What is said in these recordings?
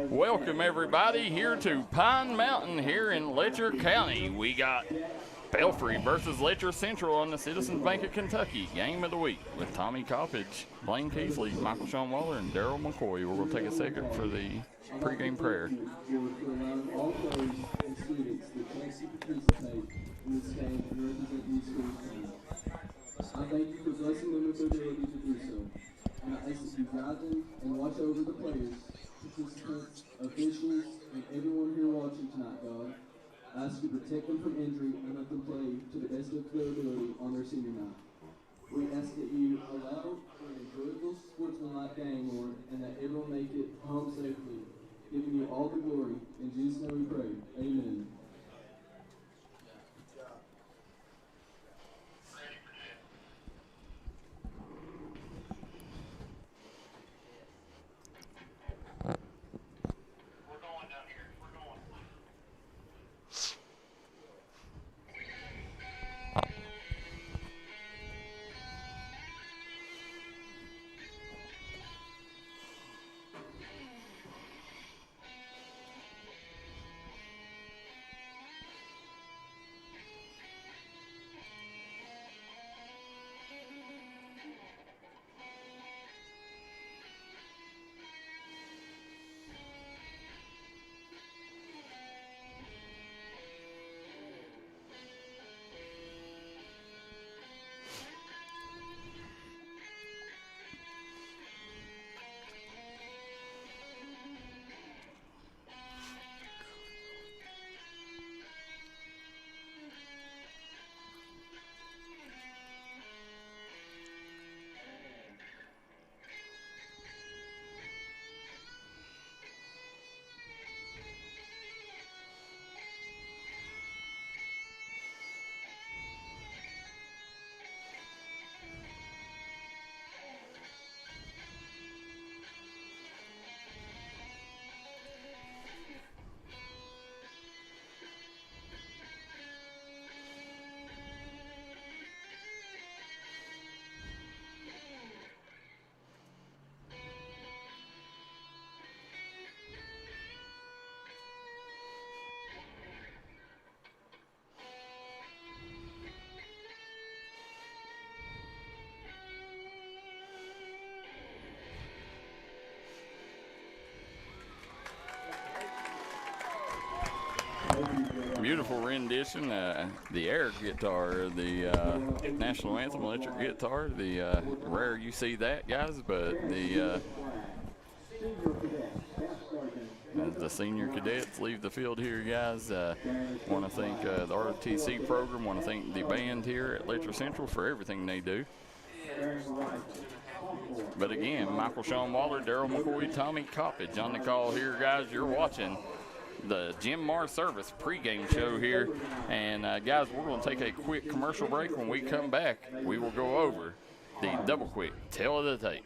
Welcome everybody here to Pine Mountain here in Letcher County. We got Belfry versus Letcher Central on the Citizens Bank of Kentucky Game of the Week with Tommy Coppage, Blaine Keathley, Michael Sean Waller, and Darryl McCoy. We're going to take a second for the pregame prayer. All players and students that chance to participate in this game and represent these schools. I thank you for blessing them with their ability to do so. And I ask that you guide them and watch over the players, participants, officials, and everyone here watching tonight, God. I ask you to protect them from injury and let them play to the best of their ability on their senior night. We ask that you allow for an enjoyable sportsmanlike game, Lord, and that everyone make it home safely. Giving you all the glory. In Jesus' name we pray. Amen. Beautiful rendition, the air guitar, the national anthem electric guitar. The rare you see that, guys, but the as the senior cadets leave the field here, guys, want to thank the ROTC program, want to thank the band here at Letcher Central for everything they do. But again, Michael Sean Waller, Darryl McCoy, Tommy Coppage on the call here, guys. You're watching the Jim Marr Service pregame show here. And guys, we're going to take a quick commercial break. When we come back, we will go over the double quick tail of the tape.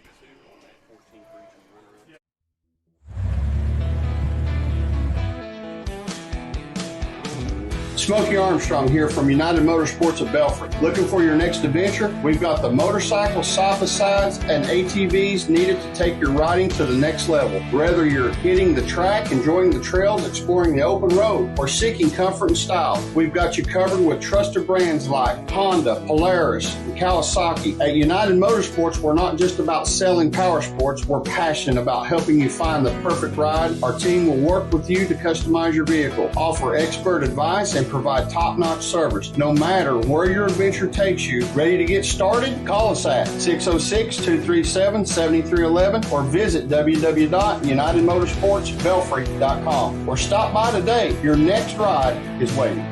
Smokey Armstrong here from United Motorsports of Belfry. Looking for your next adventure? We've got the motorcycles, side-by-sides, and ATVs needed to take your riding to the next level. Whether you're hitting the track, enjoying the trails, exploring the open road, or seeking comfort and style, we've got you covered with trusted brands like Honda, Polaris, and Kawasaki. At United Motorsports, we're not just about selling power sports. We're passionate about helping you find the perfect ride. Our team will work with you to customize your vehicle, offer expert advice, and provide top-notch service. No matter where your adventure takes you, ready to get started? Call us at 606-237-7311 or visit www.unitedmotorsportsbelfry.com or stop by today. Your next ride is waiting.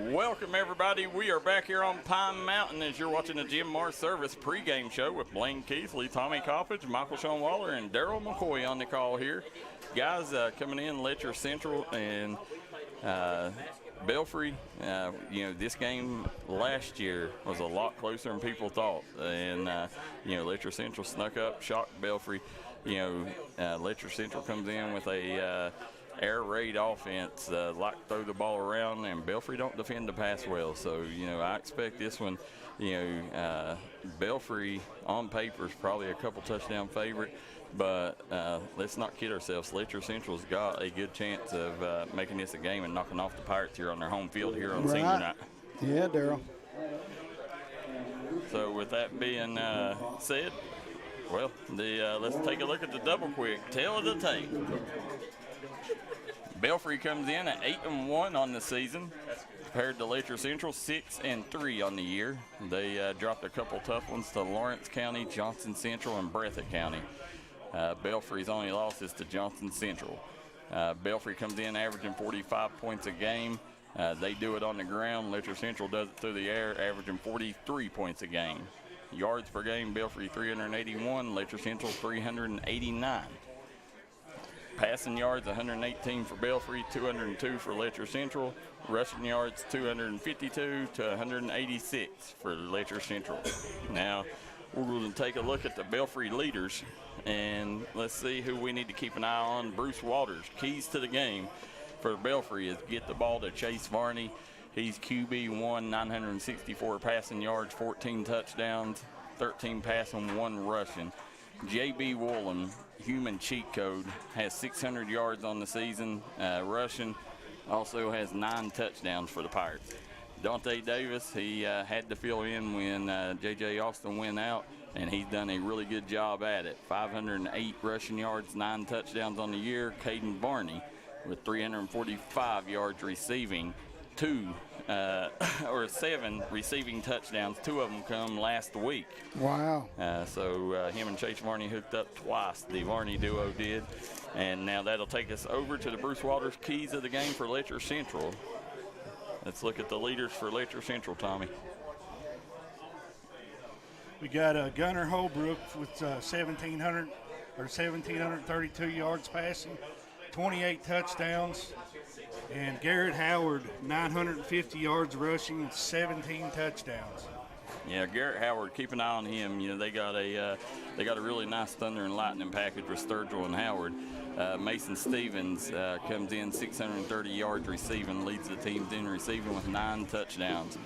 Welcome, everybody. We are back here on Pine Mountain as you're watching the Jim Marsh Service pregame show with Blaine Keathley, Tommy Coppage, Michael Sean Waller, and Darryl McCoy on the call here. Guys, coming in, Letcher Central and Belfry. This game last year was a lot closer than people thought. And, Letcher Central snuck up, shocked Belfry. Letcher Central comes in with a air raid offense, like to throw the ball around, and Belfry don't defend the pass well. So, I expect this one, Belfry on paper is probably a couple touchdown favorite, but let's not kid ourselves. Letcher Central's got a good chance of making this a game and knocking off the Pirates here on their home field here on senior night. Yeah, Darryl. So with that being said, well, let's take a look at the double quick. Tail of the tape. Belfry comes in at 8-1 on the season, compared to Letcher Central 6-3 on the year. They dropped a couple tough ones to Lawrence County, Johnson Central, and Breathitt County. Belfry's only loss is to Johnson Central. Belfry comes in averaging 45 points a game. They do it on the ground. Letcher Central does it through the air, averaging 43 points a game. Yards per game, Belfry 381, Letcher Central 389. Passing yards, 118 for Belfry, 202 for Letcher Central. Rushing yards, 252 to 186 for Letcher Central. Now, we're going to take a look at the Belfry leaders, and let's see who we need to keep an eye on. Bruce Waters, keys to the game for Belfry is get the ball to Chase Varney. He's QB1, 964 passing yards, 14 touchdowns, 13 passing, 1 rushing. J.B. Woolen, human cheat code, has 600 yards on the season rushing, also has 9 touchdowns for the Pirates. Dante Davis, he had to fill in when J.J. Austin went out, and he's done a really good job at it. 508 rushing yards, 9 touchdowns on the year. Caden Varney with 345 yards receiving, 7 receiving touchdowns. 2 of them come last week. Wow. So him and Chase Varney hooked up twice, the Varney duo did. And now that'll take us over to the Bruce Waters keys of the game for Letcher Central. Let's look at the leaders for Letcher Central, Tommy. We got Gunnar Holbrook with 1,732 yards passing, 28 touchdowns. And Garrett Howard, 950 yards rushing with 17 touchdowns. Yeah, Garrett Howard, keep an eye on him. They got a really nice thunder and lightning package with Sturgill and Howard. Mason Stevens comes in 630 yards receiving, leads the teams in receiving with 9 touchdowns.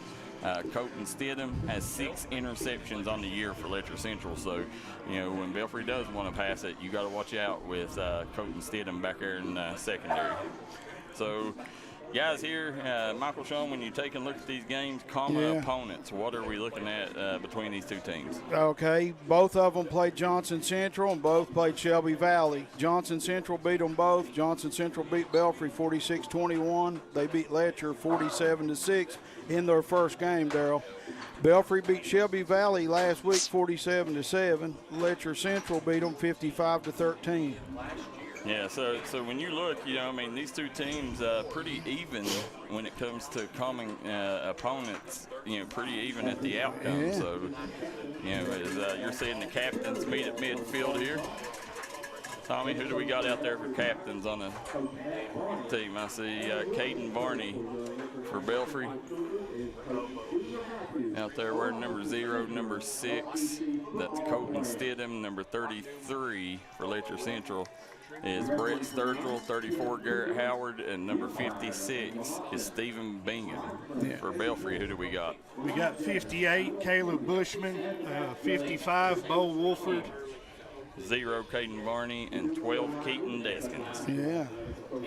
Colton Stidham has 6 interceptions on the year for Letcher Central. So, when Belfry does want to pass it, you got to watch out with Colton Stidham back there in secondary. So, guys, here, Michael Sean, when you take a look at these games, common opponents, what are we looking at between these two teams? Okay, both of them played Johnson Central and both played Shelby Valley. Johnson Central beat them both. Johnson Central beat Belfry 46-21. They beat Letcher 47-6 in their first game, Darryl. Belfry beat Shelby Valley last week 47-7. Letcher Central beat them 55-13. Yeah, so when you look, these two teams pretty even when it comes to common opponents, pretty even at the outcome. Yeah. So, as you're seeing the captains meet at midfield here. Tommy, who do we got out there for captains on the team? I see Caden Varney for Belfry out there wearing number 0, number 6. That's Colton Stidham. Number 33 for Letcher Central is Brett Sturgill. 34, Garrett Howard, and number 56 is Stephen Bingham. For Belfry, who do we got? We got 58, Caleb Bushman, 55, Bo Wolford, 0 Caden Varney, and 12 Keaton Deskins. Yeah,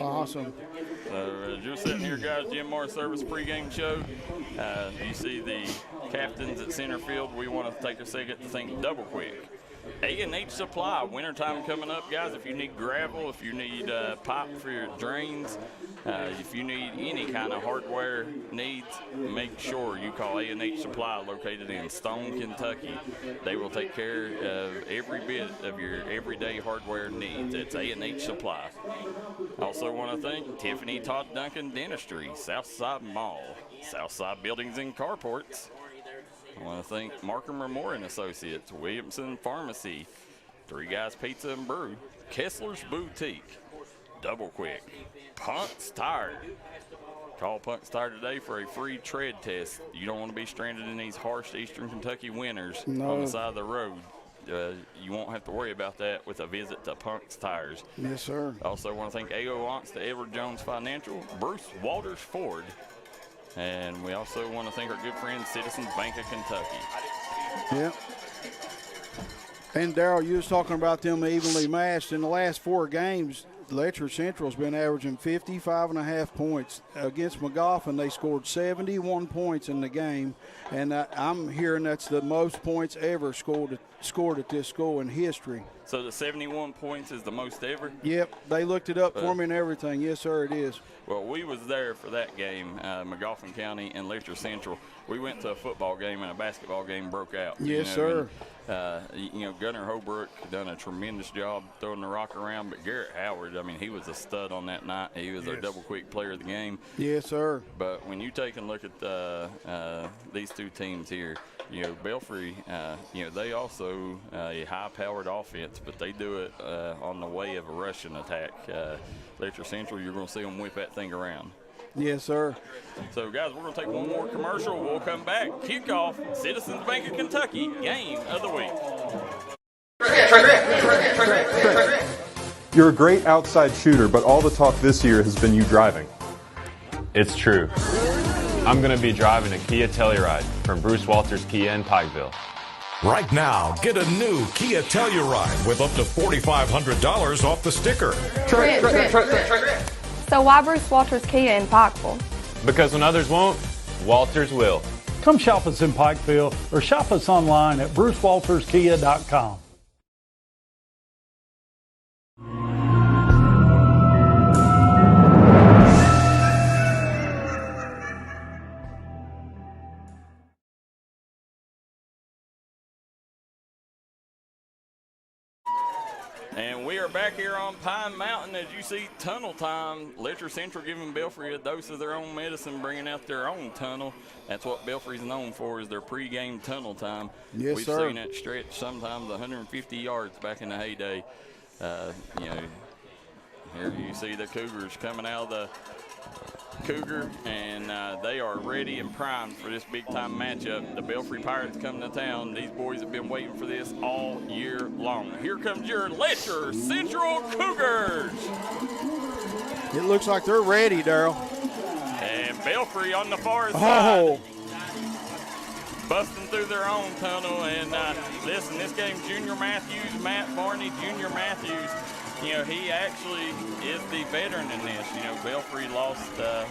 awesome. So as you're sitting here, guys, Jim Moore Service pregame show. You see the captains at center field. We want to take a second to think double quick. A&H Supply, wintertime coming up, guys. If you need gravel, if you need pipe for your drains, if you need any kind of hardware needs, make sure you call A&H Supply, located in Stone, Kentucky. They will take care of every bit of your everyday hardware needs. It's A&H Supply. Also want to thank Tiffany Todd Duncan Dentistry, Southside Mall, Southside Buildings and Carports. I want to thank Markham Moore and Associates, Williamson Pharmacy, Three Guys Pizza and Brew, Kessler's Boutique, Double Quick, Punk's Tire. Call Punk's Tire today for a free tread test. You don't want to be stranded in these harsh eastern Kentucky winters on the side of the road. You won't have to worry about that with a visit to Punk's Tires. Yes, sir. Also want to thank A.O. Onks to Edward Jones Financial, Bruce Walters Ford, and we also want to thank our good friend Citizens Bank of Kentucky. Yep. And Darryl, you was talking about them evenly matched. In the last 4 games, Letcher Central's been averaging 55.5 points. Against McGoffin, they scored 71 points in the game, and I'm hearing that's the most points ever scored at this school in history. So the 71 points is the most ever? Yep, they looked it up for me and everything. Yes, sir, it is. Well, we was there for that game, McGoffin County and Letcher Central. We went to a football game and a basketball game broke out. Yes, sir. And, Gunnar Holbrook done a tremendous job throwing the rock around, but Garrett Howard, I mean, he was a stud on that night. He was our double quick player of the game. Yes, sir. But when you take a look at these two teams here, Belfry, they also a high-powered offense, but they do it on the way of a rushing attack. Letcher Central, you're going to see them whip that thing around. Yes, sir. So, guys, we're going to take one more commercial. We'll come back. Kickoff, Citizens Bank of Kentucky, game of the week. You're a great outside shooter, but all the talk this year has been you driving. It's true. I'm going to be driving a Kia Telluride from Bruce Walters Kia in Pikeville. Right now, get a new Kia Telluride with up to $4,500 off the sticker. So why Bruce Walters Kia in Pikeville? Because when others won't, Walters will. Come shop us in Pikeville or shop us online at brucewalterskia.com. And we are back here on Pine Mountain. As you see, tunnel time. Letcher Central giving Belfry a dose of their own medicine, bringing out their own tunnel. That's what Belfry's known for, is their pregame tunnel time. Yes, We've sir. seen it stretch sometimes 150 yards back in the heyday. Here you see the Cougars coming out of the Cougar, and they are ready and primed for this big-time matchup. The Belfry Pirates come to town. These boys have been waiting for this all year long. Here comes your Letcher Central Cougars. It looks like they're ready, Darryl. And Belfry on the far side, Oh, busting through their own tunnel. And listen, this game, Junior Matthews, Matt Varney, Junior Matthews, he actually is the veteran in this. Belfry lost, a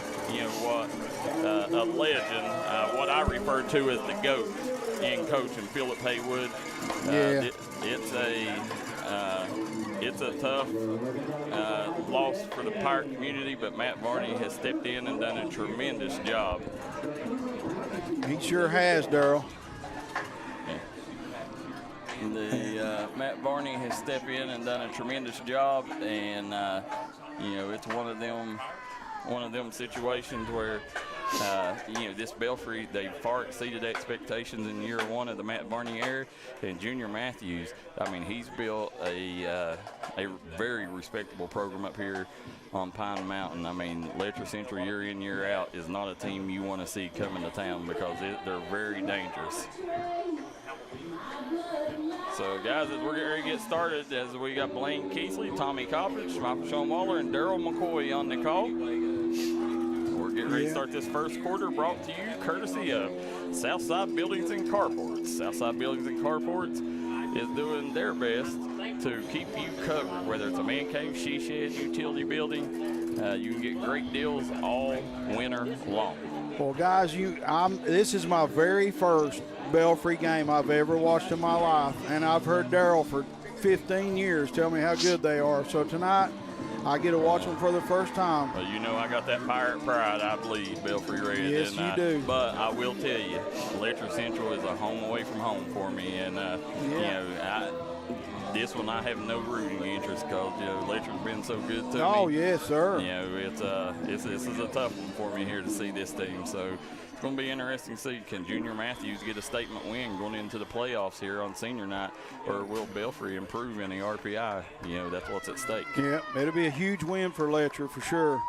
legend, what I refer to as the GOAT in coaching, Philip Haywood. Yeah. It's a tough loss for the Pirate community, but Matt Varney has stepped in and done a tremendous job. he sure has, Darryl. Matt Varney has stepped in and done a tremendous job, and it's one of them situations where this Belfry, they far exceeded expectations in year one of the Matt Varney era. And Junior Matthews, I mean, he's built a very respectable program up here on Pine Mountain. I mean, Letcher Central year in, year out is not a team you want to see coming to town, because they're very dangerous. So, guys, as we're getting ready to get started, as we got Blaine Keathley, Tommy Coppage, Michael Sean Waller, and Darryl McCoy on the call. We're getting ready to start this first quarter, brought to you courtesy of Southside Buildings and Carports. Southside Buildings and Carports is doing their best to keep you covered, whether it's a man cave, she shed, utility building. You can get great deals all winter long. Well, guys, this is my very first Belfry game I've ever watched in my life, and I've heard Darryl for 15 years tell me how good they are. So tonight, I get to watch them for the first time. Well, you know I got that pirate pride, I believe, Belfry Red. Yes, you do. But I will tell you, Letcher Central is a home away from home for me, and you know, this one I have no rooting interest because Letcher's been so good to me. Oh yes, sir. You know, this is a tough one for me here to see this team. So it's going to be interesting to see, can Junior Matthews get a statement win going into the playoffs here on senior night, or will Belfry improve in the RPI? You know, that's what's at stake. Yeah, it'll be a huge win for Letcher for sure.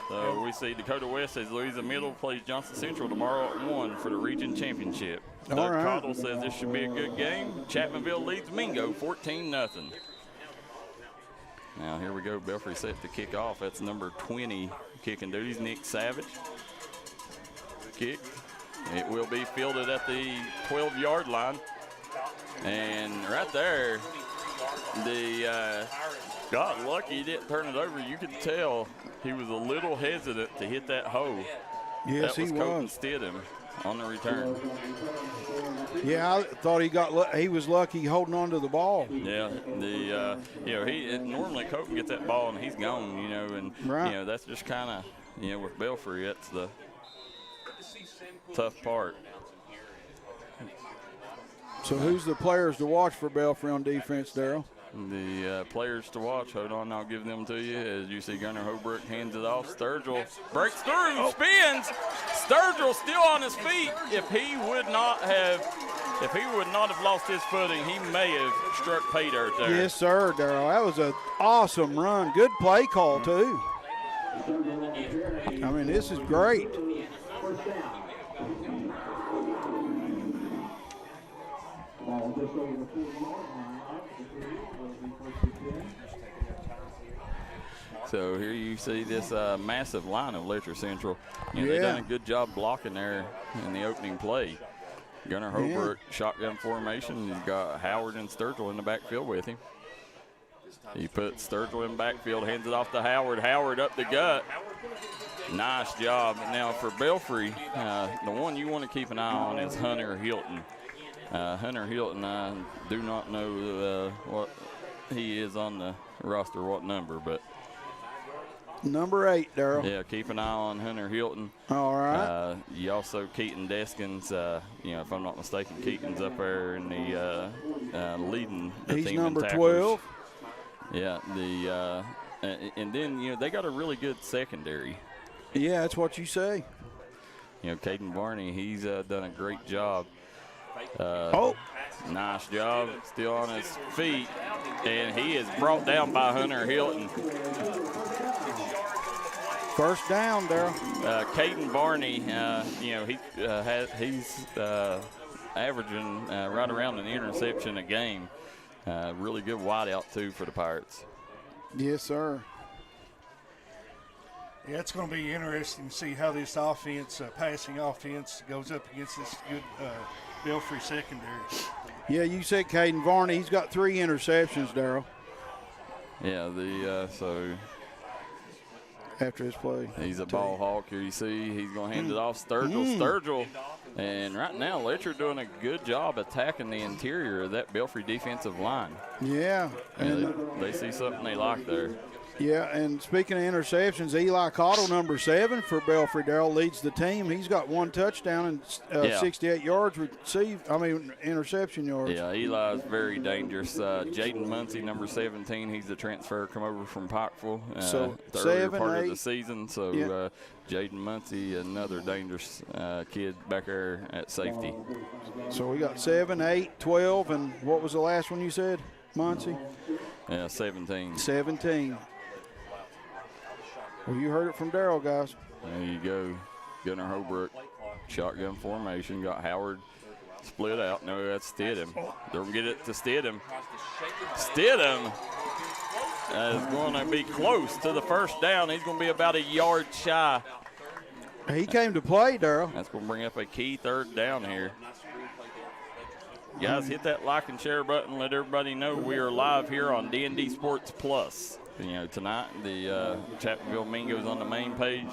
So we see Dakota West says Louisa Middle plays Johnson Central tomorrow at 1 for the region championship. Doug Cottle says this should be a good game. Chapmanville leads Mingo 14-0. Now here we go. Belfry set to kick off. That's number 20 kicking duties, Nick Savage. Kick. It will be fielded at the 12-yard line. And right there, got lucky he didn't turn it over. You could tell he was a little hesitant to hit that hole. Yes, that was. he Colton was. Stidham on the return. Yeah, I thought he was lucky holding on to the ball. Yeah, normally Colton gets that ball and he's gone, you know, and right. You know, that's just kind of, you know, with Belfry, that's the tough part. So who's the players to watch for Belfry on defense, Darryl? The players to watch, hold on, I'll give them to you. As you see, Gunnar Holbrook hands it off. Sturgill breaks through, spins. Sturgill still on his feet. If he would not have lost his footing, he may have struck pay dirt there. Yes, sir, Darryl. That was an awesome run. Good play call, too. I mean, this is great. So here you see this massive line of Letcher Central. You know, they've done a good job blocking there in the opening play. Gunnar Holbrook, shotgun formation. He's got Howard and Sturgill in the backfield with him. He puts Sturgill in backfield, hands it off to Howard. Howard up the gut. Nice job. Now for Belfry, the one you want to keep an eye on is Hunter Hilton. Hunter Hilton, I do not know what he is on the roster, what number, but number 8, Darryl. Yeah, keep an eye on Hunter Hilton. All right. You also Keaton Deskins. You know, if I'm not mistaken, Keaton's up there in the leading the He's team number in tackles. 12. Yeah. And then you know they got a really good secondary. Yeah, that's what you say. You know, Caden Barney, he's done a great job. Nice job, still on his feet, and he is brought down by Hunter Hilton. First down, Darryl. Caden Barney, you know, he's averaging right around an interception a game. Really good wideout too for the Pirates. Yes, sir. Yeah, it's going to be interesting to see how this offense, passing offense, goes up against this good Belfry secondary. Yeah, you said Caden Varney. He's got 3 interceptions, Darryl. Yeah, so after his play, he's a ball hawk. Here you see he's going to hand it off Sturgill. And right now, Letcher doing a good job attacking the interior of that Belfry defensive line. Yeah. And they see something they like there. Yeah, and speaking of interceptions, Eli Cottle, number 7 for Belfry, Darryl, leads the team. He's got 1 touchdown and 68 yards interception yards. Yeah, Eli's very dangerous. Jaden Muncie, number 17, he's the transfer, come over from Pikeville. The earlier part of the season. So Jaden Muncie, another dangerous kid back there at safety. So we got 7, 8, 12, and what was the last one you said, Muncie? Yeah, 17. 17. Well, you heard it from Darryl, guys. There you go. Gunnar Holbrook, shotgun formation. Got Howard split out. No, that's Stidham. Don't get it to Stidham. Stidham is going to be close to the first down. He's going to be about a yard shy. He came to play, Darryl. That's going to bring up a key 3rd down here. Guys, hit that like and share button. Let everybody know we are live here on D&D Sports Plus. You know, tonight the Chapmanville Mingos on the main page.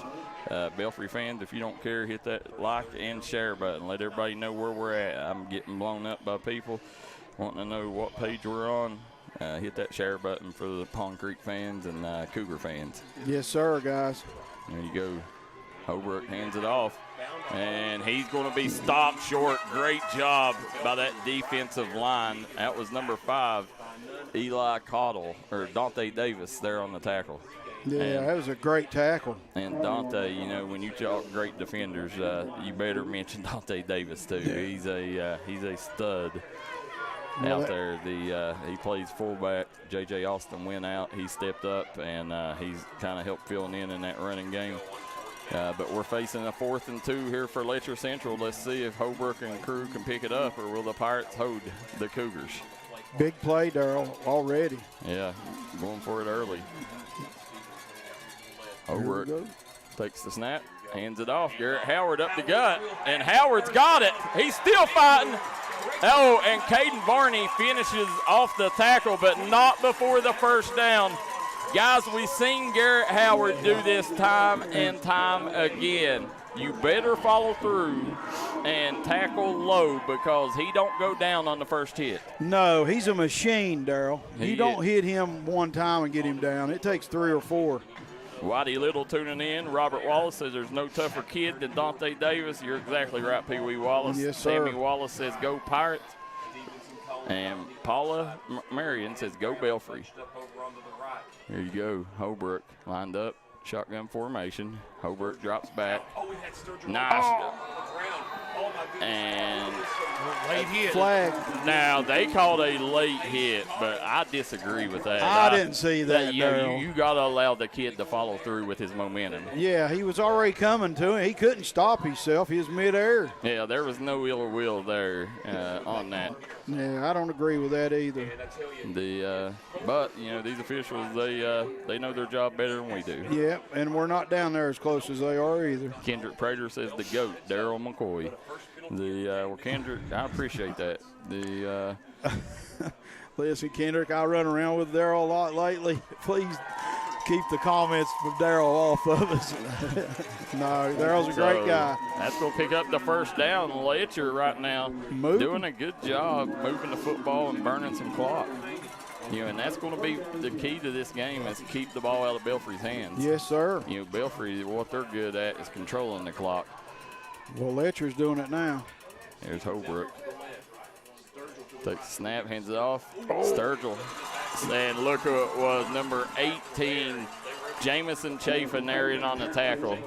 Belfry fans, if you don't care, hit that like and share button. Let everybody know where we're at. I'm getting blown up by people wanting to know what page we're on. Hit that share button for the Pond Creek fans and Cougar fans. Yes, sir, guys. There you go. Holbrook hands it off, and he's going to be stopped short. Great job by that defensive line. That was number 5, Eli Cottle, or Dante Davis there on the tackle. Yeah, that was a great tackle. And Dante, you know, when you talk great defenders, you better mention Dante Davis too. Yeah. He's a stud out there. He plays fullback. J.J. Austin went out. He stepped up, and he's kind of helped filling in that running game. But we're facing a 4th and 2 here for Letcher Central. Let's see if Holbrook and crew can pick it up, or will the Pirates hold the Cougars? Big play, Darryl, already. Yeah, going for it early. Holbrook takes the snap, hands it off. Garrett Howard up the gut, and Howard's got it. He's still fighting. Oh, and Caden Varney finishes off the tackle, but not before the first down. Guys, we've seen Garrett Howard do this time and time again. You better follow through and tackle low, because he don't go down on the first hit. No, he's a machine, Darryl. You don't hit him one time and get him down. It takes 3 or 4. Whitey Little tuning in. Robert Wallace says there's no tougher kid than Dante Davis. You're exactly right, Pee Wee Wallace. Yes, sir. Sammy Wallace says go Pirates. And Paula Marion says go Belfry. There you go. Holbrook lined up. Shotgun formation. Holbrook drops back. Nice. And late hit. Flag. Now, they called a late hit, but I disagree with that. I didn't see that, You got to allow the kid to follow through with his momentum. Yeah, he was already coming to him. He couldn't stop himself. He was midair. Yeah, there was no ill will there on that. Yeah, I don't agree with that either. But, you know, these officials, they know their job better than we do. Yeah, and we're not down there as close as they are either. Kendrick Prater says the GOAT, Darryl McCoy. Well, Kendrick, I appreciate that. Listen, Kendrick, I run around with Darryl a lot lately. Please keep the comments from Darryl off of us. No, Darryl's a great guy. That's going to pick up the first down. Letcher right now doing a good job moving the football and burning some clock. You know, and that's going to be the key to this game, is to keep the ball out of Belfry's hands. Yes, sir. You know, Belfry, what they're good at is controlling the clock. Well, Letcher's doing it now. There's Holbrook. Takes the snap, hands it off. Sturgill. And look who it was, number 18, Jamison Chafin there in on the tackle.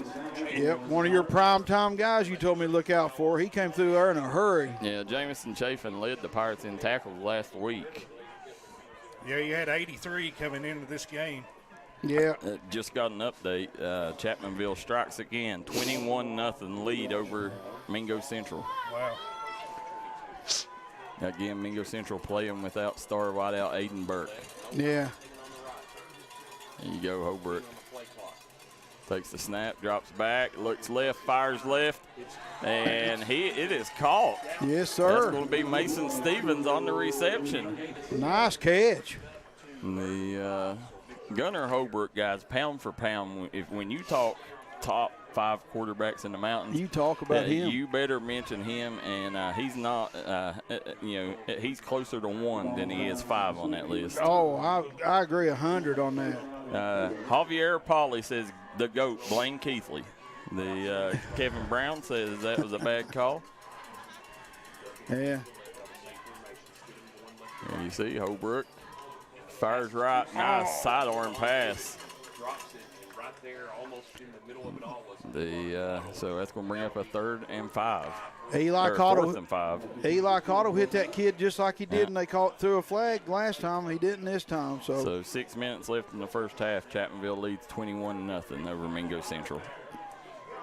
Yep, one of your primetime guys you told me to look out for. He came through there in a hurry. Yeah, Jamison Chafin led the Pirates in tackles last week. Yeah, he had 83 coming into this game. Yeah. Just got an update. Chapmanville strikes again. 21-0 lead over Mingo Central. Wow. Again, Mingo Central playing without star wideout Aiden Burke. Yeah. There you go, Holbrook. Takes the snap, drops back, looks left, fires left, and it is caught. Yes, sir. That's going to be Mason Stevens on the reception. Nice catch. The Gunnar Holbrook, guys, pound for pound, when you talk top 5 quarterbacks in the mountains, you talk about him. You better mention him, and he's not, he's closer to 1 than he is 5 on that list. Oh, I agree 100 on that. Javier Pauly says the GOAT, Blaine Keathley. The Kevin Brown says that was a bad call. Yeah. There you see Holbrook fires right, nice sidearm pass. So that's going to bring up a 3rd and 5. Eli Cottle. 4th and 5. Eli Cottle hit that kid just like he did, and they threw a flag last time. He didn't this time. So 6 minutes left in the first half. Chapmanville leads 21-0 over Mingo Central.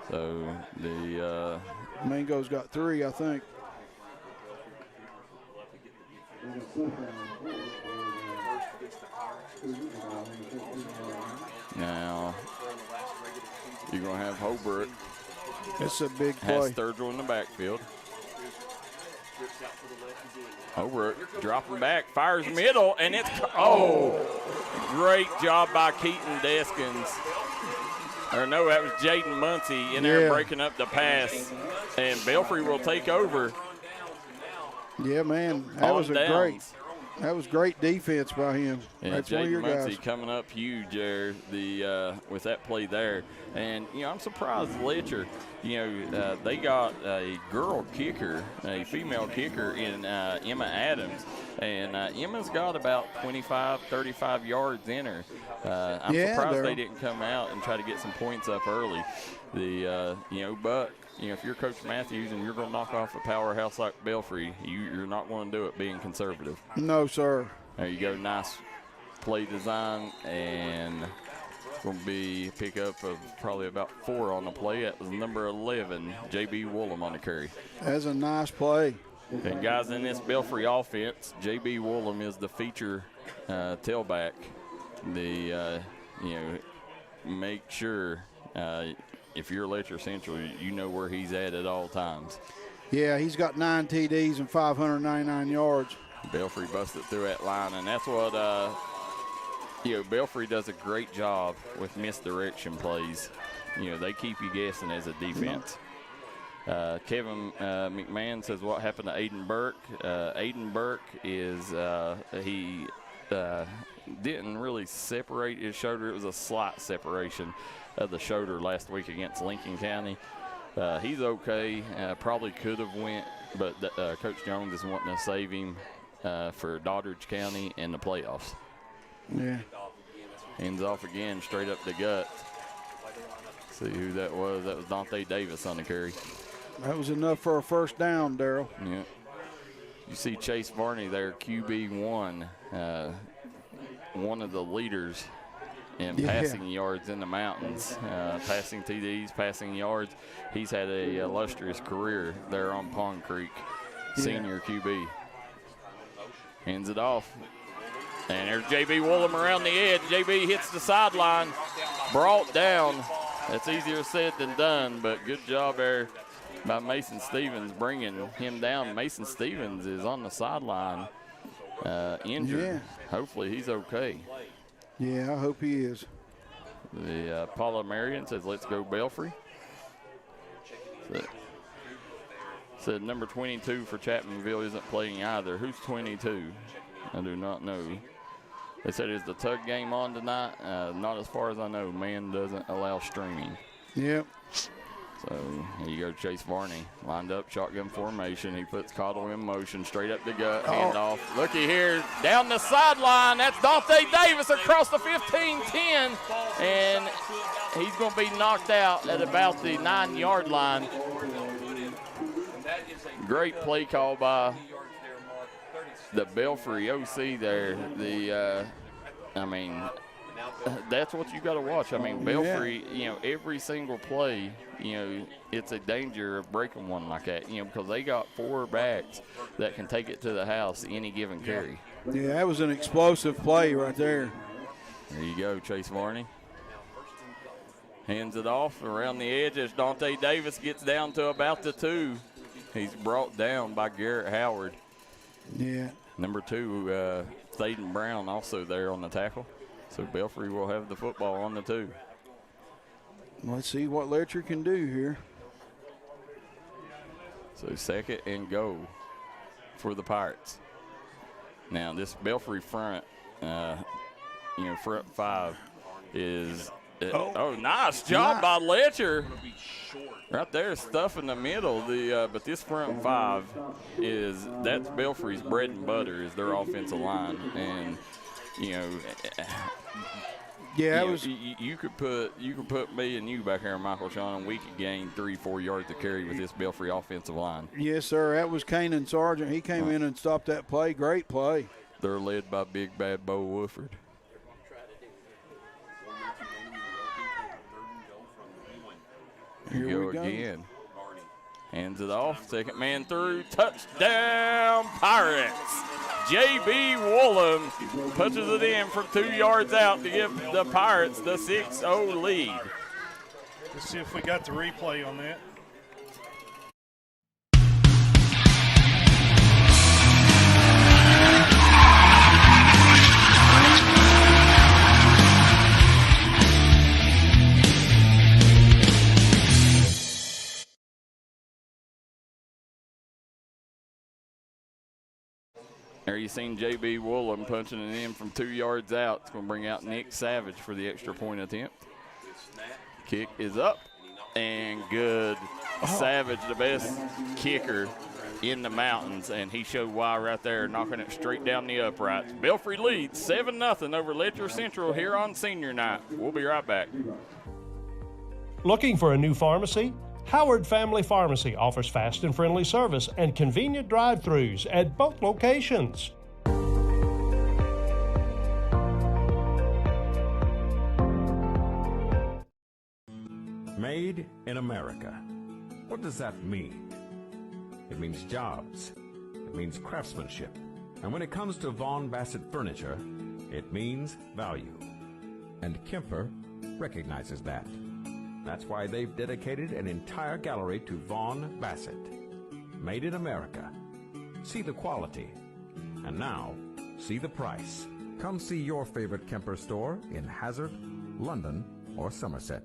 So the Mingo's got 3, I think. Now you're going to have Holbrook. It's a big play. Has Sturgill in the backfield. Over it, dropping back, fires middle, and it's, great job by Keaton Deskins. Or no, that was Jaden Muncie in there breaking up the pass, and Belfry will take over. Yeah, man, that was great defense by him. Yeah, that's one of your Muncie guys. coming up huge there, with that play there. And, I'm surprised Letcher, they got a girl kicker, a female kicker in Emma Adams. And Emma's got about 25, 35 yards in her. I'm surprised they didn't come out and try to get some points up early. But if you're Coach Matthews and you're going to knock off a powerhouse like Belfry, you're not going to do it being conservative. No, sir. There you go. Nice play design, and going to be a pickup of probably about 4 on the play. That was number 11, J.B. Woolham on the carry. That's a nice play. And guys, in this Belfry offense, J.B. Woolham is the feature tailback. Make sure if you're Letcher Central, you know where he's at all times. Yeah, he's got 9 TDs and 599 yards. Belfry busted through that line, and that's what Belfry does a great job with misdirection plays. They keep you guessing as a defense. Kevin McMahon says, what happened to Aiden Burke? Aiden Burke is he didn't really separate his shoulder. It was a slight separation of the shoulder last week against Lincoln County. He's okay. Probably could have went, but Coach Jones is wanting to save him for Doddridge County in the playoffs. Yeah. Ends off again, straight up the gut. See who that was. That was Dante Davis on the carry. That was enough for a first down, Darryl. Yeah. You see Chase Varney there, QB1, one of the leaders in passing yards in the mountains, passing TDs, passing yards. He's had a illustrious career there on Pond Creek, senior QB. Hands it off. And there's J.B. Woolham around the edge. J.B. hits the sideline, brought down. That's easier said than done, but good job there by Mason Stevens bringing him down. Mason Stevens is on the sideline, injured. Yeah. Hopefully he's okay. Yeah, I hope he is. The Paula Marion says, let's go Belfry. Said number 22 for Chapmanville isn't playing either. Who's 22? I do not know. They said, is the tug game on tonight? Not as far as I know. Man doesn't allow streaming. Yep. So here you go, Chase Varney. Lined up, shotgun formation. He puts Cottle in motion, straight up the gut, handoff. Looky here, down the sideline. That's Dante Davis across the 15-10. And he's going to be knocked out at about the 9-yard line. Great play call by the Belfry OC there. That's what you got to watch. Belfry, every single play, it's a danger of breaking one like that, because they got 4 backs that can take it to the house any given carry. Yeah, that was an explosive play right there. There you go, Chase Varney. Hands it off around the edge as Dante Davis gets down to about the 2. He's brought down by Garrett Howard. Yeah. Number 2, Thaden Brown also there on the tackle. So Belfry will have the football on the 2. Let's see what Letcher can do here. So 2nd and go for the Pirates. Now this Belfry front, front 5 is, nice job by Letcher. Right there, stuff in the middle. But this front 5 that's Belfry's bread and butter is their offensive line, and you could put me and you back here, Michael Sean, and we could gain 3-4 yards to carry with this Belfry offensive line. Yes, sir. That was Kanan Sargent. He came in and stopped that play. Great play. They're led by Big Bad Bo Woodford. Here we go again. Hands it off. 2nd man through. Touchdown, Pirates. J.B. Woolham punches it in from 2 yards out to give the Pirates the 6-0 lead. Let's see if we got the replay on that. There you seen J.B. Woolham punching it in from 2 yards out. It's going to bring out Nick Savage for the extra point attempt. Kick is up and good. Savage, the best kicker in the mountains, and he showed why right there, knocking it straight down the uprights. Belfry leads 7-0 over Letcher Central here on senior night. We'll be right back. Looking for a new pharmacy? Howard Family Pharmacy offers fast and friendly service and convenient drive-thrus at both locations. Made in America. What does that mean? It means jobs. It means craftsmanship. And when it comes to Vaughan Bassett furniture, it means value. And Kemper recognizes that. That's why they've dedicated an entire gallery to Vaughan Bassett. Made in America. See the quality. And now, see the price. Come see your favorite Kemper store in Hazard, London, or Somerset.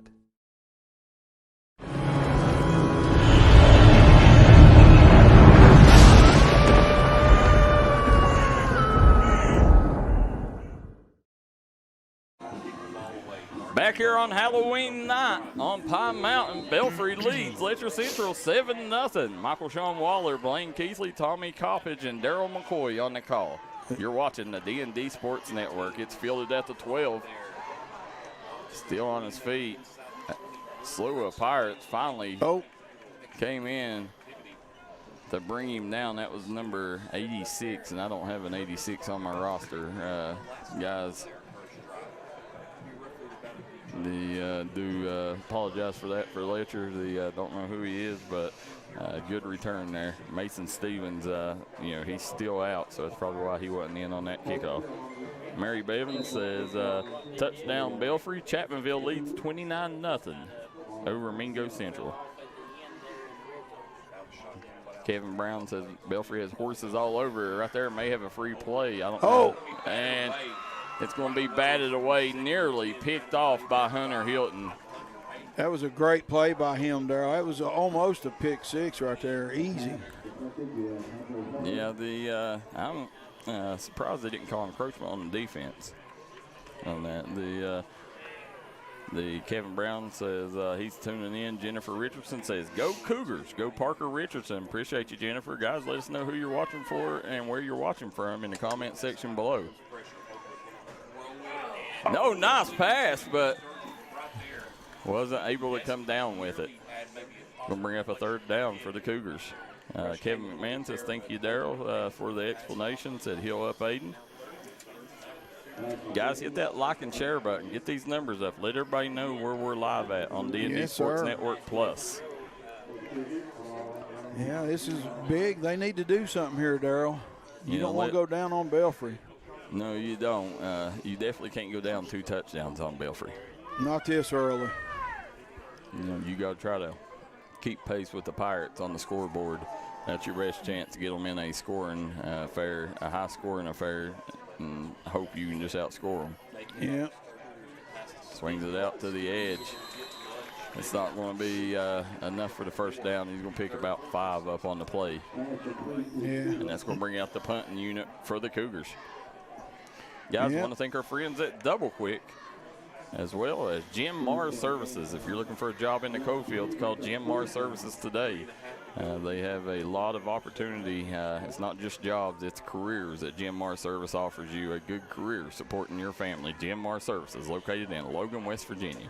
Back here on Halloween night on Pine Mountain, Belfry leads Letcher Central 7-0. Michael Sean Waller, Blaine Keathley, Tommy Coppage, and Darryl McCoy on the call. You're watching the D&D Sports Network. It's fielded at the 12. Still on his feet. Slew of Pirates finally came in to bring him down. That was number 86, and I don't have an 86 on my roster. Guys, do apologize for that for Letcher. Don't know who he is, but good return there. Mason Stevens, he's still out, so that's probably why he wasn't in on that kickoff. Mary Bevins says touchdown Belfry. Chapmanville leads 29-0 over Mingo Central. Kevin Brown says Belfry has horses all over right there. May have a free play. I don't know. And it's going to be batted away, nearly picked off by Hunter Hilton. That was a great play by him, Darryl. That was almost a pick six right there, easy. Yeah, I'm surprised they didn't call encroachment on the defense on that. The Kevin Brown says he's tuning in. Jennifer Richardson says, go Cougars, go Parker Richardson. Appreciate you, Jennifer. Guys, let us know who you're watching for and where you're watching from in the comment section below. No, nice pass, but wasn't able to come down with it. Gonna bring up a third down for the Cougars. Kevin McMahon says, thank you, Darryl, for the explanation. Said he'll up Aiden. Guys, hit that like and share button. Get these numbers up. Let everybody know where we're live at on D&D Sports Network Plus. Yeah, this is big. They need to do something here, Darryl. You don't want to go down on Belfry. No, you don't. You definitely can't go down 2 touchdowns on Belfry. Not this early. You got to try to keep pace with the Pirates on the scoreboard. That's your best chance to get them in a scoring affair, a high-scoring affair, and hope you can just outscore them. Yeah. Swings it out to the edge. It's not going to be enough for the first down. He's going to pick about 5 up on the play. Yeah. And that's going to bring out the punting unit for the Cougars. Guys, want to thank our friends at Double Quick, as well as Jim Mars Services. If you're looking for a job in the Coalfields, call Jim Mars Services today. They have a lot of opportunity. It's not just jobs, it's careers that Jim Mars Service offers you. A good career supporting your family. Jim Mars Services, located in Logan, West Virginia.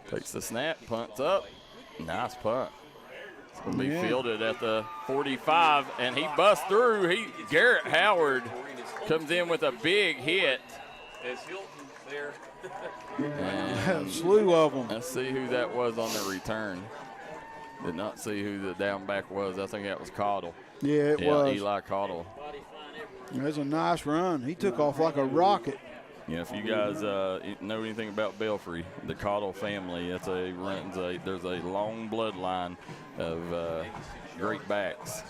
Takes the snap, punts up. Nice punt. It's going to be fielded at the 45, and he busts through. Garrett Howard comes in with a big hit. Is Hilton there? And slew of them. Let's see who that was on the return. Did not see who the down back was. I think that was Cottle. Yeah, it was. Eli Cottle. That's a nice run. He took off like a rocket. Yeah, if you guys know anything about Belfry, the Cottle family, there's a long bloodline of great backs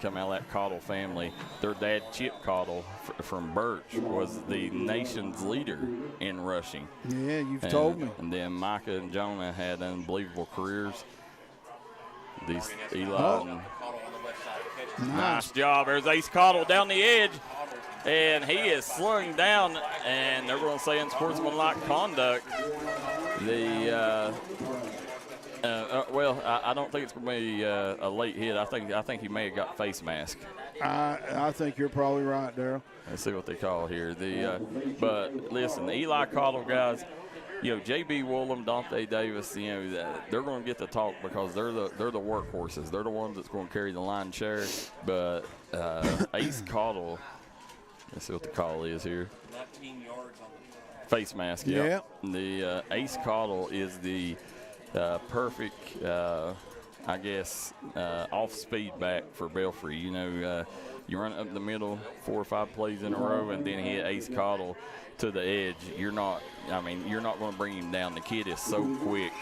come out of that Cottle family. Their dad, Chip Cottle, from Birch, was the nation's leader in rushing. Yeah, you've told me. And then Micah and Jonah had unbelievable careers. These Eli Nice job. There's Ace Cottle down the edge, and he is slung down, and they're going to say unsportsmanlike conduct. Well, I don't think it's going to be a late hit. I think he may have got face mask. I think you're probably right, Darryl. Let's see what they call here. But listen, the Eli Cottle guys, J.B. Woolham, Dante Davis, they're going to get the talk because they're the workhorses. They're the ones that's going to carry the line share. But Ace Cottle, let's see what the call is here. 19 yards on the face mask. Yeah. The Ace Cottle is the perfect, off-speed back for Belfry. You run up the middle 4 or 5 plays in a row and then hit Ace Cottle to the edge. You're not going to bring him down. The kid is so quick.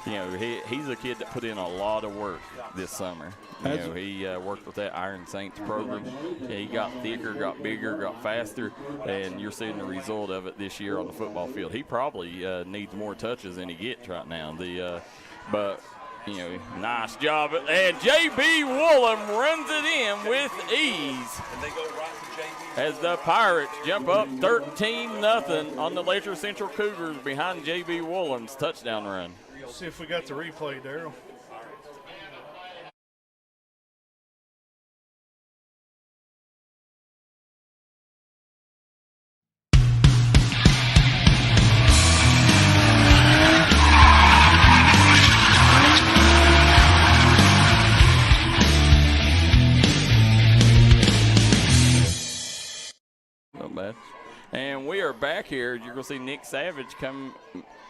He's a kid that put in a lot of work this summer. He worked with that Iron Saints program. He got thicker, got bigger, got faster, and you're seeing the result of it this year on the football field. He probably needs more touches than he gets right now. Nice job. And J.B. Woolham runs it in with ease. And they go right to JB. As the Pirates jump up 13-0 on the Letcher Central Cougars behind J.B. Woolham's touchdown run. See if we got the replay, Darryl. Not bad. And we are back here. You're going to see Nick Savage come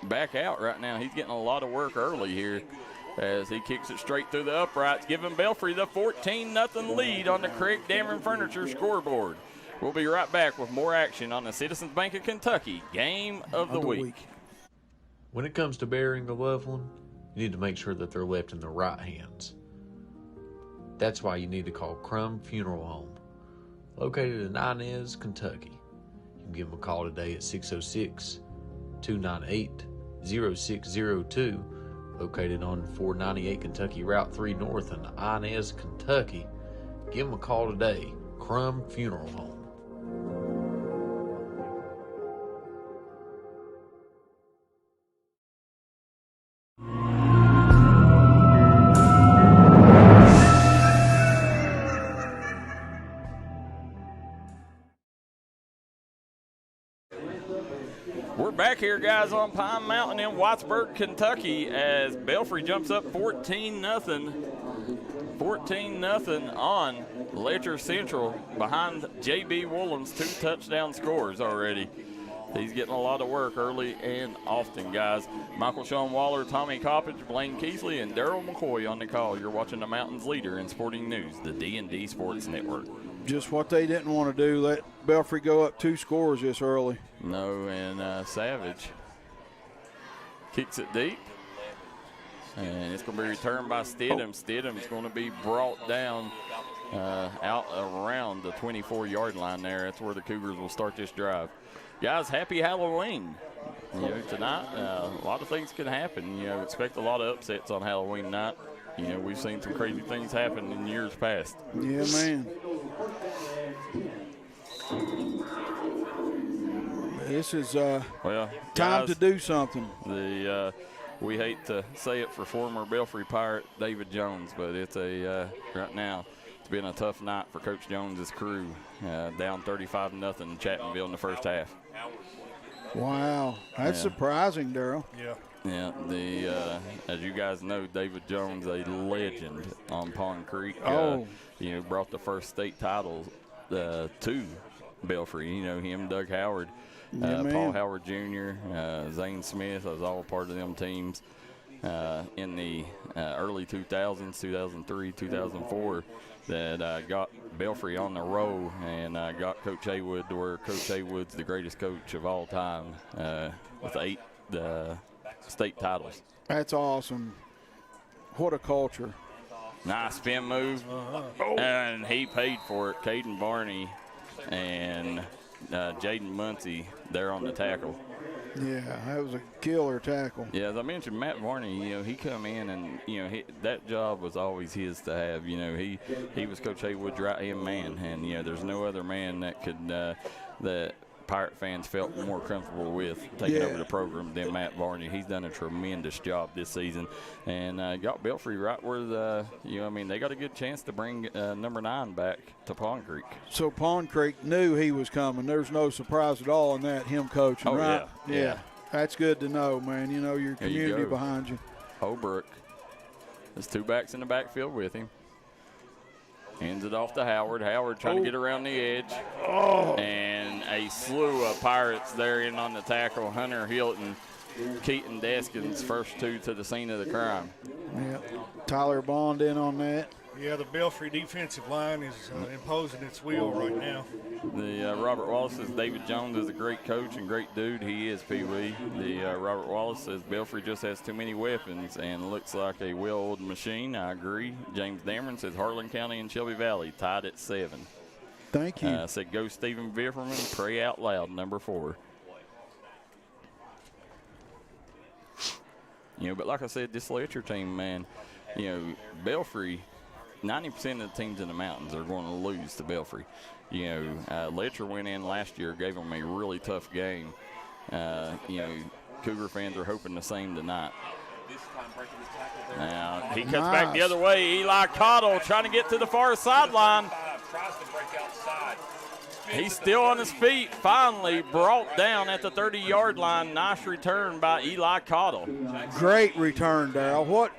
back out right now. He's getting a lot of work early here as he kicks it straight through the uprights, giving Belfry the 14-0 lead on the Craig Dameron Furniture scoreboard. We'll be right back with more action on the Citizens Bank of Kentucky Game of the Week. When it comes to burying a loved one, you need to make sure that they're left in the right hands. That's why you need to call Crum Funeral Home, located in Inez, Kentucky. You can give them a call today at 606-298-0602, located on 498 Kentucky Route 3 North in Inez, Kentucky. Give them a call today, Crum Funeral Home. We're back here, guys, on Pine Mountain in Wattsburg, Kentucky, as Belfry jumps up 14-0 on Letcher Central behind J.B. Woolham's 2 touchdown scores already. He's getting a lot of work early and often, guys. Michael Sean Waller, Tommy Coppage, Blaine Keathley, and Darryl McCoy on the call. You're watching the Mountains leader in sporting news, the D&D Sports Network. Just what they didn't want to do, let Belfry go up 2 scores this early. No, and Savage kicks it deep. And it's going to be returned by Stidham. Stidham's going to be brought down out around the 24-yard line there. That's where the Cougars will start this drive. Guys, happy Halloween. Tonight, a lot of things can happen. Expect a lot of upsets on Halloween night. We've seen some crazy things happen in years past. Yeah, man. This is time to do something. We hate to say it for former Belfry Pirate David Jones, but it's right now it's been a tough night for Coach Jones's crew. Down 35-0 in Chapmanville in the first half. Wow, that's surprising, Darryl. Yeah, as you guys know, David Jones, a legend on Pond Creek. Brought the first state title to Belfry. Him, Doug Howard, Paul Howard Jr., Zane Smith. I was all part of them teams in the early 2000s, 2003, 2004, that got Belfry on the road and got Coach Haywood to where Coach Haywood's the greatest coach of all time with 8 state titles. That's awesome. What a culture. Nice spin move. And he paid for it. Caden Barney and Jaden Muncie there on the tackle. Yeah, that was a killer tackle. Yeah, as I mentioned, Matt Varney, he come in and, that job was always his to have. He was Coach Haywood's right-hand man, and, there's no other man that could that Pirate fans felt more comfortable with taking over the program than Matt Varney. He's done a tremendous job this season and got Belfry right where they got a good chance to bring number 9 back to Pond Creek. So Pond Creek knew he was coming. There's no surprise at all in that, him coaching, right? Yeah. That's good to know, man. Your community behind you. Holbrook. There's 2 backs in the backfield with him. Hands it off to Howard. Howard trying to get around the edge. And a slew of Pirates there in on the tackle. Hunter Hilton, Keaton Deskins, first 2 to the scene of the crime. Yeah. Tyler Bond in on that. Yeah, the Belfry defensive line is imposing its will right now. The Robert Wallace says David Jones is a great coach and great dude. He is, Pee-wee. The Robert Wallace says Belfry just has too many weapons and looks like a well-oiled machine. I agree. James Dameron says Harlan County and Shelby Valley tied at 7. Thank you. Said go Stephen Bifferman, pray out loud, number 4. But like I said, this Letcher team, man, Belfry, 90% of the teams in the mountains are going to lose to Belfry. Letcher went in last year, gave them a really tough game. Cougar fans are hoping the same tonight. Now, he cuts back the other way. Eli Cottle trying to get to the far sideline. He's still on his feet, finally brought down at the 30-yard line. Nice return by Eli Cottle. Great return, Darryl. What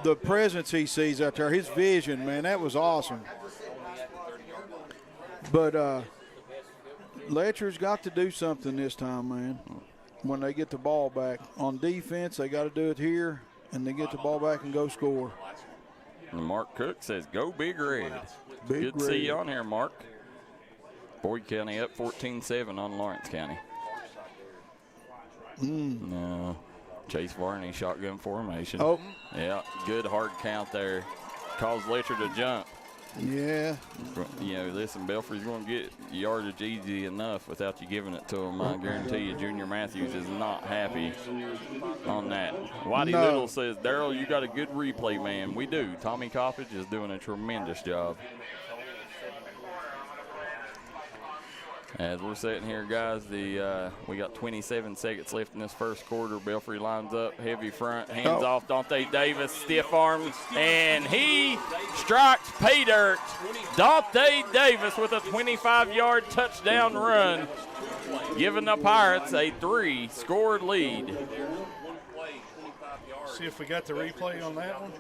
the presence he sees out there, his vision, man, that was awesome. But Letcher's got to do something this time, man, when they get the ball back. On defense, they got to do it here, and they get the ball back and go score. And Mark Cook says, go Big Red. Big Good to see you on here, Mark. Boyd County up 14-7 on Lawrence County. No. Chase Varney, shotgun formation. Oh. Yeah, good hard count there. Caused Letcher to jump. Yeah. Listen, Belfry's going to get yardage easy enough without you giving it to him. I guarantee you Junior Matthews is not happy on that. Whitey Little says, Darryl, you got a good replay, man. We do. Tommy Coppage is doing a tremendous job. As we're sitting here, guys, we got 27 seconds left in this first quarter. Belfry lines up, heavy front, hands off Dante Davis, stiff arm, and he strikes pay dirt. Dante Davis with a 25-yard touchdown run, giving the Pirates a 3-score lead. See if we got the replay on that one.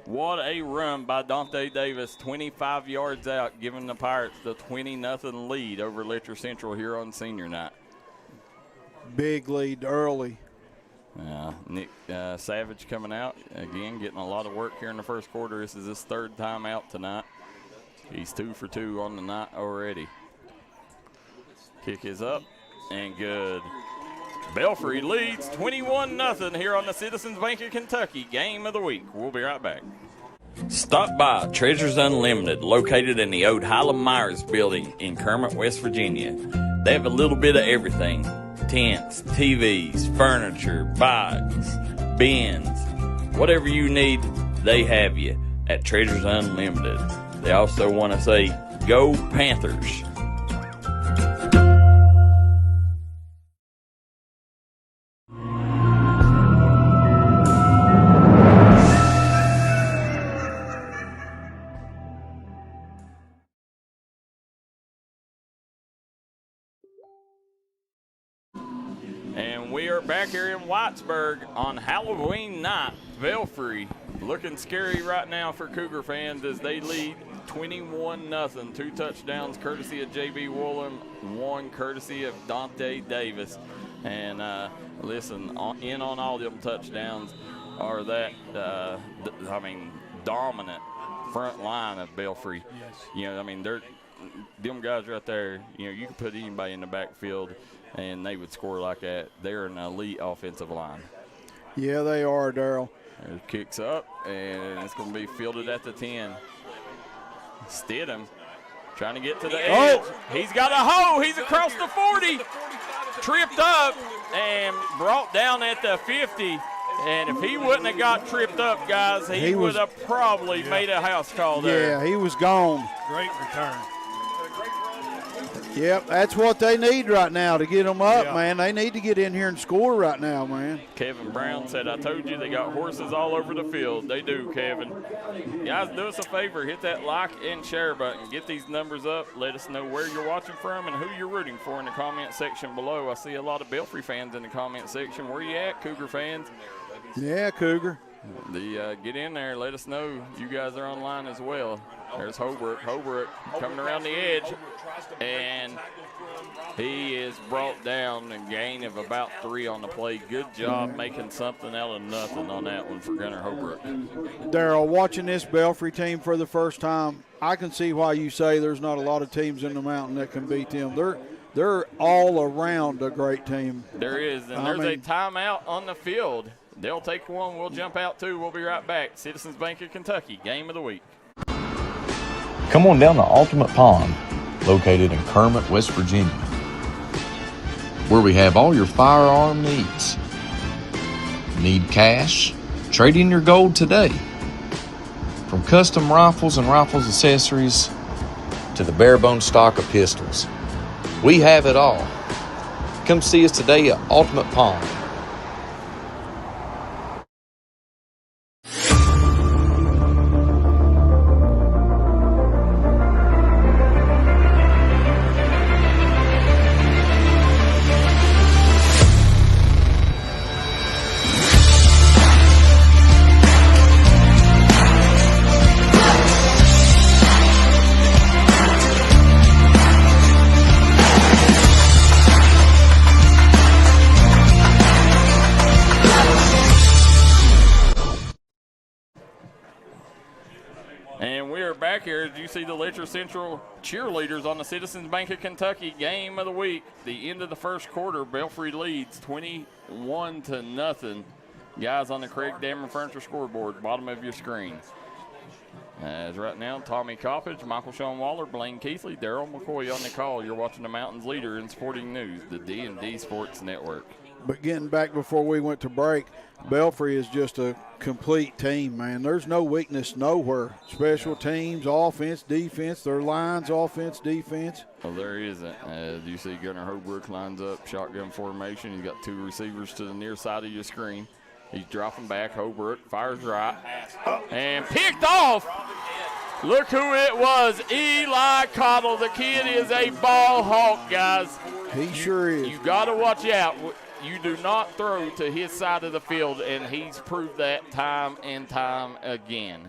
What a run by Dante Davis, 25 yards out, giving the Pirates the 20-0 lead over Letcher Central here on senior night. Big lead early. Nick Savage coming out, again, getting a lot of work here in the first quarter. This is his 3rd time out tonight. He's 2 for 2 on the night already. Kick is up and good. Belfry leads 21-0 here on the Citizens Bank of Kentucky Game of the Week. We'll be right back. Stop by Treasures Unlimited, located in the old Highland Myers building in Kermit, West Virginia. They have a little bit of everything: tents, TVs, furniture, bikes, bins. Whatever you need, they have you at Treasures Unlimited. They also want to say, go Panthers. Back here in Whitesburg on Halloween night. Belfry looking scary right now for Cougar fans as they lead 21-0. 2 touchdowns courtesy of J.B. Woolen, 1 courtesy of Dante Davis. And listen, on all them touchdowns are that, dominant front line of Belfry. Yes. them guys right there, you could put anybody in the backfield and they would score like that. They're an elite offensive line. Yeah, they are, Darryl. There's kicks up, and it's going to be fielded at the 10. Stidham trying to get to the edge. He's got a hole. He's across the 40. Tripped up and brought down at the 50. And if he wouldn't have got tripped up, guys, he would have probably made a house call there. Yeah, he was gone. Great return. Yep, that's what they need right now to get them up, man. They need to get in here and score right now, man. Kevin Brown said, I told you they got horses all over the field. They do, Kevin. Guys, do us a favor. Hit that like and share button. Get these numbers up. Let us know where you're watching from and who you're rooting for in the comment section below. I see a lot of Belfry fans in the comment section. Where you at, Cougar fans? Yeah, Cougar. Get in there. Let us know you guys are online as well. There's Holbrook. Holbrook coming around the edge, and he is brought down a gain of about 3 on the play. Good job making something out of nothing on that one for Gunnar Holbrook. Darryl, watching this Belfry team for the first time, I can see why you say there's not a lot of teams in the mountain that can beat them. They're all around a great team. There is, and there's a timeout on the field. They'll take one. We'll jump out, too. We'll be right back. Citizens Bank of Kentucky, game of the week. Come on down to Ultimate Pond, located in Kermit, West Virginia, where we have all your firearm needs. Need cash? Trade in your gold today. From custom rifles and rifles accessories to the bare bone stock of pistols, we have it all. Come see us today at Ultimate Pond. Here, as you see the Letcher Central cheerleaders on the Citizens Bank of Kentucky game of the week. The end of the first quarter, Belfry leads 21-0. Guys on the Craig Dameron Furniture scoreboard, bottom of your screen. As right now, Tommy Coppage, Michael Sean Waller, Blaine Keathley, Darryl McCoy on the call. You're watching the Mountains leader in sporting news, the D&D Sports Network. But getting back before we went to break, Belfry is just a complete team, man. There's no weakness nowhere. Special teams, offense, defense, their lines, offense, defense. Well, there isn't. As you see, Gunnar Holbrook lines up, shotgun formation. He's got 2 receivers to the near side of your screen. He's dropping back. Holbrook fires right and picked off. Look who it was, Eli Cottle. The kid is a ball hawk, guys. He sure is. You got to watch out. You do not throw to his side of the field, and he's proved that time and time again.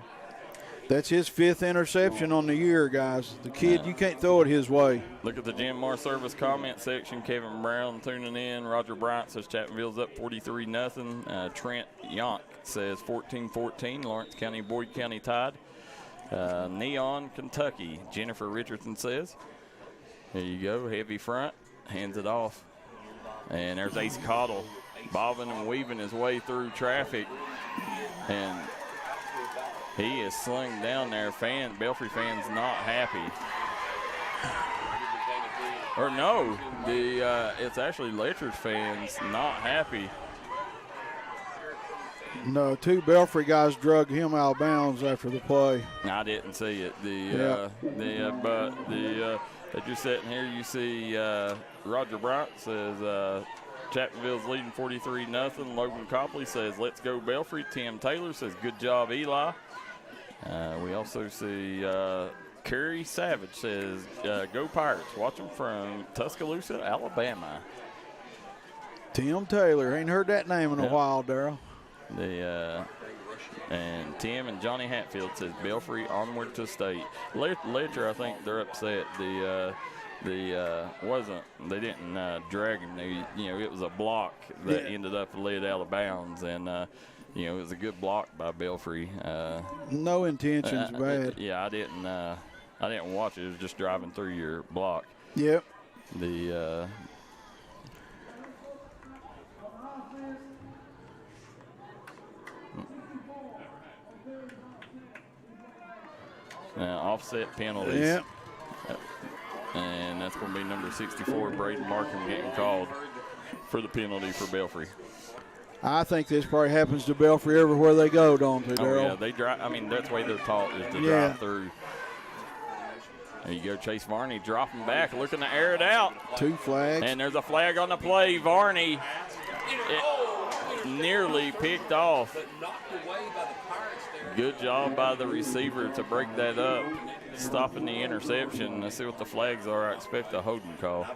That's his 5th interception on the year, guys. The kid, you can't throw it his way. Look at the Jim Moore service comment section. Kevin Brown tuning in. Roger Bryant says Chapmanville's up 43-0. Trent Yonk says 14-14. Lawrence County, Boyd County tied. Neon, Kentucky. Jennifer Richardson says. There you go, heavy front. Hands it off. And there's Ace Cottle bobbing and weaving his way through traffic. And he is slung down there. Belfry fans not happy. Or no, it's actually Letcher's fans not happy. No, 2 Belfry guys drug him out of bounds after the play. I didn't see it. As you're sitting here, you see Roger Bryant says Chapmanville's leading 43-0. Logan Copley says, let's go Belfry. Tim Taylor says, good job, Eli. We also see Kerry Savage says, go Pirates. Watch them from Tuscaloosa, Alabama. Tim Taylor. Ain't heard that name in a while, Darryl. And Tim and Johnny Hatfield says Belfry onward to state. Letcher, I think they're upset. They didn't drag him. It was a block that ended up led out of bounds, and it was a good block by Belfry. No intentions bad. I didn't. I didn't watch it. It was just driving through your block. Yep. The now offset penalties. Yep. And that's going to be number 64, Braden Markham, getting called for the penalty for Belfry. I think this probably happens to Belfry everywhere they go, don't they, Darryl? Oh, yeah, they drive. I mean, that's the way they're taught, is to drive through. There you go, Chase Varney dropping back, looking to air it out. 2 flags. And there's a flag on the play. Varney, it nearly picked off. Good job by the receiver to break that up, stopping the interception. Let's see what the flags are. I expect a holding call.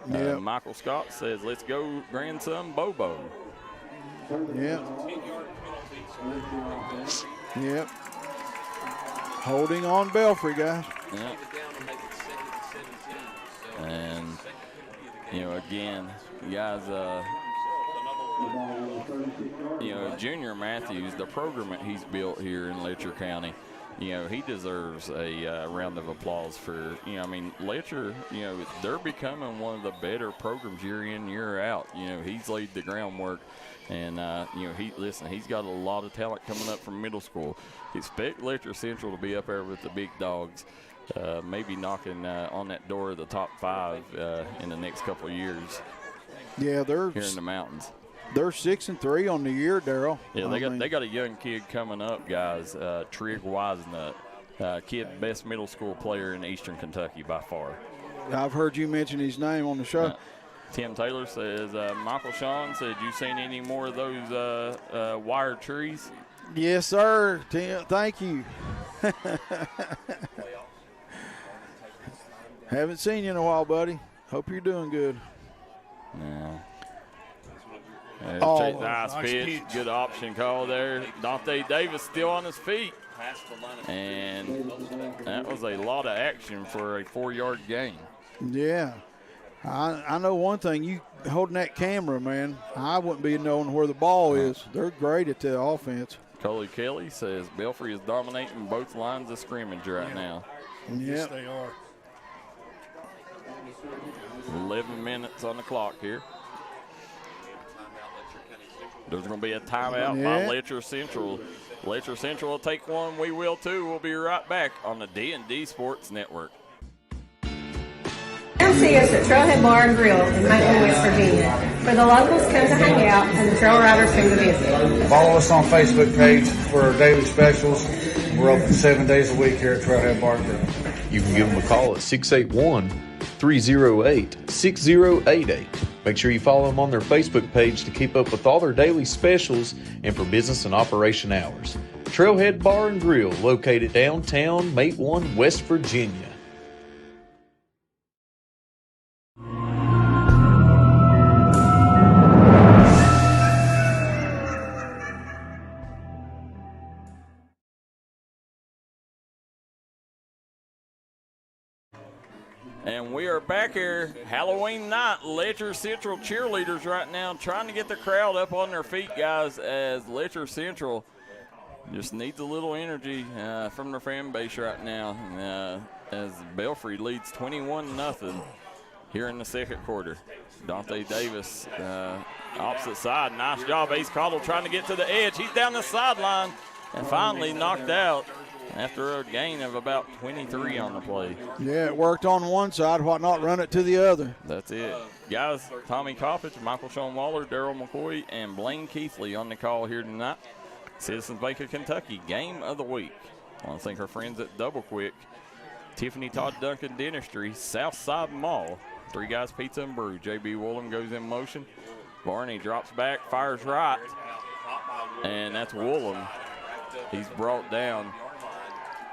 Yep. Michael Scott says, let's go, grandson Bobo. Yep. Yep. Holding on Belfry, guys. Yep. And, you know, again, guys, you know, Junior Matthews, the program that he's built here in Letcher County, you know, he deserves a round of applause for, you know, I mean, Letcher, you know, they're becoming one of the better programs year in, year out. You know, he's laid the groundwork. And, you know, he's got a lot of talent coming up from middle school. Expect Letcher Central to be up there with the big dogs, maybe knocking on that door of the top 5 in the next couple of years. Yeah, they're here in the mountains. They're 6-3 on the year, Darryl. Yeah, they got a young kid coming up, guys. Trig Wisenut, kid best middle school player in Eastern Kentucky by far. I've heard you mention his name on the show. Tim Taylor says, Michael Sean said, you seen any more of those wire trees? Yes, sir, Tim. Thank you. Haven't seen you in a while, buddy. Hope you're doing good. Yeah. Oh, nice pitch. Good option call there. Dante Davis still on his feet. And that was a lot of action for a 4-yard gain. Yeah. I know one thing. You holding that camera, man, I wouldn't be knowing where the ball is. They're great at the offense. Coley Kelly says Belfry is dominating both lines of scrimmage right now. Yes, they are. 11 minutes on the clock here. There's going to be a timeout by Letcher Central. Letcher Central will take one. We will too. We'll be right back on the D&D Sports Network. Come see us at Trailhead Bar and Grill in Huntington, West Virginia, where the locals come to hang out and the trail riders come to visit. Follow us on Facebook page for our daily specials. We're open 7 days a week here at Trailhead Bar and Grill. You can give them a call at 681-308-6088. Make sure you follow them on their Facebook page to keep up with all their daily specials and for business and operation hours. Trailhead Bar and Grill, located downtown Matewan, West Virginia. And we are back here, Halloween night, Letcher Central cheerleaders right now, trying to get the crowd up on their feet, guys, as Letcher Central just needs a little energy from their fan base right now, as Belfry leads 21-0 here in the second quarter. Dante Davis, opposite side, nice job. Ace Cottle trying to get to the edge. He's down the sideline and finally knocked out after a gain of about 23 on the play. Yeah, it worked on one side. Why not run it to the other? That's it. Guys, Tommy Coppage, Michael Sean Waller, Darryl McCoy, and Blaine Keathley on the call here tonight. Citizens Bank of Kentucky, game of the week. I want to thank our friends at Double Quick, Tiffany Todd Duncan Dentistry, Southside Mall, Three Guys Pizza and Brew. JB Woolham goes in motion. Barney drops back, fires right, and that's Woolham. He's brought down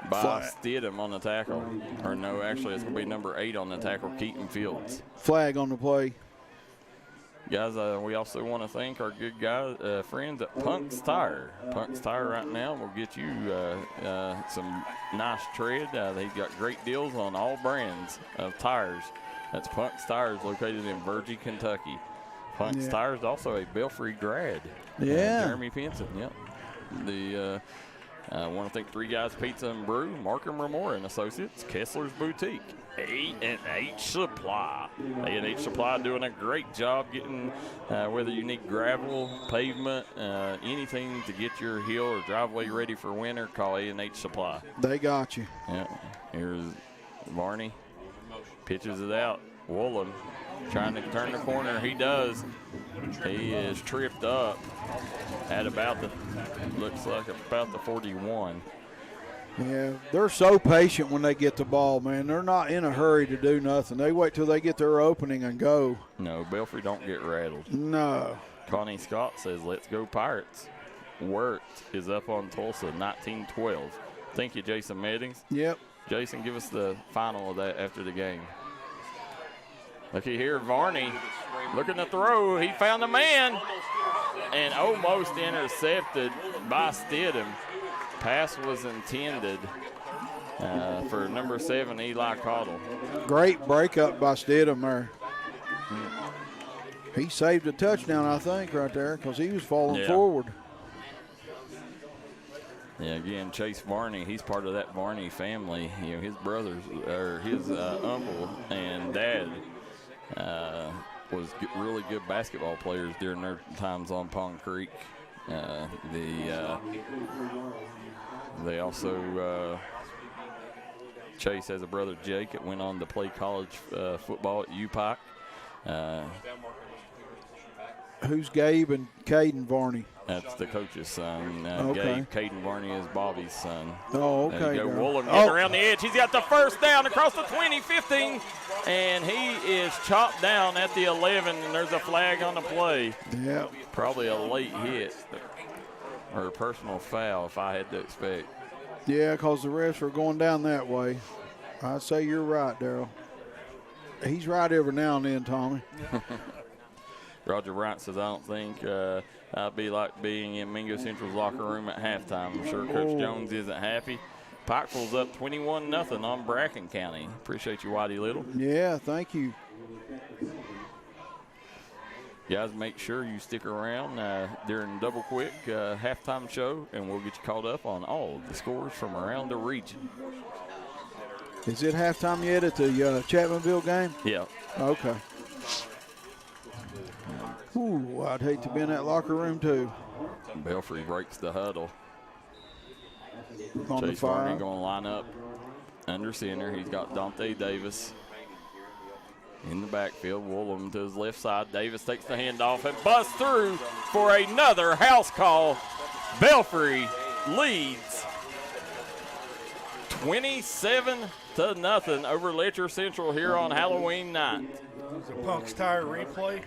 by Stidham on the tackle. Or no, actually, it's going to be number 8 on the tackle, Keaton Fields. Flag on the play. Guys, we also want to thank our good guys, friends at Punk's Tire. Punk's Tire right now will get you some nice tread. They've got great deals on all brands of tires. That's Punk's Tires, located in Virgie, Kentucky. Punk's Tire is also a Belfry grad. Yeah. Jeremy Pinson, yep. I want to thank Three Guys Pizza and Brew, Markham Ramore and Associates, Kessler's Boutique, A&H Supply. A&H Supply doing a great job getting, whether you need gravel, pavement, anything to get your hill or driveway ready for winter, call A&H Supply. They got you. Yeah. Here's Varney. Pitches it out. Woolen trying to turn the corner. He does. He is tripped up at about the, looks like about the 41. Yeah, they're so patient when they get the ball, man. They're not in a hurry to do nothing. They wait till they get their opening and go. No, Belfry don't get rattled. No. Connie Scott says, let's go Pirates. Wirt is up on Tulsa, 19-12. Thank you, Jason Meddings. Yep. Jason, give us the final of that after the game. Looky here, Varney looking to throw. He found a man and almost intercepted by Stidham. Pass was intended for number 7, Eli Cottle. Great breakup by Stidham there. He saved a touchdown, I think, right there, because he was falling forward. Yeah, again, Chase Varney, he's part of that Varney family. You know, his brothers, or his uncle and dad was really good basketball players during their times on Pond Creek. They also, Chase has a brother, Jake, that went on to play college football at UPike. Who's Gabe and Caden Varney? That's the coach's son. Okay. Gabe Caden Varney is Bobby's son. Oh, okay. There you go. Woolen getting around the edge. He's got the first down across the 20, 15, and he is chopped down at the 11, and there's a flag on the play. Yeah. Probably a late hit or a personal foul if I had to expect. Yeah, because the refs were going down that way. I'd say you're right, Darryl. He's right every now and then, Tommy. Roger Bryant says, I don't think I'd be like being in Mingo Central's locker room at halftime. I'm sure Coach Jones isn't happy. Pikeville's up 21-0 on Bracken County. Appreciate you, Whitey Little. Yeah, thank you. Guys, make sure you stick around during Double Quick halftime show, and we'll get you caught up on all the scores from around the region. Is it halftime yet at the Chapmanville game? Yeah. Okay. Ooh, I'd hate to be in that locker room too. Belfry breaks the huddle. On Chase Varney going to line up under center. He's got Dante Davis in the backfield. Woolham to his left side. Davis takes the handoff and busts through for another house call. Belfry leads 27-0 over Letcher Central here on Halloween night. It's a Punk's Tire replay.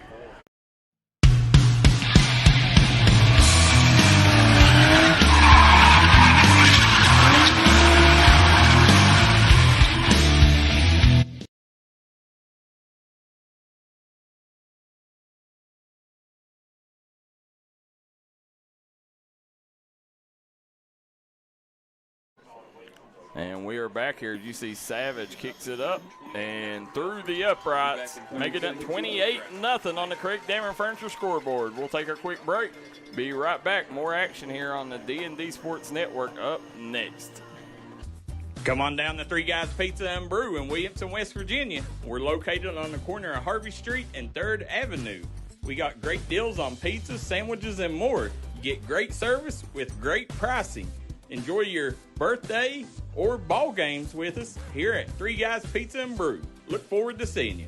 And we are back here. You see Savage kicks it up and through the uprights, making it 28-0 on the Craig Dameron Furniture scoreboard. We'll take a quick break. Be right back. More action here on the D&D Sports Network up next. Come on down to Three Guys Pizza and Brew in Williamson, West Virginia. We're located on the corner of Harvey Street and 3rd Avenue. We got great deals on pizzas, sandwiches, and more. Get great service with great pricing. Enjoy your birthday or ball games with us here at Three Guys Pizza and Brew. Look forward to seeing you.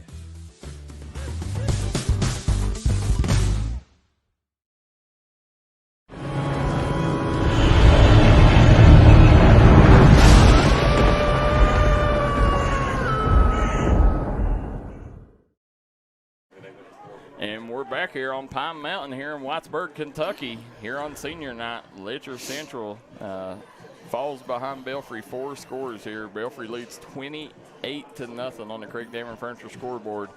And we're back here on Pine Mountain here in Whitesburg, Kentucky. Here on senior night, Letcher Central falls behind Belfry 4 scores here. Belfry leads 28-0 on the Craig Dameron Furniture scoreboard.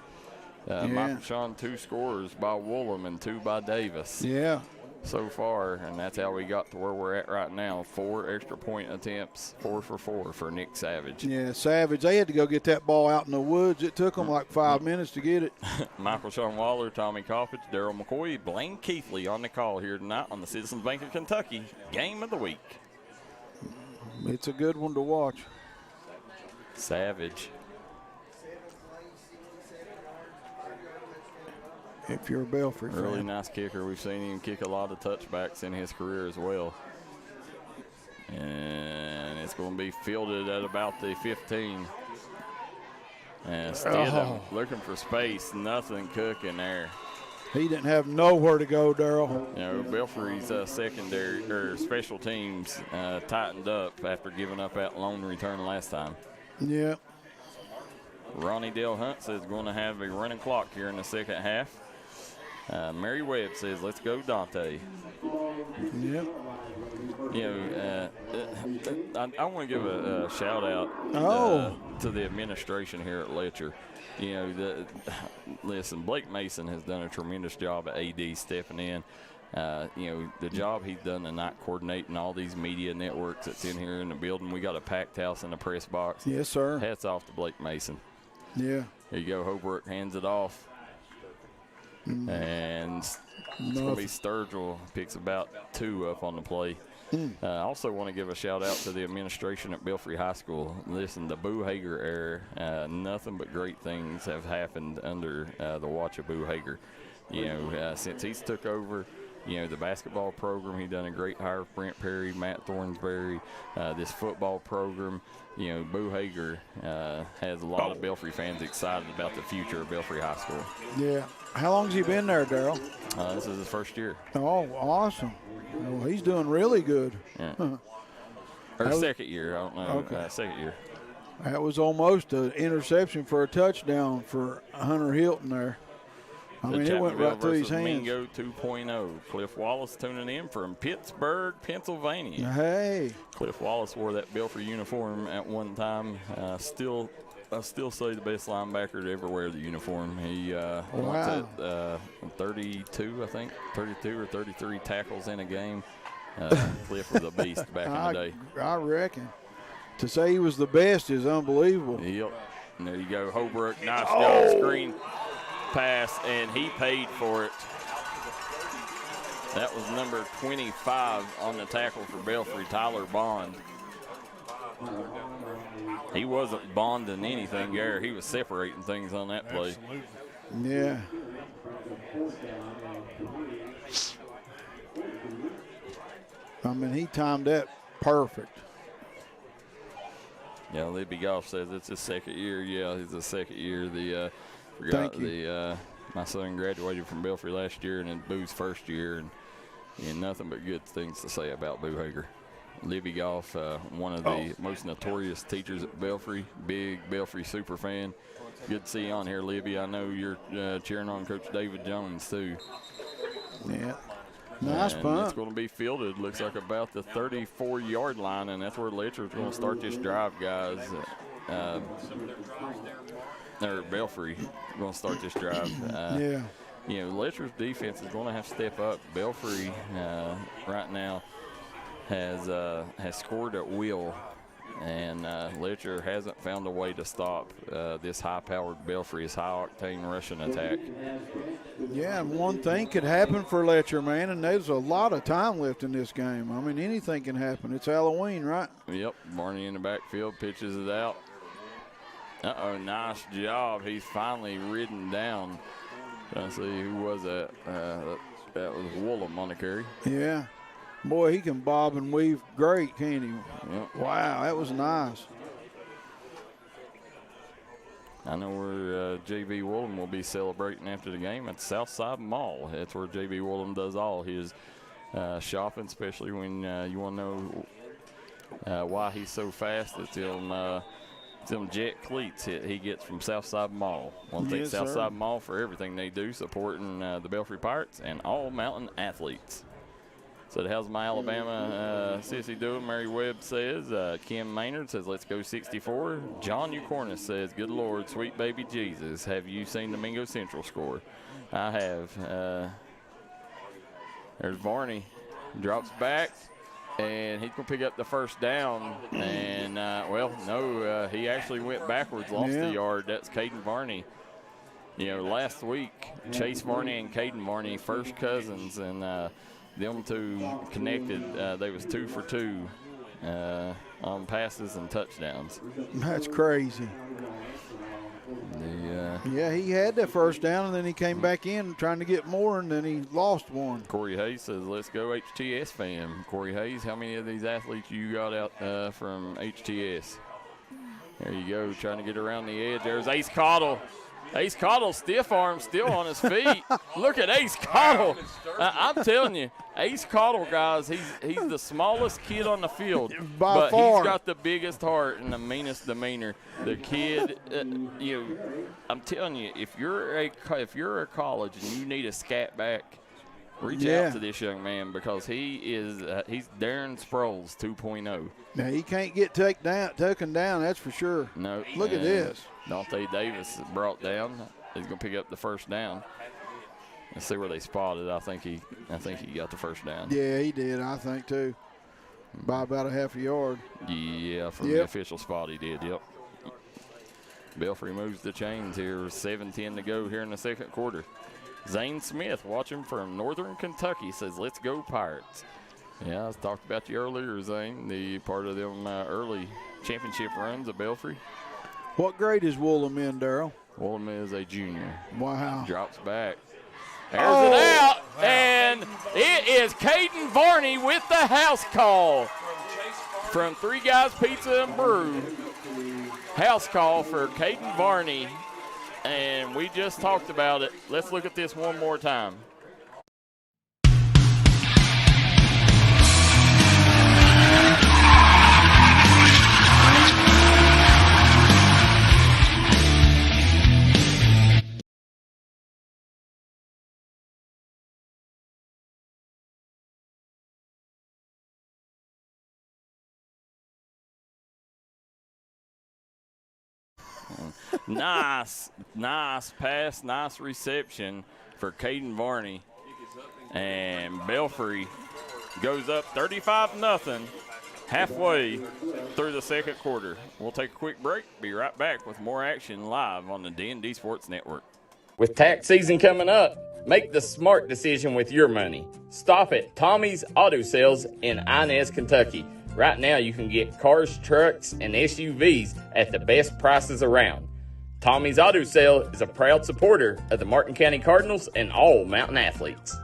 Michael Sean 2 scores by Woolham and 2 by Davis. Yeah. So far, and that's how we got to where we're at right now. 4 extra point attempts, 4 for 4 for Nick Savage. Yeah, Savage, they had to go get that ball out in the woods. It took them like 5 minutes to get it. Michael Sean Waller, Tommy Coppage, Darryl McCoy, Blaine Keathley on the call here tonight on the Citizens Bank of Kentucky Game of the Week. It's a good one to watch. Savage. If you're a Belfry fan. Really nice kicker. We've seen him kick a lot of touchbacks in his career as well. And it's going to be fielded at about the 15. And Stidham looking for space, nothing cooking there. He didn't have nowhere to go, Darryl. You know, Belfry's secondary or special teams tightened up after giving up that lone return last time. Yeah. Ronnie Dale Hunt says going to have a running clock here in the second half. Mary Webb says, let's go, Dante. Yep. You know, I want to give a shout out to the administration here at Letcher. You know, listen, Blake Mason has done a tremendous job at AD stepping in. You know, the job he's done tonight coordinating all these media networks that's in here in the building. We got a packed house in the press box. Yes, sir. Hats off to Blake Mason. Yeah. There you go. Holbrook hands it off. And it's going to be Sturgill picks about 2 up on the play. I also want to give a shout out to the administration at Belfry High School. Listen, the Boo Hager era, nothing but great things have happened under the watch of Boo Hager. You know, since he's took over, you know, the basketball program, he done a great hire of Brent Perry, Matt Thornsberry, this football program. You know, Boo Hager has a lot of Belfry fans excited about the future of Belfry High School. Yeah. How long's he been there, Darryl? This is his first year. Oh, awesome. Well, he's doing really good. Yeah. Or second year, I don't know. Okay. Second year. That was almost an interception for a touchdown for Hunter Hilton there. I mean, it went right through his hands. Mingo 2.0. Cliff Wallace tuning in from Pittsburgh, Pennsylvania. Hey. Cliff Wallace wore that Belfry uniform at one time. I still say the best linebacker to ever wear the uniform. He wants at 32, I think, 32 or 33 tackles in a game. Cliff was a beast back in the day. I reckon. To say he was the best is unbelievable. Yep. And there you go. Holbrook, nice goal screen pass, and he paid for it. That was number 25 on the tackle for Belfry, Tyler Bond. He wasn't bonding anything, Gary. He was separating things on that play. Absolutely. Yeah. I mean, he timed that perfect. Yeah, Libby Goff says it's his second year. Yeah, it's his second year. My son graduated from Belfry last year, and then Boo's first year, and nothing but good things to say about Boo Hager. Libby Goff, one of the most notorious teachers at Belfry, big Belfry super fan. Good to see you on here, Libby. I know you're cheering on Coach David Jones, too. Yeah. Nice punt. It's going to be fielded, looks like about the 34-yard line, and that's where Letcher's going to start this drive, guys. Or Belfry going to start this drive. Yeah. You know, Letcher's defense is going to have to step up. Belfry right now has scored at will, and Letcher hasn't found a way to stop this high-powered Belfry's high-octane Russian attack. Yeah, and one thing could happen for Letcher, man, and there's a lot of time left in this game. I mean, anything can happen. It's Halloween, right? Yep, Barney in the backfield pitches it out. Uh-oh, nice job. He's finally ridden down. Let's see, who was that? That was Woolham on the carry. Yeah. Boy, he can bob and weave great, can't he? Yep. Wow, that was nice. I know where J.B. Woolham will be celebrating after the game at the Southside Mall. That's where J.B. Woolham does all his shopping, especially when you want to know why he's so fast. It's them jet cleats he gets from Southside Mall. Want to thank Southside Mall for everything they do, supporting the Belfry Pirates and all mountain athletes. So how's my Alabama sissy doing? Mary Webb says. Kim Maynard says, let's go 64. John Ucornis says, good Lord, sweet baby Jesus, have you seen the Mingo Central score? I have. There's Varney. Drops back, and he's going to pick up the first down. And, he actually went backwards, lost a yard. That's Caden Varney. You know, last week, Chase Varney and Caden Varney, first cousins, and them two connected. They was 2 for 2 on passes and touchdowns. That's crazy. Yeah, he had that first down, and then he came back in trying to get more, and then he lost one. Corey Hayes says, let's go HTS fam. Corey Hayes, how many of these athletes you got out from HTS? There you go, trying to get around the edge. There's Ace Cottle. Ace Cottle, stiff arm, still on his feet. Look at Ace Cottle. I'm telling you, Ace Cottle, guys, he's the smallest kid on the field. By far. He's got the biggest heart and the meanest demeanor. The kid, I'm telling you, if you're a college and you need a scat back, reach out to this young man because he's Darren Sproles 2.0. Now, he can't get taken down, that's for sure. No. Look at this. Dante Davis brought down. He's going to pick up the first down. Let's see where they spotted. I think he got the first down. Yeah, he did, I think, too. By about a half a yard. Yeah, from the official spot he did, yep. Belfry moves the chains here. 7:10 to go here in the second quarter. Zane Smith, watching from Northern Kentucky, says, let's go Pirates. Yeah, I talked about you earlier, Zane, the part of them early championship runs at Belfry. What grade is Woolham in, Darryl? Woolham is a junior. Wow. Drops back. There's it out, and it is Caden Varney with the house call from Three Guys Pizza and Brew. House call for Caden Varney, and we just talked about it. Let's look at this one more time. Nice pass, nice reception for Caden Varney. And Belfry goes up 35-0 halfway through the second quarter. We'll take a quick break, be right back with more action live on the D&D Sports Network. With tax season coming up, make the smart decision with your money. Stop at Tommy's Auto Sales in Inez, Kentucky. Right now you can get cars, trucks, and SUVs at the best prices around. Tommy's Auto Sale is a proud supporter of the Martin County Cardinals and all Mountain athletes.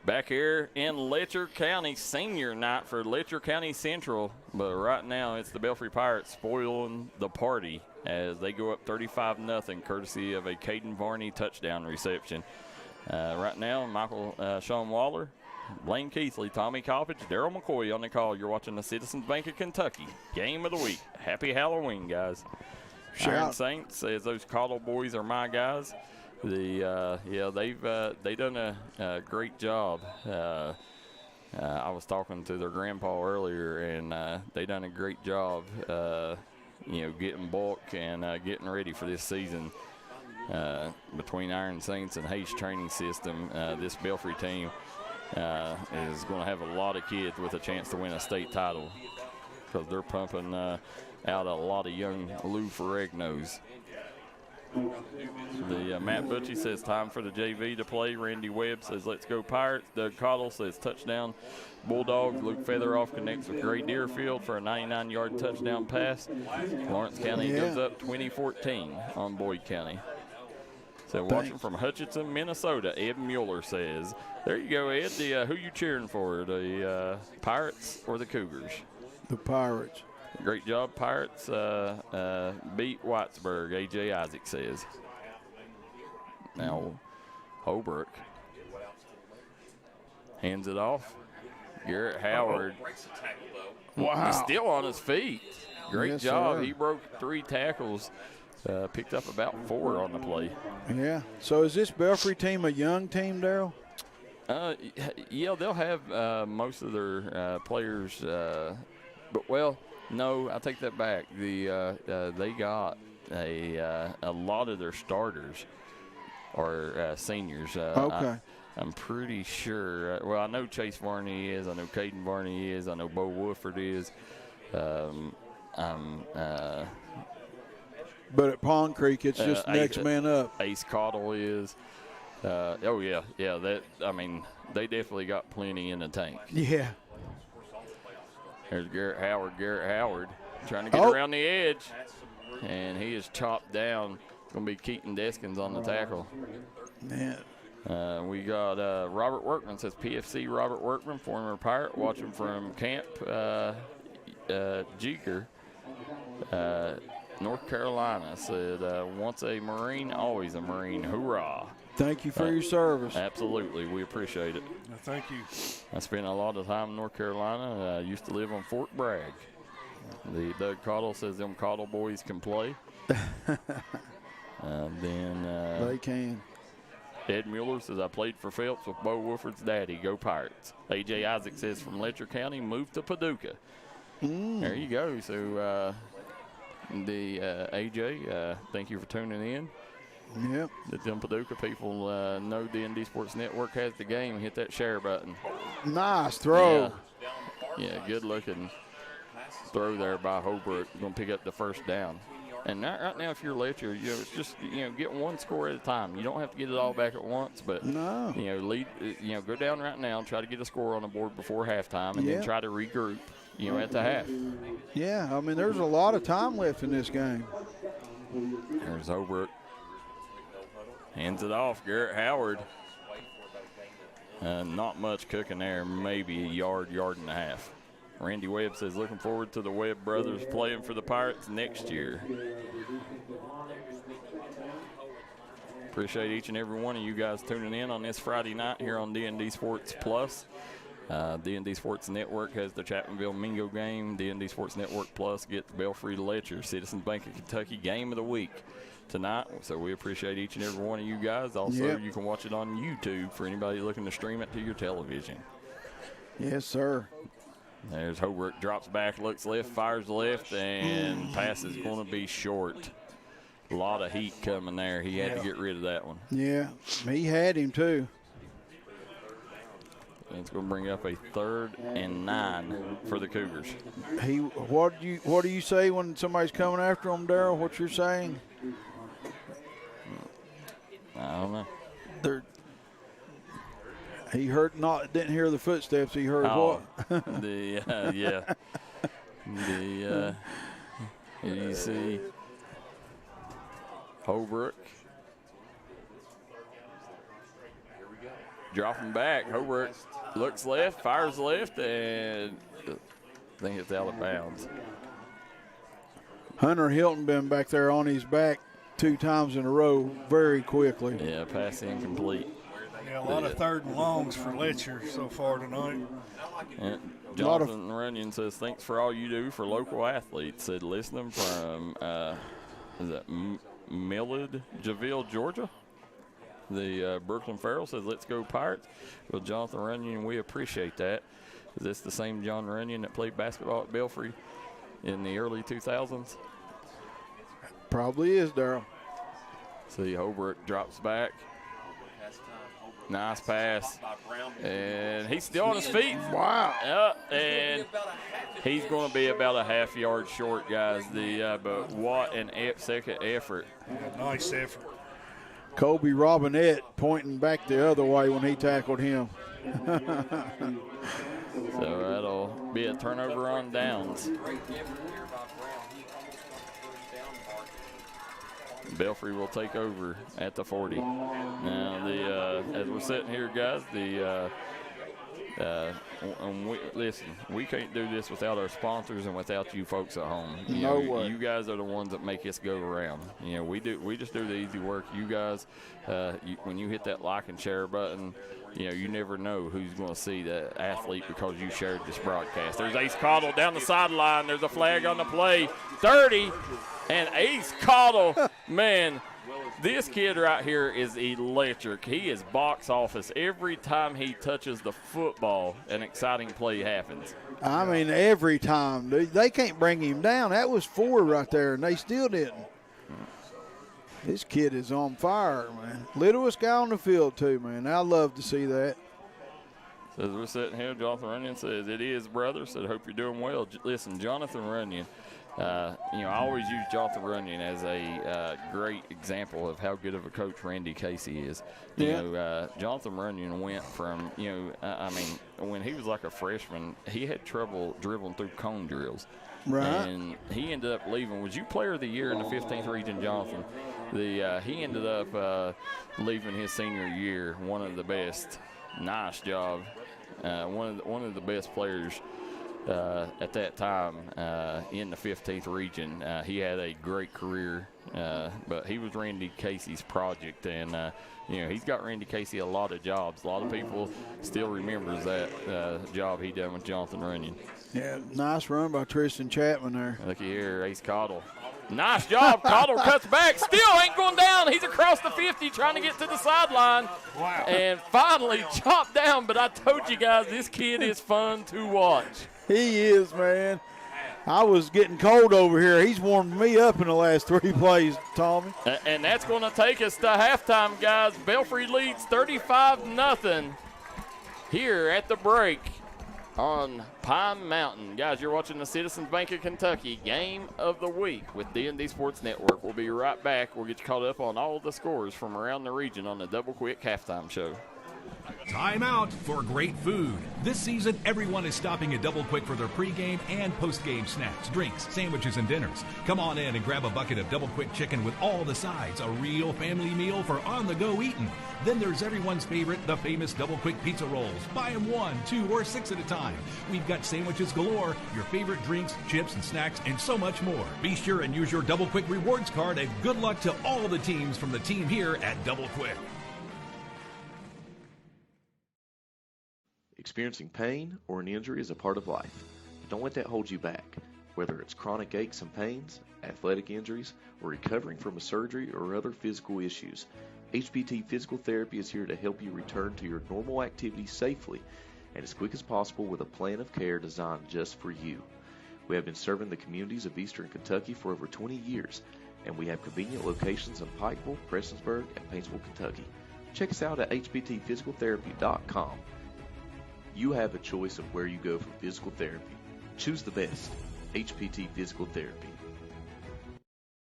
Back here in Letcher County, senior night for Letcher County Central. But right now it's the Belfry Pirates spoiling the party as they go up 35-0, courtesy of a Caden Varney touchdown reception. Right now, Sean Waller, Blaine Keathley, Tommy Coppage, Darryl McCoy on the call. You're watching the Citizens Bank of Kentucky Game of the Week. Happy Halloween, guys. Iron Saints says those Cottle boys are my guys. They've done a great job. I was talking to their grandpa earlier, and they done a great job. Getting bulk and getting ready for this season. Between Iron Saints and Hayes Training System, this Belfry team is going to have a lot of kids with a chance to win a state title because they're pumping out a lot of young Lou Ferrignos. Matt Butchie says time for the JV to play. Randy Webb says let's go Pirates. Doug Cottle says touchdown Bulldogs. Luke Featheroff connects with Gray Deerfield for a 99-yard touchdown pass. Lawrence County goes up 20-14 on Boyd County. So watching from Hutchinson, Minnesota, Ed Mueller says, there you go, Ed. Who you cheering for, the Pirates or the Cougars? The Pirates. Great job, Pirates. Beat Whitesburg, A.J. Isaac says. Now, Holbrook hands it off. Garrett Howard. Wow. He's still on his feet. Great job. Sir. He broke 3 tackles, picked up about 4 on the play. Yeah. So is this Belfry team a young team, Darryl? Yeah, they'll have most of their players. No, I take that back. They got a lot of their starters are seniors. Okay. I'm pretty sure. Well, I know Chase Varney is. I know Caden Varney is. I know Bo Woodford is. But at Pond Creek, it's just next man up. Ace Cottle is. Oh yeah. That, I mean, they definitely got plenty in the tank. Yeah. There's Garrett Howard trying to get around the edge, and he is chopped down. It's going to be Keaton Deskins on the tackle. Man. We got Robert Workman, says PFC Robert Workman, former Pirate, watching from Camp Jeeker, North Carolina. Said, once a Marine, always a Marine. Hoorah. Thank you for your service. Absolutely. We appreciate it. Thank you. I spent a lot of time in North Carolina. I used to live on Fort Bragg. The Doug Cottle says them Cottle boys can play. They can. Ed Mueller says, I played for Phelps with Bo Woodford's daddy. Go Pirates. A.J. Isaac says, from Letcher County, moved to Paducah. There you go. So, A.J., thank you for tuning in. Yep. The Paducah people know D&D Sports Network has the game. Hit that share button. Nice throw. Yeah, good looking throw there by Holbrook. Going to pick up the first down. And right now, if you're Letcher, it's just, get one score at a time. You don't have to get it all back at once, but, lead, go down right now and try to get a score on the board before halftime and then try to regroup, at the half. Yeah, I mean, there's a lot of time left in this game. There's Holbrook. Hands it off, Garrett Howard. Not much cooking there, maybe a yard and a half. Randy Webb says, looking forward to the Webb brothers playing for the Pirates next year. Appreciate each and every one of you guys tuning in on this Friday night here on D&D Sports Plus. D&D Sports Network has the Chapmanville Mingo game. D&D Sports Network Plus gets Belfry Letcher, Citizens Bank of Kentucky game of the week tonight. So we appreciate each and every one of you guys. Also, you can watch it on YouTube for anybody looking to stream it to your television. Yes, sir. There's Holbrook, drops back, looks left, fires left, and pass is going to be short. A lot of heat coming there. He had to get rid of that one. Yeah, he had him too. It's going to bring up a 3rd and 9 for the Cougars. What do you say when somebody's coming after him, Darryl? What you're saying? I don't know. He didn't hear the footsteps. He heard what? You see Holbrook dropping back. Holbrook looks left, fires left, and I think it's out of bounds. Hunter Hilton been back there on his back 2 times in a row very quickly. Yeah, pass incomplete. Yeah, a lot of 3rd and longs for Letcher so far tonight. And Jonathan Runyon says, thanks for all you do for local athletes. Said, listening from, Millard, Javille, Georgia. The Brooklyn Farrell says, let's go Pirates. Well, Jonathan Runyon, we appreciate that. Is this the same John Runyon that played basketball at Belfry in the early 2000s? Probably is, Darryl. See, Holbrook drops back. Nice pass. And he's still on his feet. Wow. And he's going to be about a half yard short, guys. But what an second effort. Nice effort. Kobe Robinette pointing back the other way when he tackled him. So that'll be a turnover on downs. Belfry will take over at the 40. Now, as we're sitting here, guys, listen, we can't do this without our sponsors and without you folks at home. No way. You guys are the ones that make us go around. We just do the easy work. You guys, when you hit that like and share button, you never know who's going to see the athlete because you shared this broadcast. There's Ace Cottle down the sideline. There's a flag on the play. 30. And Ace Cottle, man, this kid right here is electric. He is box office. Every time he touches the football, an exciting play happens. I mean, every time. They can't bring him down. That was 4 right there, and they still didn't. This kid is on fire, man. Littlest guy on the field, too, man. I love to see that. So as we're sitting here, Jonathan Runyon says, "It is, brother." Said, "Hope you're doing well." Listen, Jonathan Runyon, I always use Jonathan Runyon as a great example of how good of a coach Randy Casey is. Jonathan Runyon went from, when he was like a freshman, he had trouble dribbling through cone drills. Right. And he ended up leaving. Was you player of the year in the 15th region, Jonathan? He ended up leaving his senior year one of the best. Nice job. One of the best players at that time in the 15th region. He had a great career, but he was Randy Casey's project, and he's got Randy Casey a lot of jobs. A lot of people still remembers that job he done with Jonathan Runyon. Yeah, nice run by Tristan Chapman there. Looky here, Ace Cottle. Nice job. Cottle cuts back. Still ain't going down. He's across the 50 trying to get to the sideline. Wow. And finally chopped down. But I told you guys, this kid is fun to watch. He is, man. I was getting cold over here. He's warmed me up in the last 3 plays, Tommy. And that's going to take us to halftime, guys. Belfry leads 35-0 here at the break on Pine Mountain. Guys, you're watching the Citizens Bank of Kentucky Game of the Week with D&D Sports Network. We'll be right back. We'll get you caught up on all the scores from around the region on the Double Quick Halftime Show. Time out for great food. This season, everyone is stopping at Double Quick for their pregame and postgame snacks, drinks, sandwiches, and dinners. Come on in and grab a bucket of Double Quick chicken with all the sides, a real family meal for on-the-go eating. Then there's everyone's favorite, the famous Double Quick pizza rolls. Buy them 1, 2, or 6 at a time. We've got sandwiches galore, your favorite drinks, chips, and snacks, and so much more. Be sure and use your Double Quick rewards card, and good luck to all the teams from the team here at Double Quick. Experiencing pain or an injury is a part of life. Don't let that hold you back. Whether it's chronic aches and pains, athletic injuries, or recovering from a surgery or other physical issues, HPT Physical Therapy is here to help you return to your normal activities safely and as quick as possible with a plan of care designed just for you. We have been serving the communities of Eastern Kentucky for over 20 years, and we have convenient locations in Pikeville, Prestonsburg, and Paintsville, Kentucky. Check us out at hptphysicaltherapy.com. You have a choice of where you go for physical therapy. Choose the best. HPT Physical Therapy.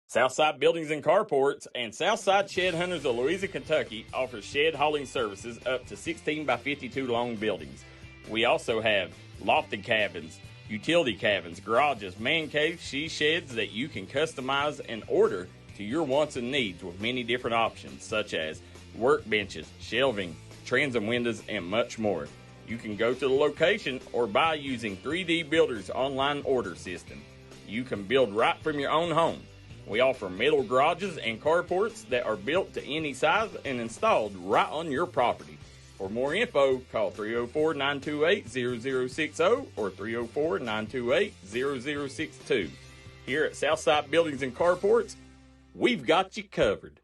Southside Buildings and Carports and Southside Shed Hunters of Louisa, Kentucky offers shed hauling services up to 16 by 52 long buildings. We also have lofted cabins, utility cabins, garages, man caves, she sheds that you can customize and order to your wants and needs with many different options such as workbenches, shelving, transom windows, and much more. You can go to the location or buy using 3D Builder's online order system. You can build right from your own home. We offer metal garages and carports that are built to any size and installed right on your property. For more info, call 304-928-0060 or 304-928-0062. Here at Southside Buildings and Carports, we've got you covered.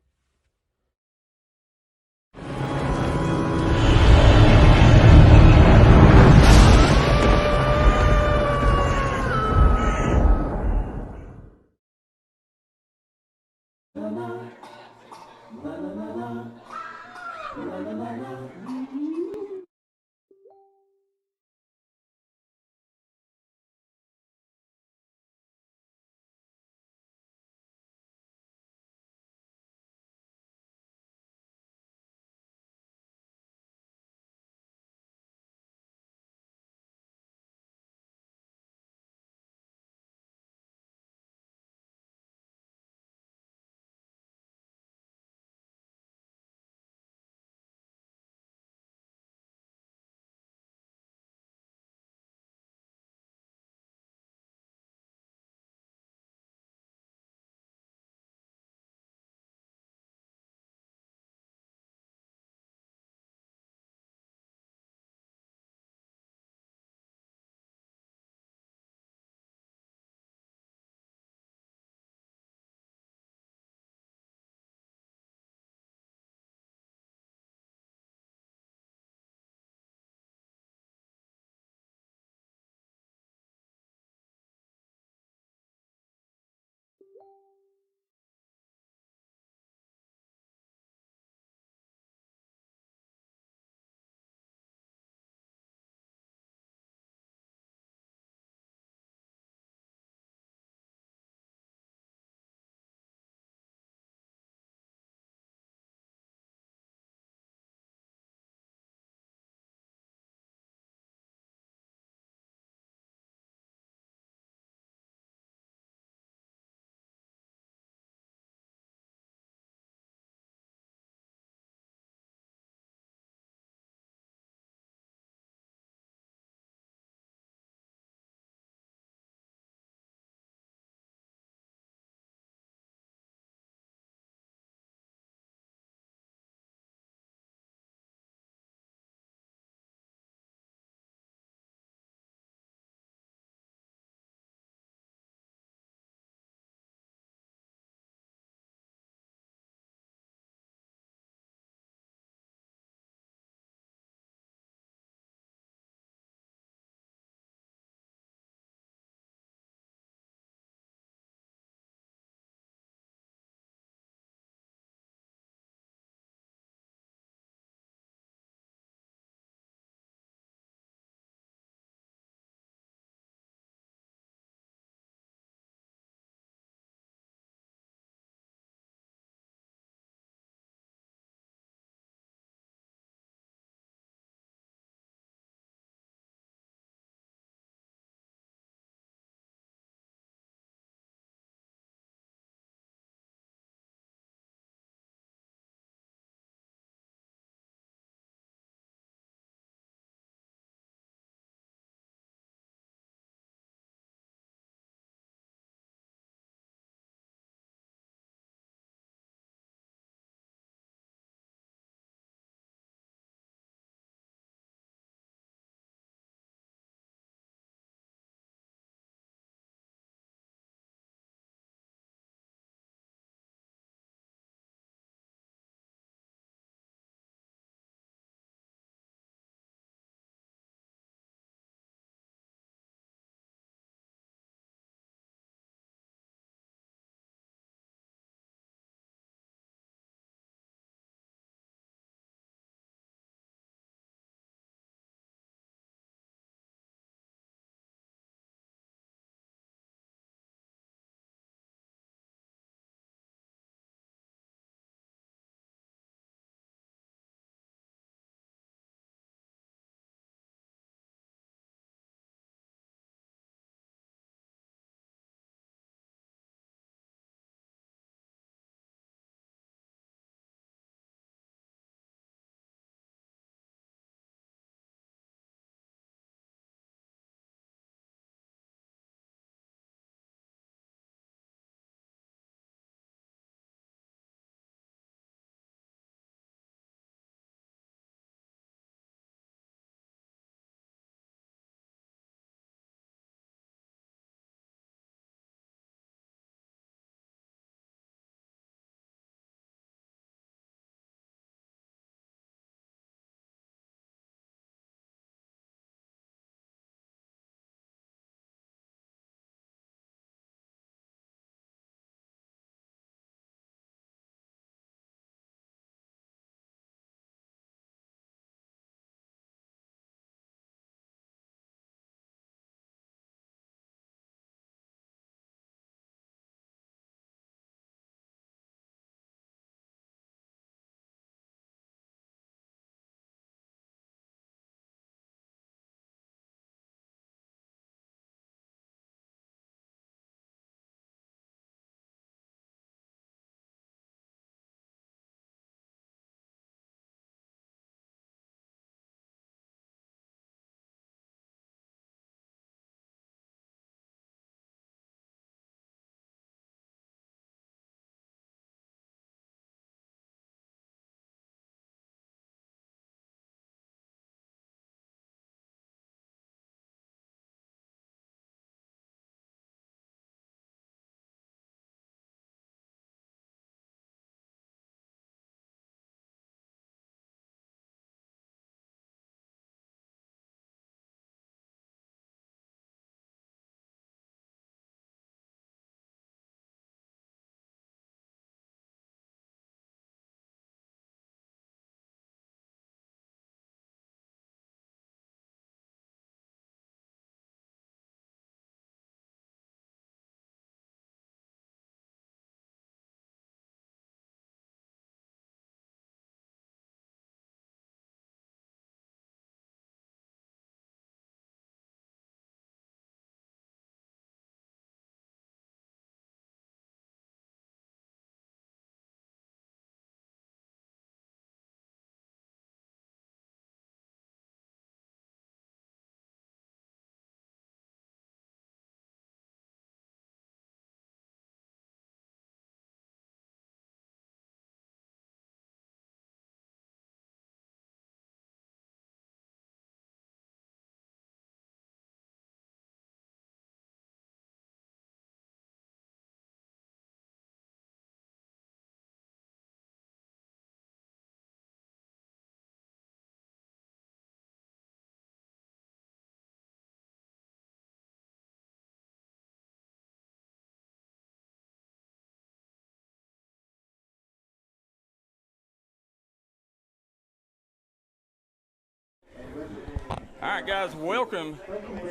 All right, guys, welcome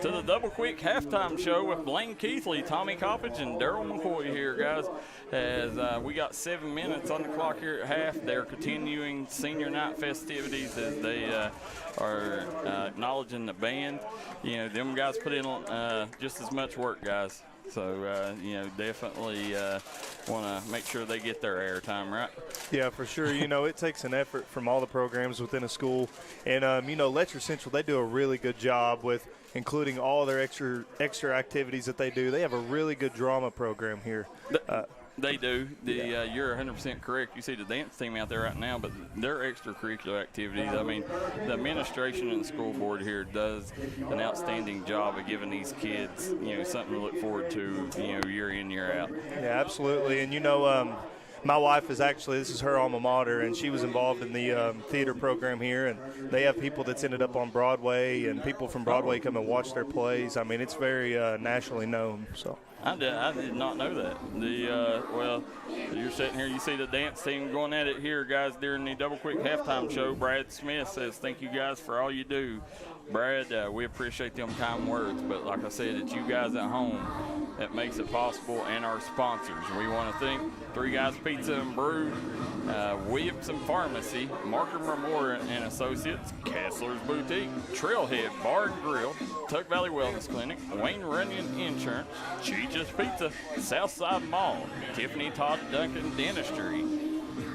to the Double Quick Halftime Show with Blaine Keathley, Tommy Coppage, and Darryl McCoy here, guys. As we got 7 minutes on the clock here at half, they're continuing senior night festivities as they are acknowledging the band. You know, them guys put in just as much work, guys. So, you know, definitely want to make sure they get their airtime, right? Yeah, for sure. You know, it takes an effort from all the programs within a school. And, you know, Letcher Central, they do a really good job with including all their extra activities that they do. They have a really good drama program here. They do. You're 100% correct. You see the dance team out there right now, but their extracurricular activities, I mean, the administration and the school board here does an outstanding job of giving these kids, you know, something to look forward to, you know, year in, year out. Yeah, absolutely. And, you know, my wife is actually, this is her alma mater, and she was involved in the theater program here, and they have people that's ended up on Broadway, and people from Broadway come and watch their plays. I mean, it's very nationally known, so. I did not know that. Well, you're sitting here, you see the dance team going at it here, guys, during the Double Quick Halftime Show. Brad Smith says, thank you guys for all you do. Brad, we appreciate them kind words, but like I said, it's you guys at home that makes it possible, and our sponsors. We want to thank Three Guys Pizza and Brew, Williamson Pharmacy, Markham Memorial and Associates, Kessler's Boutique, Trailhead Bar and Grill, Tuck Valley Wellness Clinic, Wayne Runyon Insurance, Cheech's Pizza, Southside Mall, Tiffany Todd Duncan Dentistry.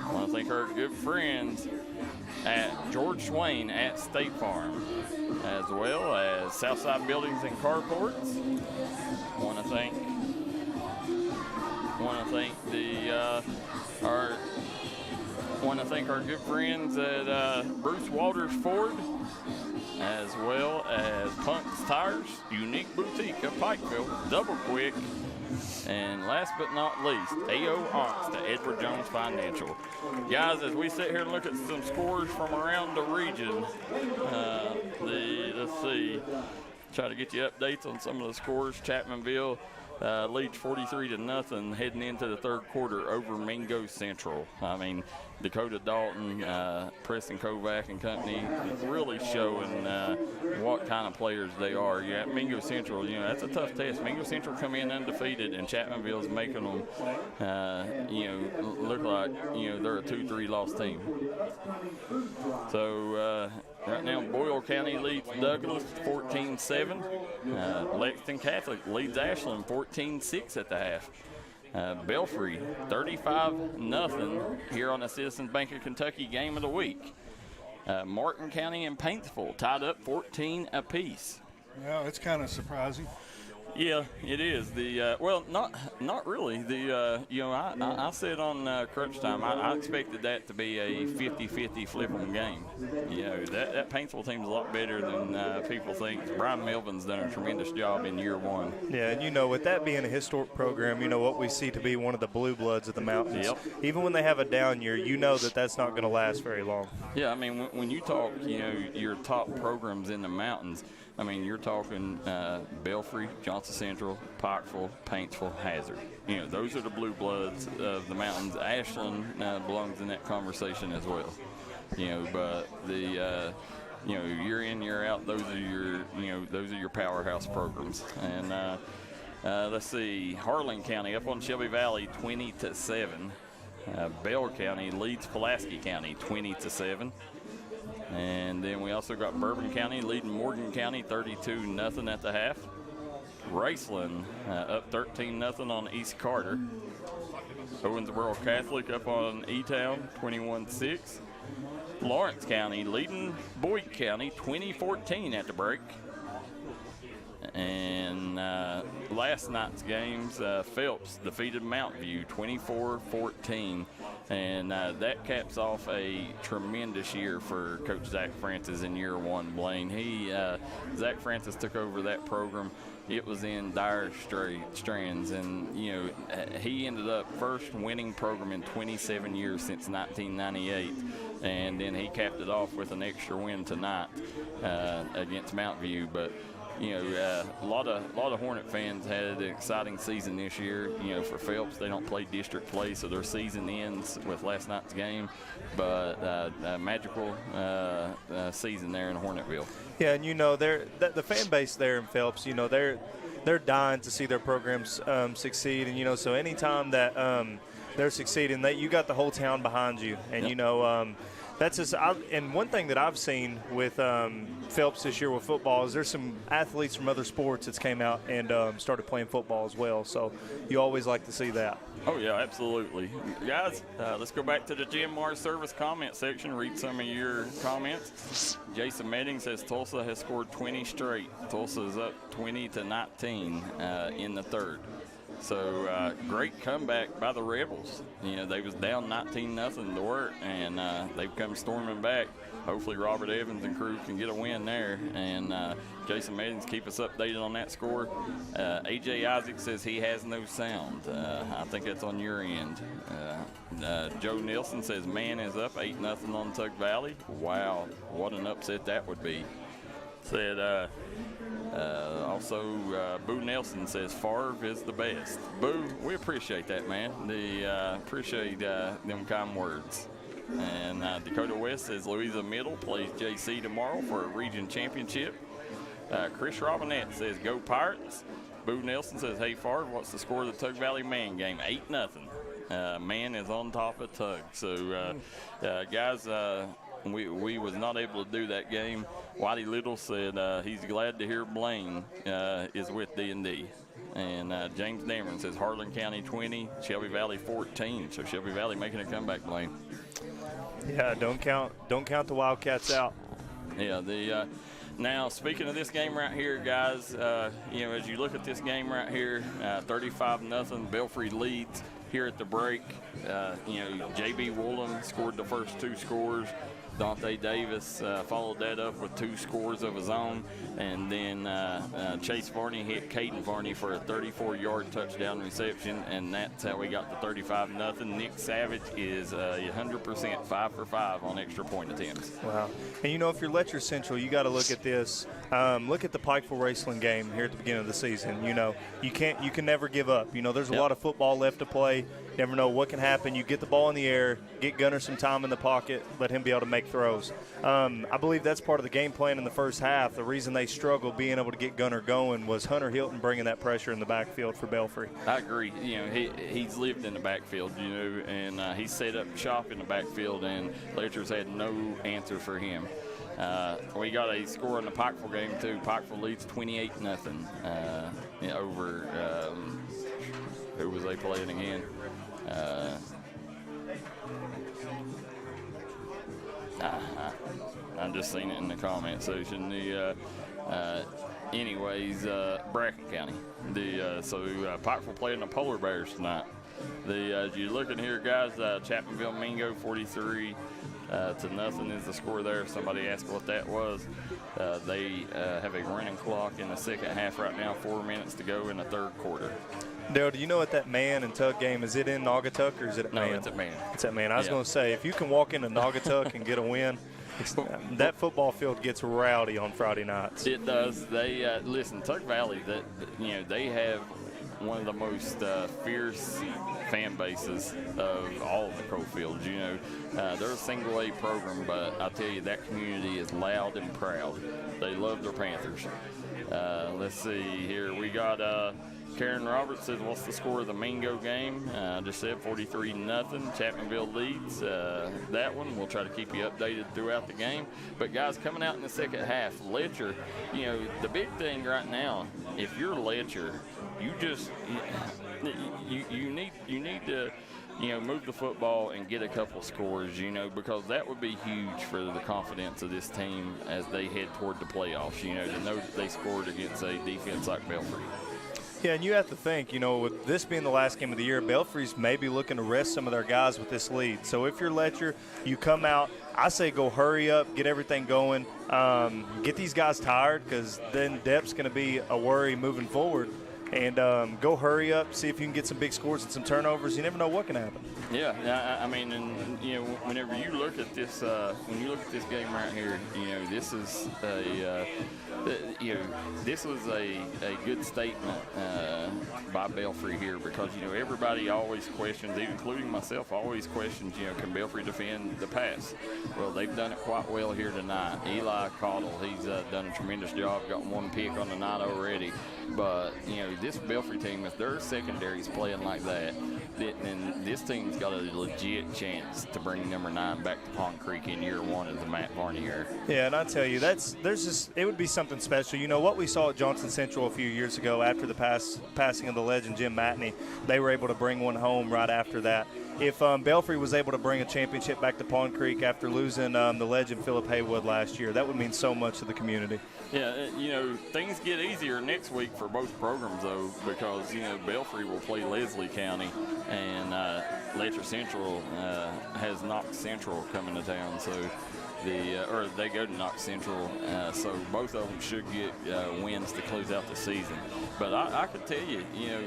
I want to thank our good friends at George Swain at State Farm, as well as Southside Buildings and Carports. Want to thank our good friends at Bruce Walters Ford, as well as Punk's Tires, Unique Boutique of Pikeville, Double Quick, and last but not least, A.O. Onks to Edward Jones Financial. Guys, as we sit here and look at some scores from around the region, let's see, try to get you updates on some of the scores. Chapmanville leads 43-0 heading into the third quarter over Mingo Central. I mean, Dakota Dalton, Preston Kovac and company really showing what kind of players they are. Yeah, Mingo Central, you know, that's a tough test. Mingo Central come in undefeated, and Chapmanville's making them, you know, look like, you know, they're a 2-3 loss team. So right now, Boyle County leads Douglas 14-7. Lexington Catholic leads Ashland 14-6 at the half. Belfry 35-0 here on the Citizens Bank of Kentucky game of the week. Martin County and Paintsville tied up 14 apiece. Yeah, it's kind of surprising. Yeah, it is. Well, not really. You know, I said on crunch time, I expected that to be a 50-50 flip on game. You know, that Paintsville team's a lot better than people think. Brian Melvin's done a tremendous job in year one. Yeah, and you know, with that being a historic program, you know, what we see to be one of the blue bloods of the mountains. Yep. Even when they have a down year, you know that that's not going to last very long. Yeah, I mean, when you talk, you know, your top programs in the mountains, I mean, you're talking Belfry, Johnson Central, Pikeville, Paintsville, Hazard. You know, those are the blue bloods of the mountains. Ashland belongs in that conversation as well. You know, but you know, year in, year out, those are your powerhouse programs. And let's see, Harlan County up on Shelby Valley, 20-7. Bell County leads Pulaski County, 20-7. And then we also got Bourbon County leading Morgan County 32-0 at the half. Raceland up 13-0 on East Carter. Owensboro Catholic up on E-Town 21-6. Lawrence County leading Boyd County 20-14 at the break. And last night's games, Phelps defeated Mountain View 24-14. And that caps off a tremendous year for Coach Zach Francis in year one, Blaine. Zach Francis took over that program. It was in dire strands, and, you know, he ended up first winning program in 27 years since 1998. And then he capped it off with an extra win tonight against Mountain View. But you know, a lot of Hornet fans had an exciting season this year. You know, for Phelps, they don't play district play, so their season ends with last night's game. But a magical season there in Hornetville. Yeah, and the fan base there in Phelps, they're dying to see their programs succeed, and so anytime that they're succeeding, you got the whole town behind you, and that's just. And one thing that I've seen with Phelps this year with football is there's some athletes from other sports that's came out and started playing football as well. So you always like to see that. Oh yeah, absolutely, guys. Let's go back to the GMR service comment section. Read some of your comments. Jason Medding says Tulsa has scored 20 straight. Tulsa is up 20-19 in the third. So great comeback by the Rebels. They was down 19-0 to work, and they've come storming back. Hopefully Robert Evans and crew can get a win there, and Jason Meddings keep us updated on that score. A.J. Isaac says he has no sound. I think that's on your end. Joe Nielsen says man is up 8-0 on Tug Valley. Wow, what an upset that would be. Said also Boo Nelson says Favre is the best. Boo, we appreciate that, man. Appreciate them kind words. And Dakota West says Louisa Middle plays JC tomorrow for a region championship. Chris Robinette says go Pirates. Boo Nelson says hey Favre, what's the score of the Tug Valley man game? 8-0. Man is on top of Tug. So guys, we was not able to do that game. Whitey Little said he's glad to hear Blaine is with D&D. And James Dameron says Harlan County 20, Shelby Valley 14. So Shelby Valley making a comeback, Blaine. Yeah, don't count the Wildcats out. Yeah, now speaking of this game right here, guys, as you look at this game right here, 35-0, Belfry leads here at the break. J.B. Woolen scored the first two scores. Dante Davis followed that up with two scores of his own, and then Chase Varney hit Caden Varney for a 34-yard touchdown reception, and that's how we got the 35-0. Nick Savage is 100% 5 for 5 on extra point attempts. Wow. And if you're Letcher Central, you got to look at this. Look at the Pikeville Wrestling game here at the beginning of the season. You can never give up. There's a lot of football left to play. You never know what can happen. You get the ball in the air, get Gunner some time in the pocket, let him be able to make throws. I believe that's part of the game plan in the first half. The reason they struggled being able to get Gunner going was Hunter Hilton bringing that pressure in the backfield for Belfry. I agree. He's lived in the backfield, and he's set up shop in the backfield, and Letcher's had no answer for him. We got a score in the Pikeville game, too. Pikeville leads 28-0 over, who was they playing again? I'm just seeing it in the comment section. Bracken County. Pikeville playing the Polar Bears tonight. As you looking here, guys, Chapmanville Mingo 43 to nothing is the score there. If somebody asked what that was, they have a running clock in the second half right now. 4 minutes to go in the third quarter. Darryl, do you know what that Man and Tug game is? It in Naugatuck or is it at Man? No, it's at Man. It's at Man. I was going to say, if you can walk into Naugatuck and get a win, that football field gets rowdy on Friday nights. It does. They listen, Tug Valley. They have one of the most fierce fan bases of all of the Crowfields. They're a single A program, but I tell you, that community is loud and proud. They love their Panthers. Let's see here. We got Karen Roberts says, what's the score of the Mingo game? Just said 43-0. Chapmanville leads that one. We'll try to keep you updated throughout the game. But, guys, coming out in the second half, Letcher, the big thing right now, if you're Letcher, you need to move the football and get a couple scores, because that would be huge for the confidence of this team as they head toward the playoffs, to know that they scored against a defense like Belfry. Yeah, and you have to think, with this being the last game of the year, Belfry's maybe looking to rest some of their guys with this lead. So if you're Letcher, you come out, I say go hurry up, get everything going, get these guys tired, because then depth's going to be a worry moving forward. and go hurry up, see if you can get some big scores and some turnovers. You never know what can happen. Yeah, I mean, and whenever you look at this, when you look at this game right here, this is this was a good statement by Belfry here, because everybody always questions, including myself, always questions, can Belfry defend the pass? Well, they've done it quite well here tonight. Eli Caudle, he's done a tremendous job, got 1 pick on the night already. But this Belfry team, if their secondary's playing like that, then this team's got a legit chance to bring number 9 back to Pond Creek in year 1 as the Matt Varney era. Yeah, and I tell you, it would be something special. What we saw at Johnson Central a few years ago after the passing of the legend Jim Matney, they were able to bring one home right after that. If Belfry was able to bring a championship back to Pond Creek after losing the legend Philip Haywood last year, that would mean so much to the community. Yeah, things get easier next week for both programs, though, because, Belfry will play Leslie County, and Letcher Central has Knox Central coming to town, so or they go to Knox Central, so both of them should get wins to close out the season. But I could tell you,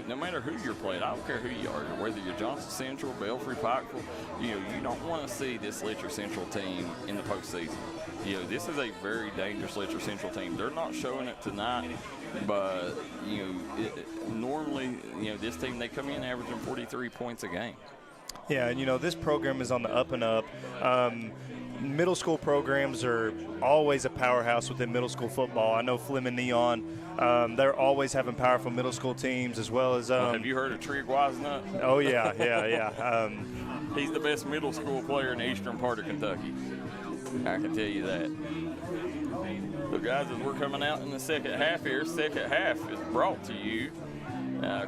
no matter who you're playing, I don't care who you are, whether you're Johnson Central, Belfry, Pikeville, you don't want to see this Letcher Central team in the postseason. This is a very dangerous Letcher Central team. They're not showing it tonight, but normally, this team, they come in averaging 43 points a game. Yeah, and this program is on the up and up. Middle school programs are always a powerhouse within middle school football. I know Fleming Neon, they're always having powerful middle school teams, as well as have you heard of Trig Wisenut? Oh yeah. He's the best middle school player in the eastern part of Kentucky. I can tell you that. So guys, as we're coming out in the second half here, second half is brought to you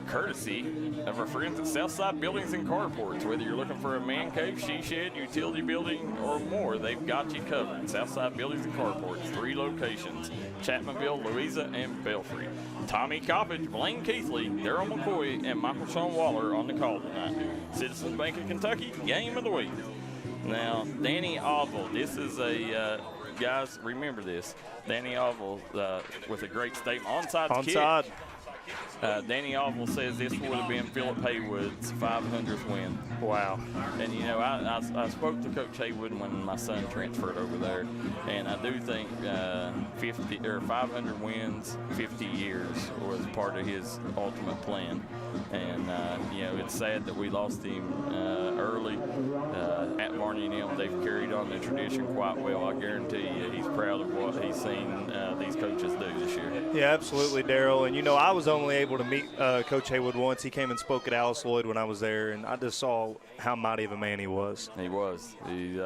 courtesy of our friends at Southside Buildings and Carports. Whether you're looking for a man cave, she shed, utility building, or more, they've got you covered. Southside Buildings and Carports, 3 locations: Chapmanville, Louisa, and Belfry. Tommy Coppage, Blaine Keathley, Darryl McCoy, and Michael Sean Waller on the call tonight. Citizens Bank of Kentucky, game of the week. Now, Danny Oval, this is a guys, remember this. Danny Oval with a great statement. Onside. Kick. Danny Oval says this would have been Philip Haywood's 500th win. Wow. And, I spoke to Coach Haywood when my son transferred over there, and I do think 500 wins, 50 years was part of his ultimate plan. And, it's sad that we lost him early. At Varney and him, they've carried on the tradition quite well. I guarantee you he's proud of what he's seen these coaches do this year. Yeah, absolutely, Darryl. And, I was only able to meet Coach Haywood once. He came and spoke at Alice Lloyd when I was there, and I just saw how mighty of a man he was. He was. He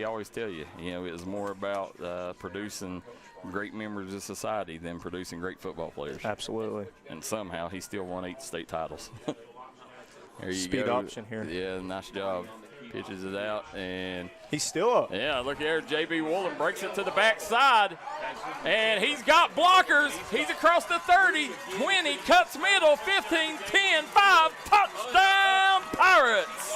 always tell you, it was more about producing great members of society than producing great football players. Absolutely. And somehow he still won 8 state titles. There you Speed go. option here. Yeah, nice job. Pitches it out, and he's still up. Yeah, look there. J.B. Woolen breaks it to the backside, and he's got blockers. He's across the 30, 20, cuts middle, 15, 10, 5, touchdown Pirates.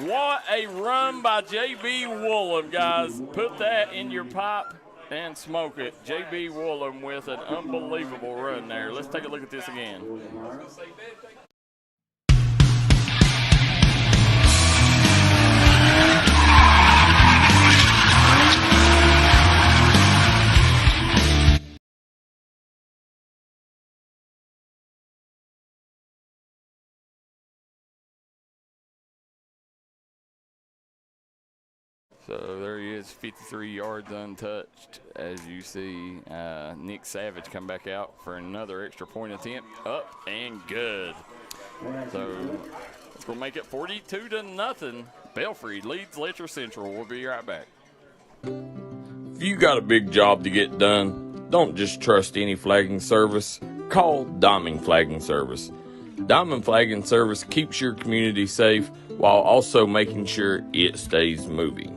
What a run by J.B. Woolen, guys. Put that in your pipe and smoke it. J.B. Woolen with an unbelievable run there. Let's take a look at this again. So there he is, 53 yards untouched. As you see, Nick Savage come back out for another extra point attempt. Up and good. So it's going to make it 42-0. Belfry leads Letcher Central. We'll be right back. If you got a big job to get done, don't just trust any flagging service. Call Diamond Flagging Service. Diamond Flagging Service keeps your community safe while also making sure it stays moving.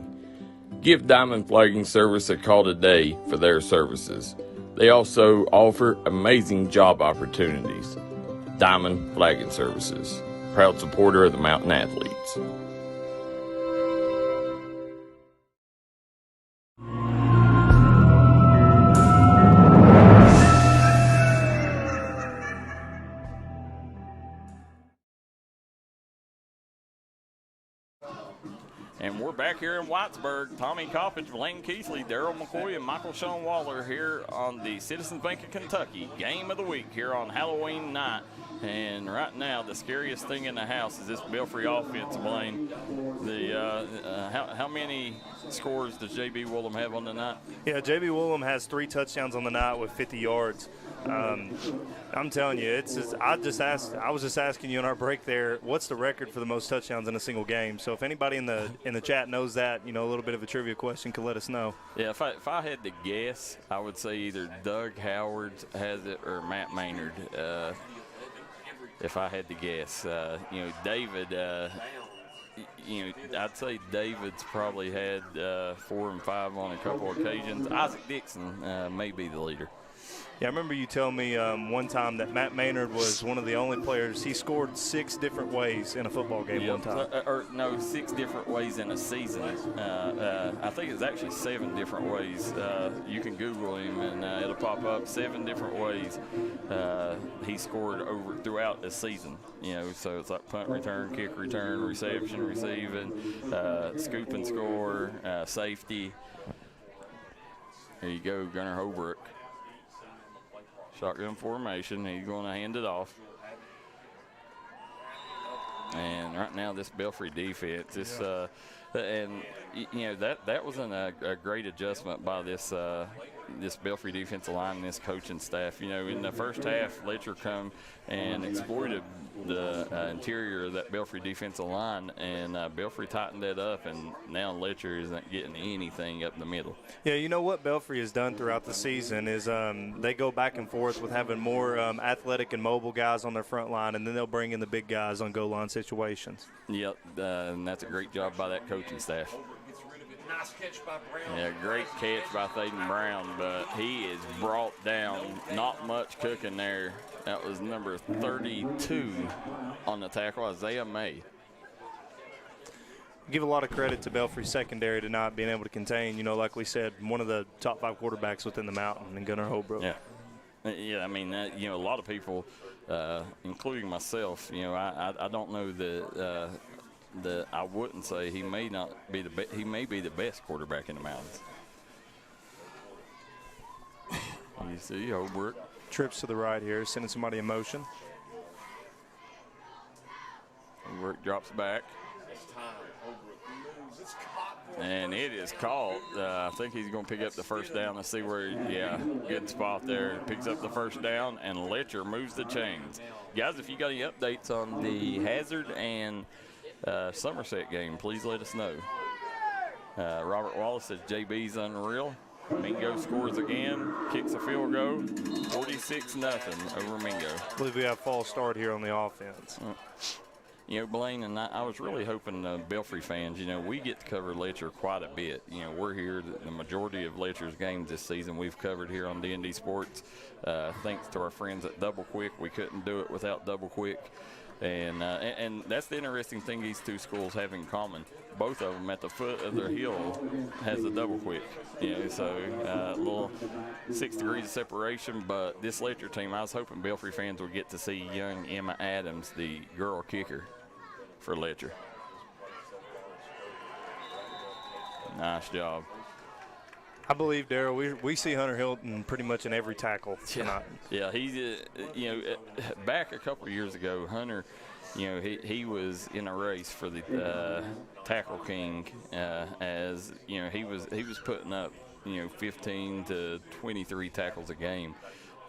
Give Diamond Flagging Service a call today for their services. They also offer amazing job opportunities. Diamond Flagging Services, proud supporter of the Mountain Athletes. here in Whitesburg. Tommy Coppage, Blaine Keathley, Darryl McCoy, and Michael Sean Waller here on the Citizens Bank of Kentucky Game of the Week here on Halloween night. And right now, the scariest thing in the house is this Belfry offense, Blaine. How many scores does J.B. Woolham have on the night? Yeah, J.B. Woolham has 3 touchdowns on the night with 50 yards. I'm telling you, I was just asking you in our break there, what's the record for the most touchdowns in a single game? So if anybody in the chat knows that, a little bit of a trivia question, can let us know. Yeah, if I had to guess, I would say either Doug Howard has it or Matt Maynard. If I had to guess, David. I'd say David's probably had 4 and 5 on a couple occasions. Isaac Dixon may be the leader. Yeah, I remember you telling me one time that Matt Maynard was one of the only players. He scored 6 different ways in a football game one time. 6 different ways in a season. I think it's actually 7 different ways. You can Google him and it'll pop up. 7 different ways he scored throughout the season. So it's like punt return, kick return, reception, receiving, scoop and score, safety. There you go, Gunnar Holbrook. Shotgun formation. He's going to hand it off. And right now, this Belfry defense is, that wasn't a great adjustment by this Belfry defensive line and this coaching staff. In the first half, Letcher come and exploited the interior of that Belfry defensive line, and Belfry tightened that up, and now Letcher isn't getting anything up the middle. Yeah, you know what Belfry has done throughout the season is they go back and forth with having more athletic and mobile guys on their front line, and then they'll bring in the big guys on goal line situations. Yep, and that's a great job by that coaching staff. Nice catch by Brown. Yeah, great catch by Thaden Brown, but he is brought down. Not much cooking there. That was number 32 on the tackle, Isaiah May. Give a lot of credit to Belfry's secondary to not being able to contain, like we said, one of the top 5 quarterbacks within the mountain, and Gunnar Holbrook. Yeah, I mean, a lot of people, including myself, I don't know that I wouldn't say he may not be he may be the best quarterback in the mountains. You see Holbrook. Trips to the right here, sending somebody in motion. Holbrook drops back. And it is caught. I think he's going to pick up the first down. Let's see where, good spot there. Picks up the first down, and Letcher moves the chains. Guys, if you got any updates on the Hazard and Somerset game, please let us know. Robert Wallace says JB's unreal. Mingo scores again, kicks a field goal, 46-0 over Mingo. I believe we have false start here on the offense. Blaine, and I was really hoping Belfry fans, we get to cover Letcher quite a bit. We're here, the majority of Letcher's games this season we've covered here on D&D Sports. Thanks to our friends at Double Quick. We couldn't do it without Double Quick. And that's the interesting thing these two schools have in common. Both of them at the foot of their hill has a Double Quick. So a little 6 degrees of separation. But this Letcher team, I was hoping Belfry fans would get to see young Emma Adams, the girl kicker for Letcher. Nice job. I believe, Darryl, we see Hunter Hilton pretty much in every tackle tonight. Yeah, he's, back a couple of years ago, Hunter, he was in a race for the tackle king as, he was putting up, 15 to 23 tackles a game.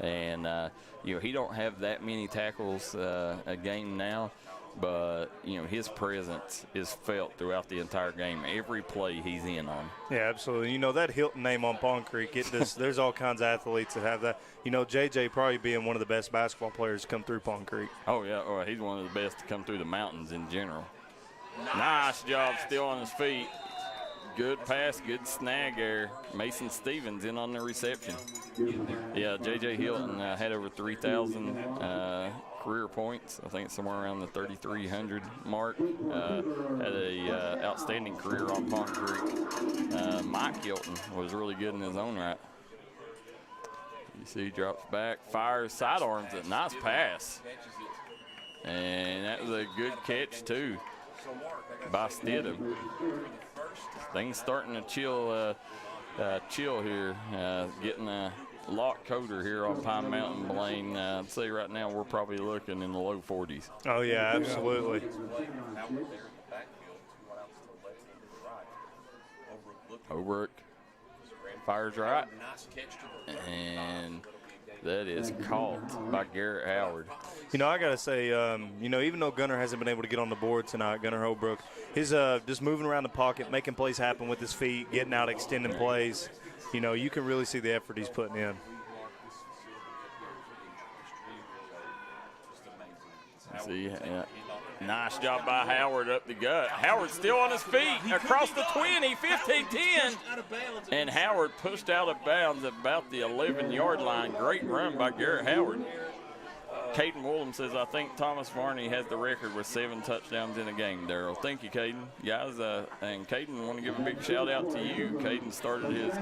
And, he don't have that many tackles a game now. But, his presence is felt throughout the entire game. Every play he's in on. Yeah, absolutely. That Hilton name on Pond Creek, there's all kinds of athletes that have that. JJ probably being one of the best basketball players to come through Pond Creek. Oh, yeah. Oh, he's one of the best to come through the mountains in general. Nice job still on his feet. Good pass, good snag there. Mason Stevens in on the reception. Yeah, J.J. Hilton had over 3,000 career points. I think it's somewhere around the 3,300 mark. Had a outstanding career on Pond Creek. Mike Hilton was really good in his own right. You see, he drops back, fires, sidearms it. Nice pass. And that was a good catch, too, by Stidham. things starting to chill here. Getting a lot colder here on Pine Mountain, Blaine. I'd say right now we're probably looking in the low 40s. Oh, yeah, absolutely. Holbrook fires right, and that is caught by Garrett Howard. You know, I got to say, even though Gunner hasn't been able to get on the board tonight, Gunner Holbrook, his just moving around the pocket, making plays happen with his feet, getting out, extending plays, you can really see the effort he's putting in. See, nice job by Howard up the gut. Howard still on his feet across the 20, 15-10. And Howard pushed out of bounds at about the 11-yard line. Great run by Garrett Howard. Caden Woolham says, I think Thomas Varney has the record with 7 touchdowns in a game, Darryl. Thank you, Caden. Guys, and Caden, want to give a big shout out to you. Caden started his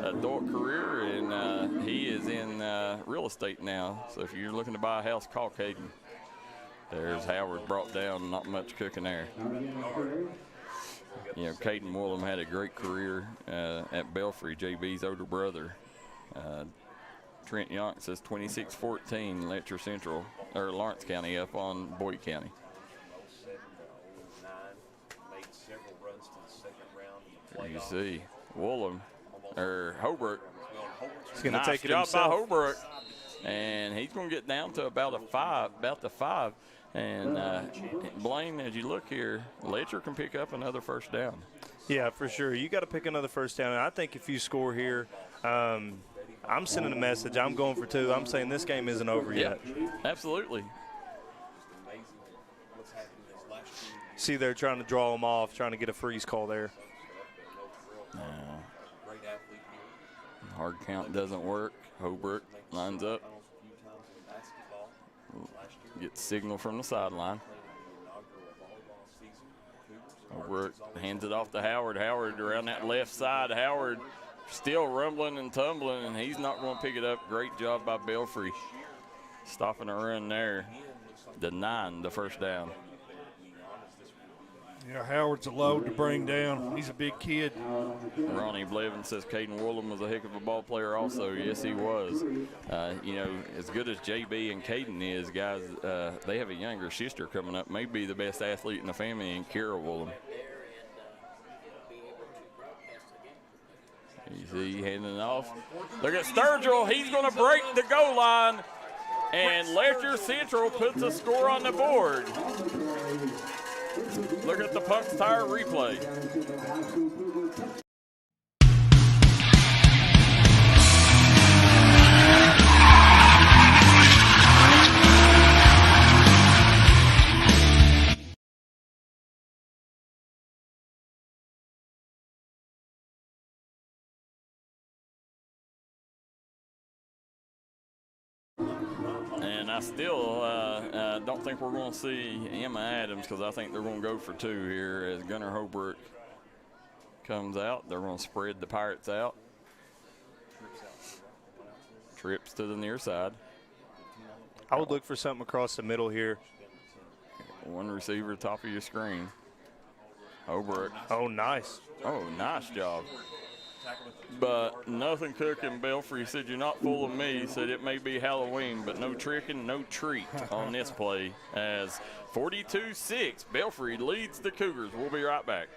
adult career, and he is in real estate now. So if you're looking to buy a house, call Caden. There's Howard brought down, not much cooking there. Caden Woolham had a great career at Belfry, JB's older brother. Trent Yonk says 26-14, Letcher Central, or Lawrence County up on Boyd County. There you see Woolham, or Holbrook. He's going to take it job himself. by Holbrook, and he's going to get down to about the 5. And Blaine, as you look here, Letcher can pick up another first down. Yeah, for sure. You got to pick another first down. And I think if you score here, I'm sending a message. I'm going for 2. I'm saying this game isn't over yet. Absolutely. See, they're trying to draw them off, trying to get a freeze call there. Hard count doesn't work. Holbrook lines up. Gets signal from the sideline. Holbrook hands it off to Howard. Howard around that left side. Howard still rumbling and tumbling, and he's not going to pick it up. Great job by Belfry stopping a run there. The 9, the first down. Yeah, Howard's a load to bring down. He's a big kid. Ronnie Blevin says Caden Woolham was a heck of a ball player also. Yes, he was. As good as JB and Caden is, guys, they have a younger sister coming up, maybe the best athlete in the family, in Kara Woolham. You see, handing it off. Look at Sturgill. He's going to break the goal line, and Letcher Central puts a score on the board. Look at the Punk's Tire replay. And I still don't think we're going to see Emma Adams, because I think they're going to go for 2 here as Gunnar Holbrook comes out. They're going to spread the Pirates out. Trips to the near side. I would look for something across the middle here. One receiver, top of your screen. Holbrook. Oh, nice. Oh, nice job. But nothing cooking. Belfry said, you're not fooling me. He said it may be Halloween, but no tricking, no treat on this play. As 42-6, Belfry leads the Cougars. We'll be right back.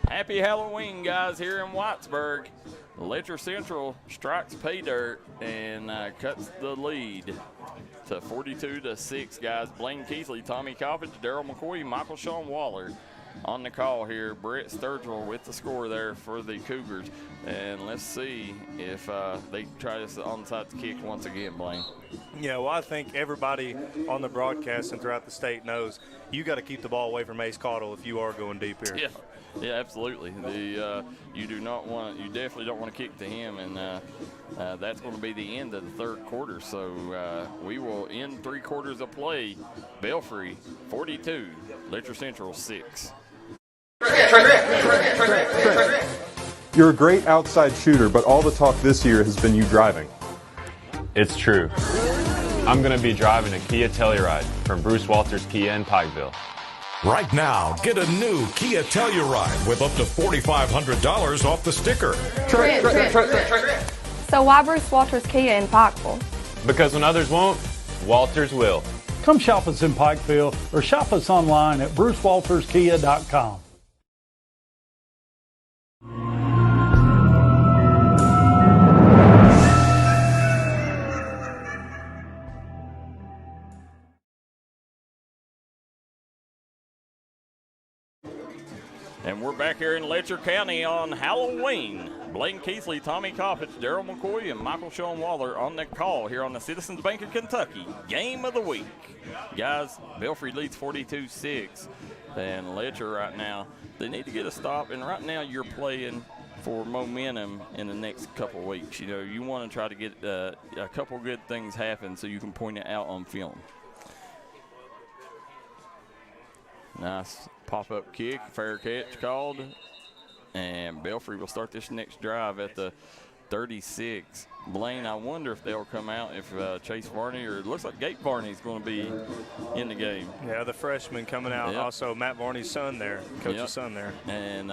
Happy Halloween, guys, here in Whitesburg. Letcher Central strikes pay dirt and cuts the lead to 42-6, guys. Blaine Keathley, Tommy Coppage, Darryl McCoy, Michael Sean Waller on the call here. Brett Sturgill with the score there for the Cougars. And let's see if they try this onside kick once again, Blaine. Yeah, well, I think everybody on the broadcast and throughout the state knows you got to keep the ball away from Ace Cottle if you are going deep here. Yeah, absolutely. You definitely don't want to kick to him, and that's going to be the end of the third quarter. So we will end 3 quarters of play. Belfry 42, Letcher Central 6. You're a great outside shooter, but all the talk this year has been you driving. It's true. I'm going to be driving a Kia Telluride from Bruce Walters Kia in Pikeville. Right now, get a new Kia Telluride with up to $4,500 off the sticker. So why Bruce Walters Kia in Pikeville? Because when others won't, Walters will. Come shop us in Pikeville or shop us online at brucewalterskia.com. And we're back here in Letcher County on Halloween. Blaine Keathley, Tommy Coppage, Darryl McCoy, and Michael Sean Waller on the call here on the Citizens Bank of Kentucky Game of the Week. Guys, Belfry leads 42-6. And Letcher right now, they need to get a stop. And right now you're playing for momentum in the next couple of weeks. You know, you want to try to get a couple good things happen so you can point it out on film. Nice pop-up kick, fair catch called. And Belfry will start this next drive at the 36. Blaine, I wonder if they'll come out if Chase Varney, or it looks like Gabe Varney is going to be in the game. Yeah, the freshman coming out. Yep. Also, Matt Varney's son there, coach's son there. And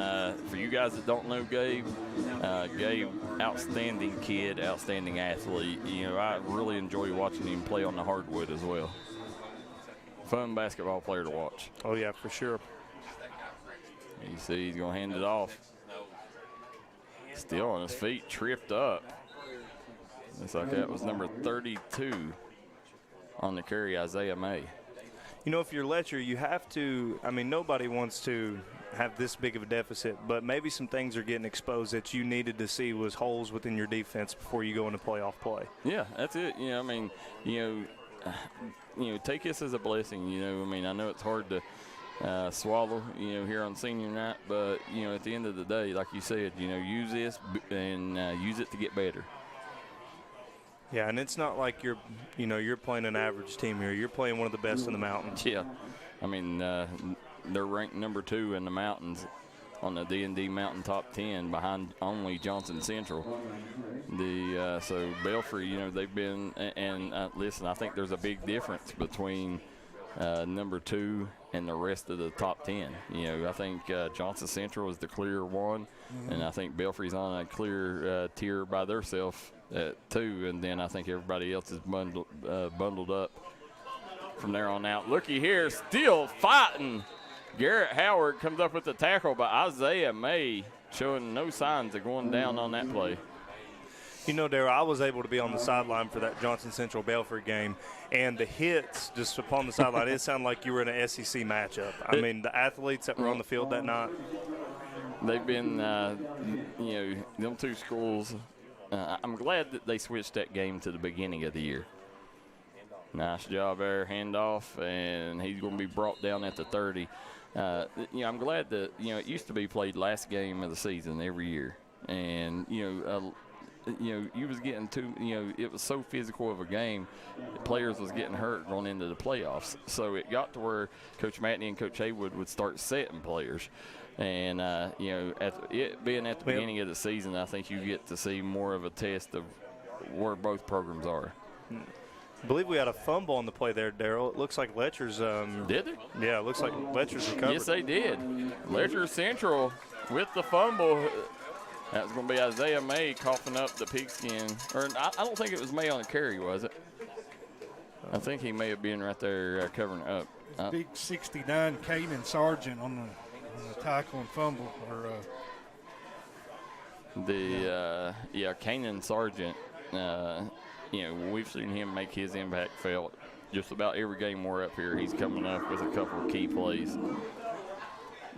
for you guys that don't know Gabe, outstanding kid, outstanding athlete. You know, I really enjoy watching him play on the hardwood as well. Fun basketball player to watch. Oh, yeah, for sure. You see he's going to hand it off. Still on his feet, tripped up. Looks like that was number 32 on the carry, Isaiah May. You know, if you're Letcher, you have to, I mean, nobody wants to have this big of a deficit, but maybe some things are getting exposed that you needed to see was holes within your defense before you go into playoff play. Yeah, that's it. You know, I mean, you know, take this as a blessing. You know, I mean, I know it's hard to swallow, you know, here on senior night, but, you know, at the end of the day, like you said, you know, use this and use it to get better. Yeah, and it's not like you're playing an average team here. You're playing one of the best in the mountains. Yeah. I mean, they're ranked number 2 in the mountains on the D&D Mountain Top 10 behind only Johnson Central. So Belfry, you know, they've been, and listen, I think there's a big difference between number 2 and the rest of the top 10. You know, I think Johnson Central is the clear one, and I think Belfry's on a clear tier by themselves at 2, and then I think everybody else is bundled up from there on out. Looky here, still fighting. Garrett Howard comes up with the tackle, but Isaiah May showing no signs of going down on that play. You know, Darryl, I was able to be on the sideline for that Johnson Central Belfry game, and the hits just upon the sideline, it sounded like you were in an SEC matchup. I mean, the athletes that were on the field that night. They've been, you know, them two schools. I'm glad that they switched that game to the beginning of the year. Nice job there, handoff, and he's going to be brought down at the 30. You know, I'm glad that, you know, it used to be played last game of the season every year. And, you know, you was getting too, you know, it was so physical of a game, the players was getting hurt going into the playoffs. So it got to where Coach Matney and Coach Haywood would start setting players. And, you know, it being at the beginning of the season, I think you get to see more of a test of where both programs are. I believe we had a fumble on the play there, Darryl. It looks like Letcher's did they? Yeah, it looks like Letcher's recovered. Yes, they did. Letcher Central with the fumble. That was going to be Isaiah May coughing up the pigskin. Or I don't think it was May on the carry, was it? I think he may have been right there covering up. Big 69 Kanan Sargent on the tackle and fumble. Kanan Sargent. You know, we've seen him make his impact felt just about every game we're up here. He's coming up with a couple of key plays.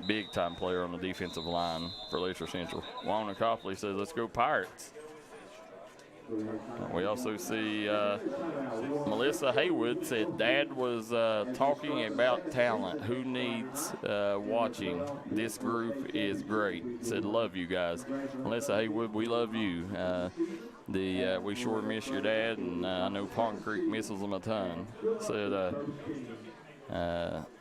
big-time player on the defensive line for Letcher Central. Juan Coppage says, let's go Pirates. We also see Melissa Haywood said, Dad was talking about talent. Who needs watching? This group is great. Said, love you guys. Melissa Haywood, we love you. We sure miss your dad, and I know Pond Creek misses him a ton.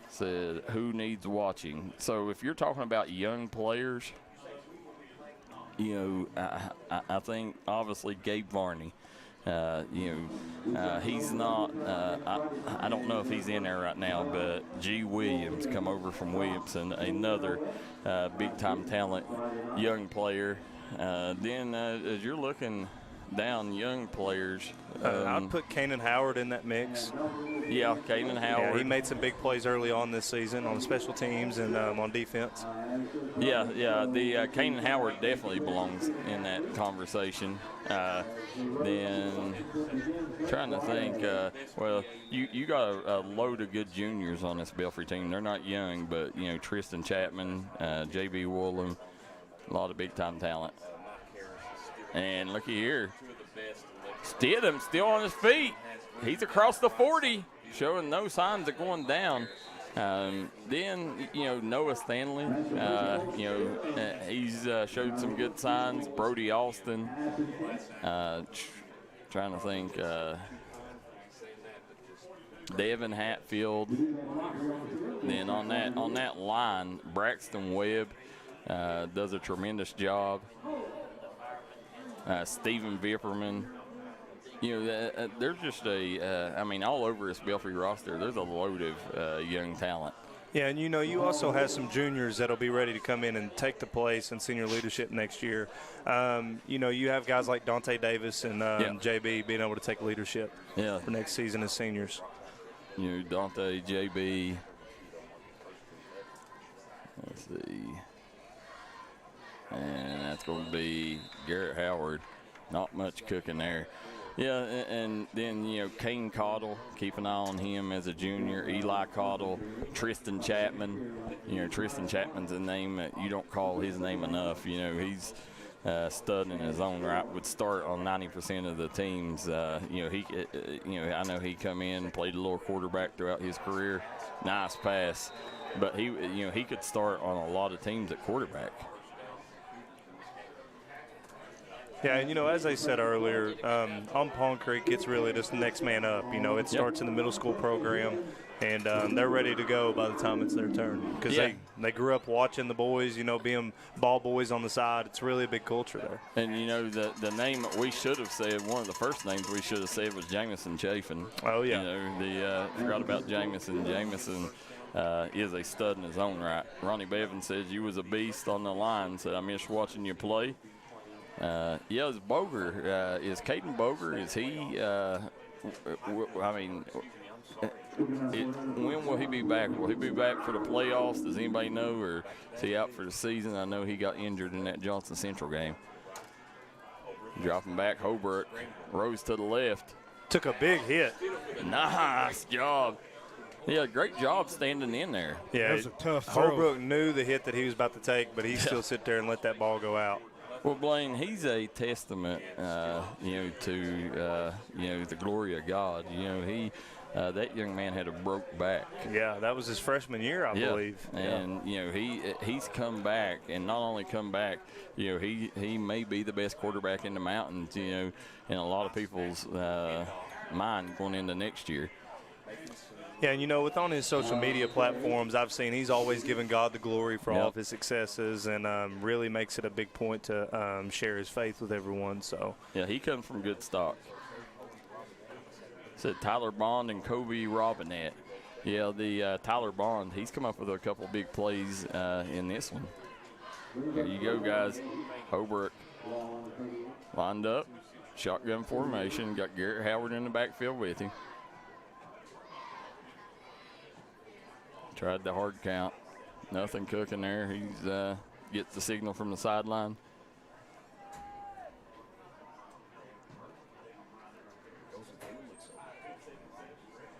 Said, who needs watching? So if you're talking about young players, I think obviously Gabe Varney. He's not. I don't know if he's in there right now, but G. Williams come over from Williamson, another big-time talent, young player. Then as you're looking down young players, I'd put Kanan Howard in that mix. Yeah, Kanan Howard. Yeah, he made some big plays early on this season on special teams and on defense. Yeah, the Kanan Howard definitely belongs in that conversation. Then trying to think, you got a load of good juniors on this Belfry team. They're not young, but Tristan Chapman, J.B. Woolham, a lot of big-time talent. And looky here, Stidham still on his feet. He's across the 40, showing no signs of going down. Then, Noah Stanley, he's showed some good signs. Brody Austin, trying to think, Devin Hatfield. Then on that line, Braxton Webb does a tremendous job. Stephen Vipperman. There's just all over this Belfry roster, there's a load of young talent. Yeah, and you also have some juniors that'll be ready to come in and take the place in senior leadership next year. You have guys like Dante Davis and JB being able to take leadership for next season as seniors. Dante, JB. Let's see. And that's going to be Garrett Howard. Not much cooking there. Yeah, and then, Kane Cottle, keep an eye on him as a junior. Eli Cottle, Tristan Chapman. Tristan Chapman's a name that you don't call his name enough. He's stud in his own right, would start on 90% of the teams. I know he come in, played a little quarterback throughout his career. Nice pass. But he could start on a lot of teams at quarterback. Yeah, and as I said earlier, on Pond Creek, it's really just the next man up. It starts in the middle school program, and they're ready to go by the time it's their turn. Because they grew up watching the boys, being ball boys on the side. It's really a big culture there. And, the name we should have said, one of the first names we should have said was Jamison Chafin. Oh, yeah. Forgot about Jamison. Jamison is a stud in his own right. Ronnie Bevan says, you was a beast on the line. Said, I missed watching you play. Is Boger, is Caden Boger, is he, when will he be back? Will he be back for the playoffs? Does anybody know, or is he out for the season? I know he got injured in that Johnson Central game. Dropping back, Holbrook rose to the left. Took a big hit. Nice job. Yeah, great job standing in there. Yeah, that was a tough throw. Holbrook knew the hit that he was about to take, but he still sit there and let that ball go out. Well, Blaine, he's a testament, to the glory of God. That young man had a broke back. Yeah, that was his freshman year, I believe. And he's come back, and not only come back, he may be the best quarterback in the mountains, in a lot of people's mind going into next year. Yeah, and with on his social media platforms, I've seen he's always given God the glory for all of his successes, and really makes it a big point to share his faith with everyone. So yeah, he comes from good stock. Said Tyler Bond and Kobe Robinette. Yeah, the Tyler Bond, he's come up with a couple big plays in this one. Here you go, guys. Holbrook lined up, shotgun formation, got Garrett Howard in the backfield with him. Tried the hard count. Nothing cooking there. He's gets the signal from the sideline.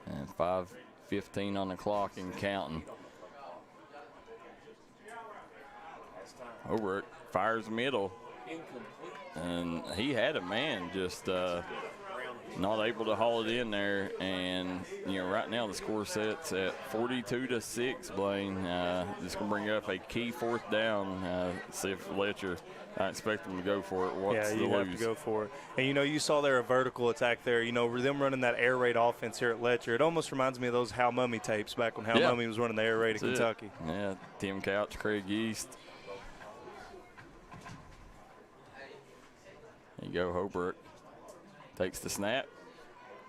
And 5:15 on the clock and counting. Hobrook fires middle. And he had a man, just not able to haul it in there. And, right now the score sets at 42-6, Blaine. Just going to bring up a key 4th down. See if Letcher, I expect them to go for it. What's you have to go for it. And, you saw there a vertical attack there. Them running that air raid offense here at Letcher. It almost reminds me of those Hal Mummy tapes back when Hal Mummy was running the air raid at Kentucky. Yeah, Tim Couch, Craig East. There you go, Hobrook takes the snap.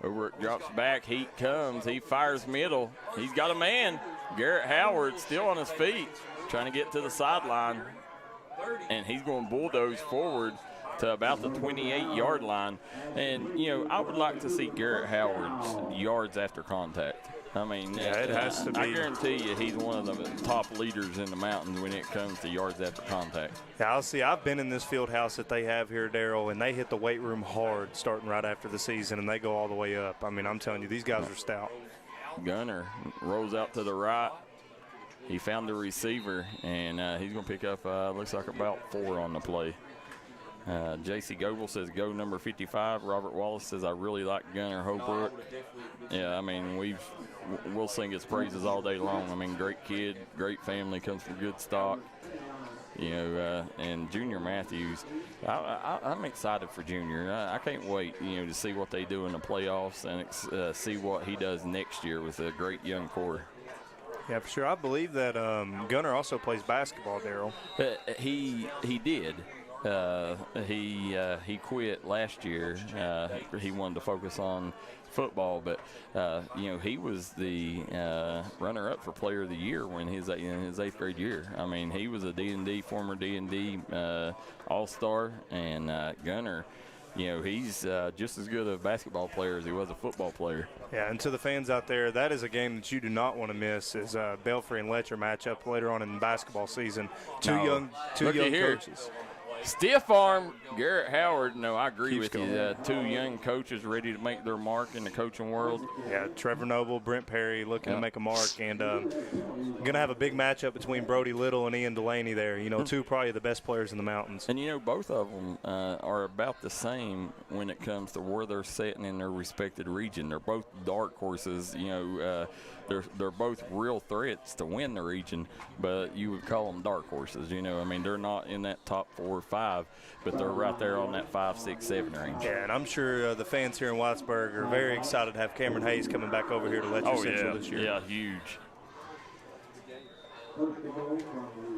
Hobrook drops back. Heat comes. He fires middle. He's got a man. Garrett Howard still on his feet, trying to get to the sideline. And he's going to bulldoze forward to about the 28-yard line. And, I would like to see Garrett Howard's yards after contact. I mean, it has to be. I guarantee you he's one of the top leaders in the mountains when it comes to yards after contact. Yeah, I've been in this field house that they have here, Darryl, and they hit the weight room hard starting right after the season, and they go all the way up. I mean, I'm telling you, these guys are stout. Gunner rolls out to the right. He found the receiver, and he's going to pick up, looks like about 4 on the play. J.C. Goebel says go number 55. Robert Wallace says I really like Gunner Hobrook. Yeah, I mean, we'll sing his praises all day long. I mean, great kid, great family, comes from good stock. And Junior Matthews, I'm excited for Junior. I can't wait, to see what they do in the playoffs and see what he does next year with a great young core. Yeah, for sure. I believe that Gunner also plays basketball, Darryl. He did. He quit last year. He wanted to focus on football, but he was the runner-up for Player of the Year when in his 8th grade year. I mean, he was a former D&D All-Star, and Gunner, he's just as good a basketball player as he was a football player. Yeah, and to the fans out there, that is a game that you do not want to miss. Is Belfry and Letcher matchup later on in the basketball season. Two young coaches. Stiff arm, Garrett Howard. No, I agree with you. 2 young coaches ready to make their mark in the coaching world. Yeah, Trevor Noble, Brent Perry looking to make a mark. And going to have a big matchup between Brody Little and Ian Delaney there. 2 probably the best players in the mountains. And, both of them are about the same when it comes to where they're sitting in their respected region. They're both dark horses. They're both real threats to win the region, but you would call them dark horses. I mean, they're not in that top 4 or 5, but they're right there on that 5, 6, 7 range. Yeah, and I'm sure the fans here in Whitesburg are very excited to have Cameron Hayes coming back over here to Letcher Central this year. Yeah, huge.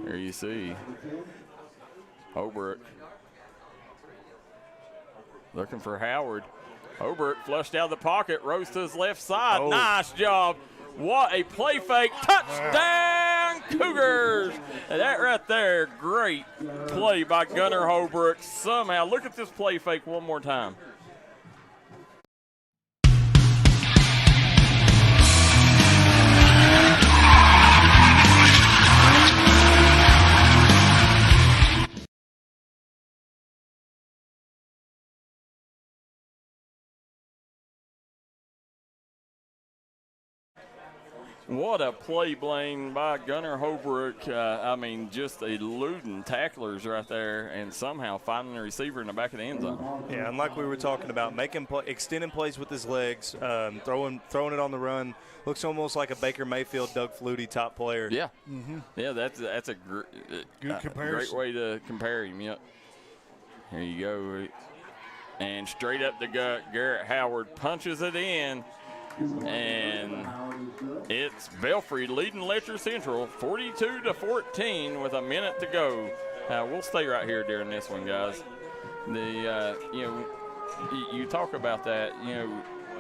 There you see Hobrook looking for Howard. Hobrook flushed out of the pocket, rose to his left side. Oh. Nice job. What a play fake. Touchdown, Cougars. And that right there, great play by Gunner Hobrook. Somehow, look at this play fake one more time. What a play, Blaine, by Gunner Hobrook. I mean, just eluding tacklers right there and somehow finding the receiver in the back of the end zone. Yeah, and like we were talking about, extending plays with his legs, throwing it on the run. Looks almost like a Baker Mayfield, Doug Flutie type player. Yeah. Yeah, that's a good comparison. Great way to compare him, yep. Here you go. And straight up the gut, Garrett Howard punches it in. And it's Belfry leading Letcher Central 42-14 with a minute to go. We'll stay right here during this one, guys. You talk about that,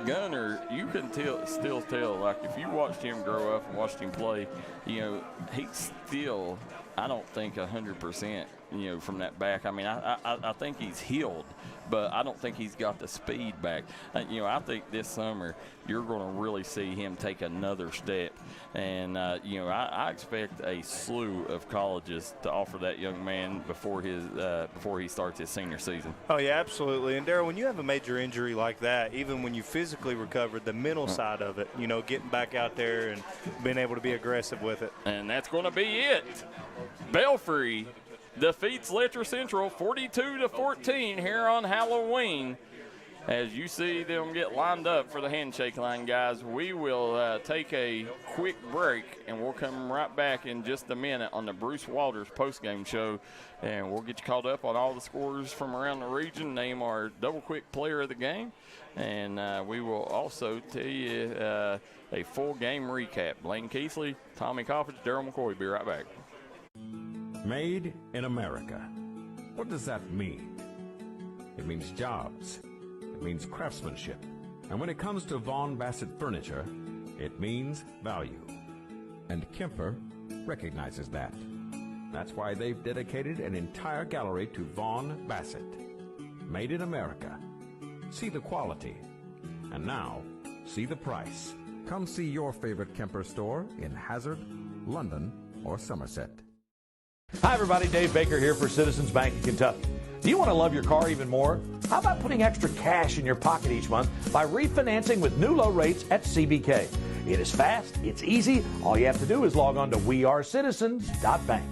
Gunner, you can still tell, like if you watched him grow up and watched him play, he's still, I don't think 100%, from that back. I mean, I think he's healed, but I don't think he's got the speed back. I think this summer you're going to really see him take another step. And, I expect a slew of colleges to offer that young man before he starts his senior season. Oh, yeah, absolutely. And, Darryl, when you have a major injury like that, even when you physically recovered, the mental side of it, getting back out there and being able to be aggressive with it. And that's going to be it. Belfry defeats Letcher Central 42-14 here on Halloween. As you see them get lined up for the handshake line, guys, we will take a quick break, and we'll come right back in just a minute on the Bruce Walters postgame show, and we'll get you caught up on all the scores from around the region, name our double quick player of the game, and we will also tell you a full game recap. Blaine Keathley, Tommy Coppage, Darryl McCoy. Be right back. Made in America. What does that mean? It means jobs. It means craftsmanship. And when it comes to Vaughan Bassett furniture, it means value. And Kemper recognizes that. That's why they've dedicated an entire gallery to Vaughan Bassett. Made in America. See the quality. And now, see the price. Come see your favorite Kemper store in Hazard, London, or Somerset. Hi, everybody. Dave Baker here for Citizens Bank of Kentucky. Do you want to love your car even more? How about putting extra cash in your pocket each month by refinancing with new low rates at CBK? It is fast, it's easy. All you have to do is log on to wearecitizens.bank.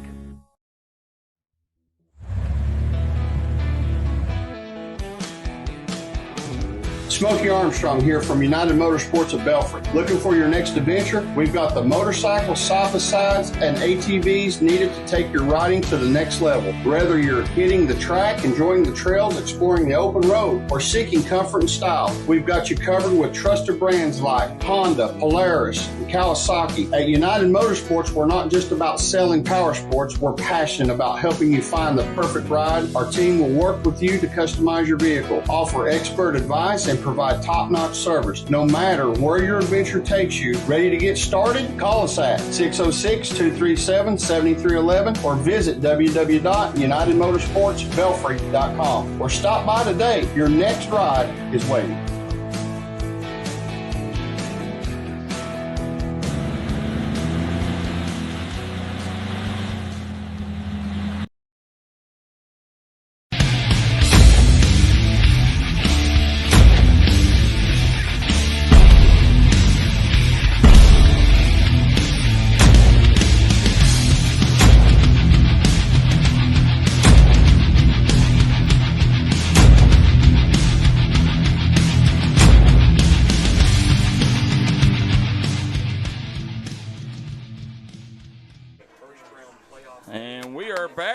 Smokey Armstrong here from United Motorsports of Belfry. Looking for your next adventure? We've got the motorcycles, side-by-sides, and ATVs needed to take your riding to the next level. Whether you're hitting the track, enjoying the trails, exploring the open road, or seeking comfort and style, we've got you covered with trusted brands like Honda, Polaris, and Kawasaki. At United Motorsports, we're not just about selling power sports, we're passionate about helping you find the perfect ride. Our team will work with you to customize your vehicle, offer expert advice, and provide top-notch service. No matter where your adventure takes you, ready to get started? Call us at 606-237-7311 or visit www.unitedmotorsportsbelfry.com or stop by today. Your next ride is waiting.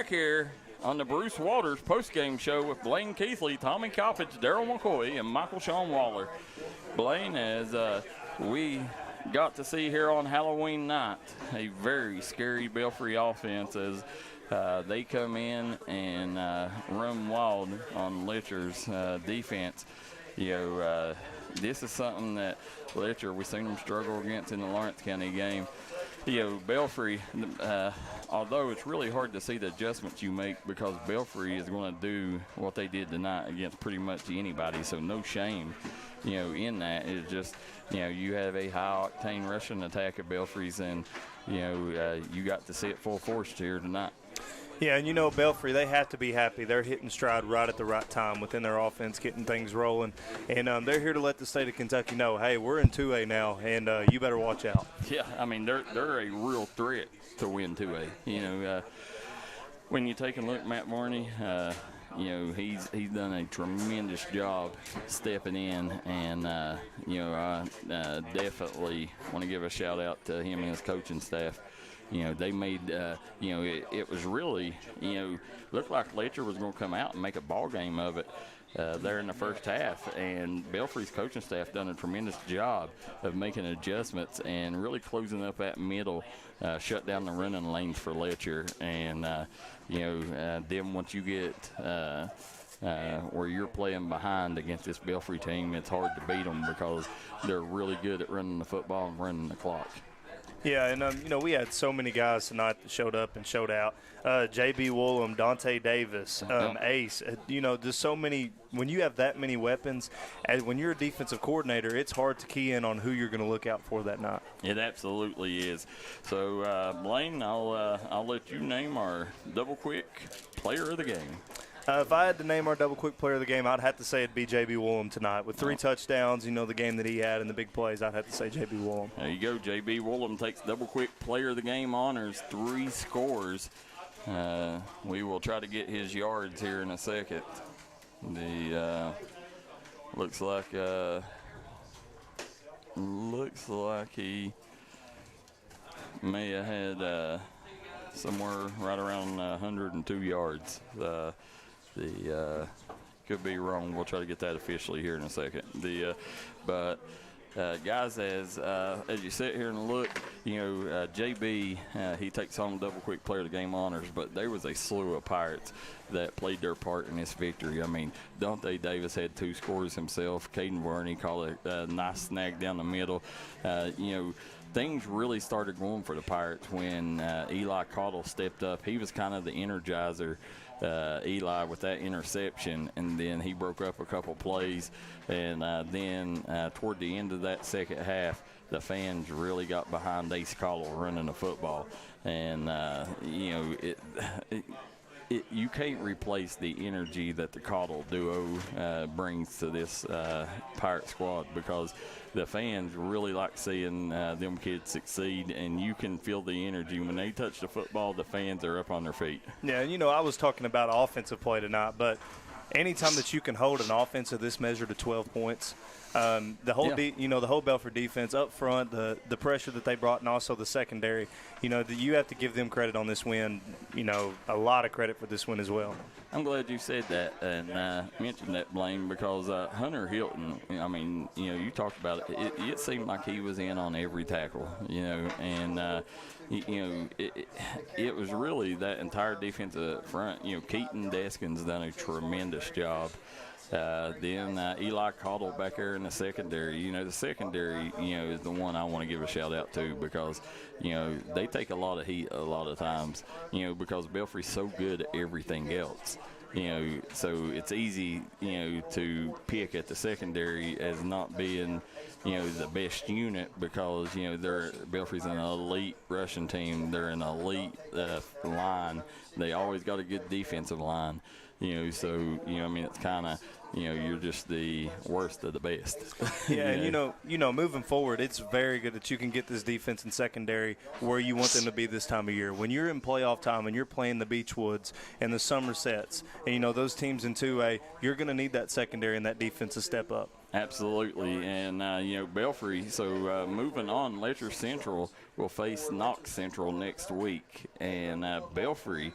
Here on the Bruce Walters postgame show with Blaine Keathley, Tommy Coppage, Darryl McCoy, and Michael Sean Waller. Blaine, as we got to see here on Halloween night, a very scary Belfry offense as they come in and run wild on Letcher's defense. You know, this is something that Letcher, we've seen them struggle against in the Lawrence County game. You know, Belfry, although it's really hard to see the adjustments you make because Belfry is going to do what they did tonight against pretty much anybody, so no shame, you know, in that. It's just, you know, you have a high-octane rushing attack at Belfry's, and, you know, you got to see it full force here tonight. Yeah, and you know, Belfry, they have to be happy. They're hitting stride right at the right time within their offense, getting things rolling. And they're here to let the state of Kentucky know, hey, we're in 2A now, and you better watch out. Yeah, I mean, they're a real threat to win 2A. You know, when you take a look at Matt Varney, you know, he's done a tremendous job stepping in, and, you know, I definitely want to give a shout-out to him and his coaching staff. You know, they made, you know, it was really, you know, looked like Letcher was going to come out and make a ball game of it there in the first half. And Belfry's coaching staff done a tremendous job of making adjustments and really closing up that middle, shut down the running lanes for Letcher. And, you know, then once you get where you're playing behind against this Belfry team, it's hard to beat them because they're really good at running the football and running the clock. Yeah, and, you know, we had so many guys tonight that showed up and showed out. J.B. Woolham, Dante Davis, Ace, you know, there's so many. When you have that many weapons, and when you're a defensive coordinator, it's hard to key in on who you're going to look out for that night. It absolutely is. So, Blaine, I'll let you name our double-quick player of the game. If I had to name our double-quick player of the game, I'd have to say it'd be J.B. Woolham tonight. With 3 touchdowns, you know, the game that he had and the big plays, I'd have to say J.B. Woolham. There you go. J.B. Woolham takes double-quick player of the game honors, 3 scores. We will try to get his yards here in a second. Looks like he may have had somewhere right around 102 yards. Could be wrong. We'll try to get that officially here in a second. Guys, as you sit here and look, JB, he takes home double quick player of the game honors, but there was a slew of Pirates that played their part in this victory. I mean, Dante Davis had 2 scores himself. Caden Burney called a nice snag down the middle. Things really started going for the Pirates when Eli Caudill stepped up. He was kind of the energizer, Eli, with that interception, and then he broke up a couple plays. And then toward the end of that second half, the fans really got behind Ace Caudill running the football. And, you can't replace the energy that the Caudill duo brings to this Pirate squad, because the fans really like seeing them kids succeed, and you can feel the energy. When they touch the football, the fans are up on their feet. Yeah, I was talking about offensive play tonight, but anytime that you can hold an offense of this measure to 12 points, the whole Belfry defense up front, the pressure that they brought, and also the secondary, you have to give them credit on this win. A lot of credit for this win as well. I'm glad you said that and mentioned that, Blaine, because Hunter Hilton, you talked about it. It seemed like he was in on every tackle, and it was really that entire defensive front. Keaton Deskin's done a tremendous job. Then Eli Caudill back there in the secondary. The secondary, is the one I want to give a shout out to, because, they take a lot of heat a lot of times, because Belfry's so good at everything else. So it's easy, to pick at the secondary as not being, the best unit, because, Belfry's an elite rushing team. They're an elite line. They always got a good defensive line. It's kind of, you're just the worst of the best. Yeah, and moving forward, it's very good that you can get this defense and secondary where you want them to be this time of year. When you're in playoff time and you're playing the Beechwoods and the Somersets, and those teams in 2A, you're going to need that secondary and that defense to step up. Absolutely, and Belfry. So moving on, Letcher Central will face Knox Central next week, and Belfry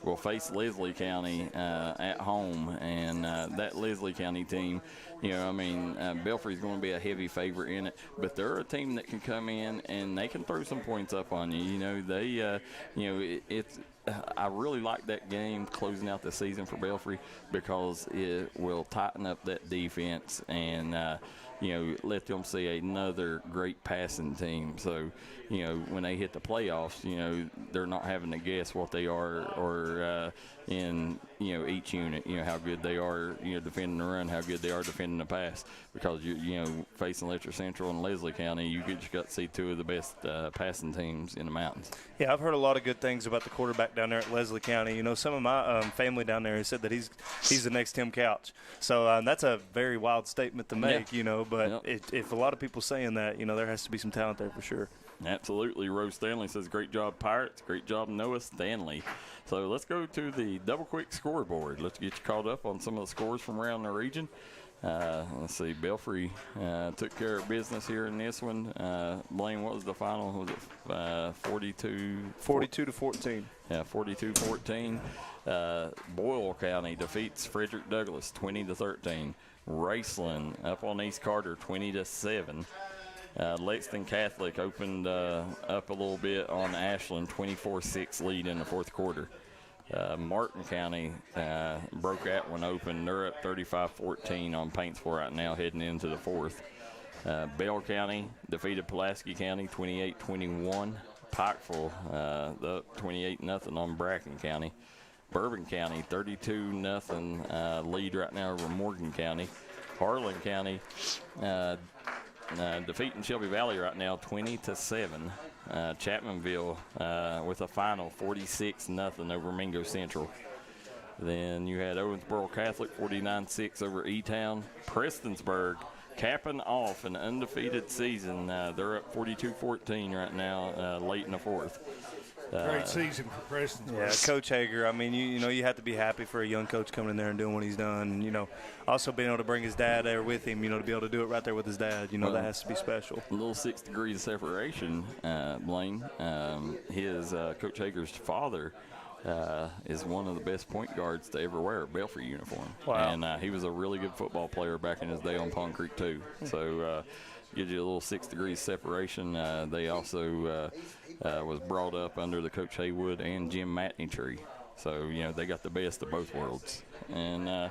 will face Leslie County at home, and that Leslie County team, Belfry's going to be a heavy favorite in it, but they're a team that can come in and they can throw some points up on you. I really like that game closing out the season for Belfry, because it will tighten up that defense and let them see another great passing team. So, when they hit the playoffs, they're not having to guess what they are or in, each unit, how good they are, defending the run, how good they are defending the pass, because, facing Letcher Central and Leslie County, you just got to see 2 of the best passing teams in the mountains. Yeah, I've heard a lot of good things about the quarterback down there at Leslie County. Some of my family down there has said that he's the next Tim Couch. So that's a very wild statement to make, but if a lot of people saying that, there has to be some talent there for sure. Absolutely. Rose Stanley says, great job, Pirates. Great job, Noah Stanley. So let's go to the double quick scoreboard. Let's get you caught up on some of the scores from around the region. Let's see. Belfry took care of business here in this one. Blaine, what was the final? Was it 42? 42 to 14. Yeah, 42-14. Boyle County defeats Frederick Douglass 20-13. Raceland up on East Carter 20-7. Lexington Catholic opened up a little bit on Ashland, 24-6 lead in the fourth quarter. Martin County broke that one open. They're up 35-14 on Paintsville right now, heading into the fourth. Bell County defeated Pulaski County 28-21. Pikeville up 28-0 on Bracken County. Bourbon County 32-0 lead right now over Morgan County. Harlan County defeating Shelby Valley right now 20-7. Chapmanville with a final 46-0 over Mingo Central. Then you had Owensboro Catholic 49-6 over E-Town. Prestonsburg capping off an undefeated season. They're up 42-14 right now late in the fourth. Great season for Preston. Yeah, Coach Hager. I mean, you have to be happy for a young coach coming in there and doing what he's done. Also being able to bring his dad there with him. To be able to do it right there with his dad. That has to be special. A little 6 degrees of separation, Blaine. His Coach Hager's father is one of the best point guards to ever wear a Belfry uniform. Wow. And he was a really good football player back in his day on Pond Creek too. So gives you a little 6 degrees separation. They also was brought up under the Coach Haywood and Jim Matney tree. So, they got the best of both worlds. And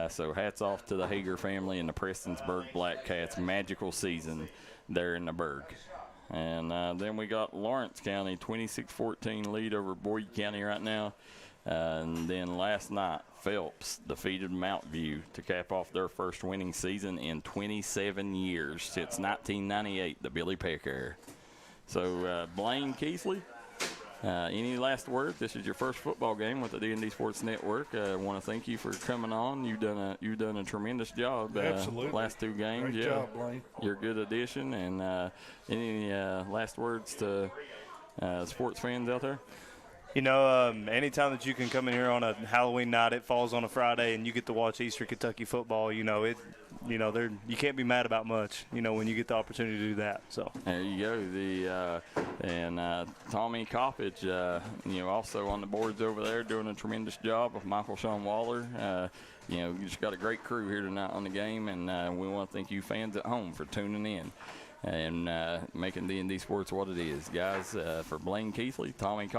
so hats off to the Hager family and the Prestonsburg Black Cats. Magical season there in the Berg. And then we got Lawrence County 26-14 lead over Boyd County right now. And then last night, Phelps defeated Mount View to cap off their first winning season in 27 years since 1998, the Billy Peck era. So, Blaine, Keathley, any last word? This is your first football game with the D&D Sports Network. I want to thank you for coming on. You've done a tremendous job. Absolutely. Last 2 games. Great job, Blaine. You're a good addition. And any last words to sports fans out there? Anytime that you can come in here on a Halloween night, it falls on a Friday, and you get to watch Eastern Kentucky football. You can't be mad about much. When you get the opportunity to do that. So there you go. And Tommy Coppage, also on the boards over there, doing a tremendous job of Michael Sean Waller. You just got a great crew here tonight on the game, and we want to thank you fans at home for tuning in and making D&D Sports what it is, guys. For Blaine Keathley, Tommy Coppage.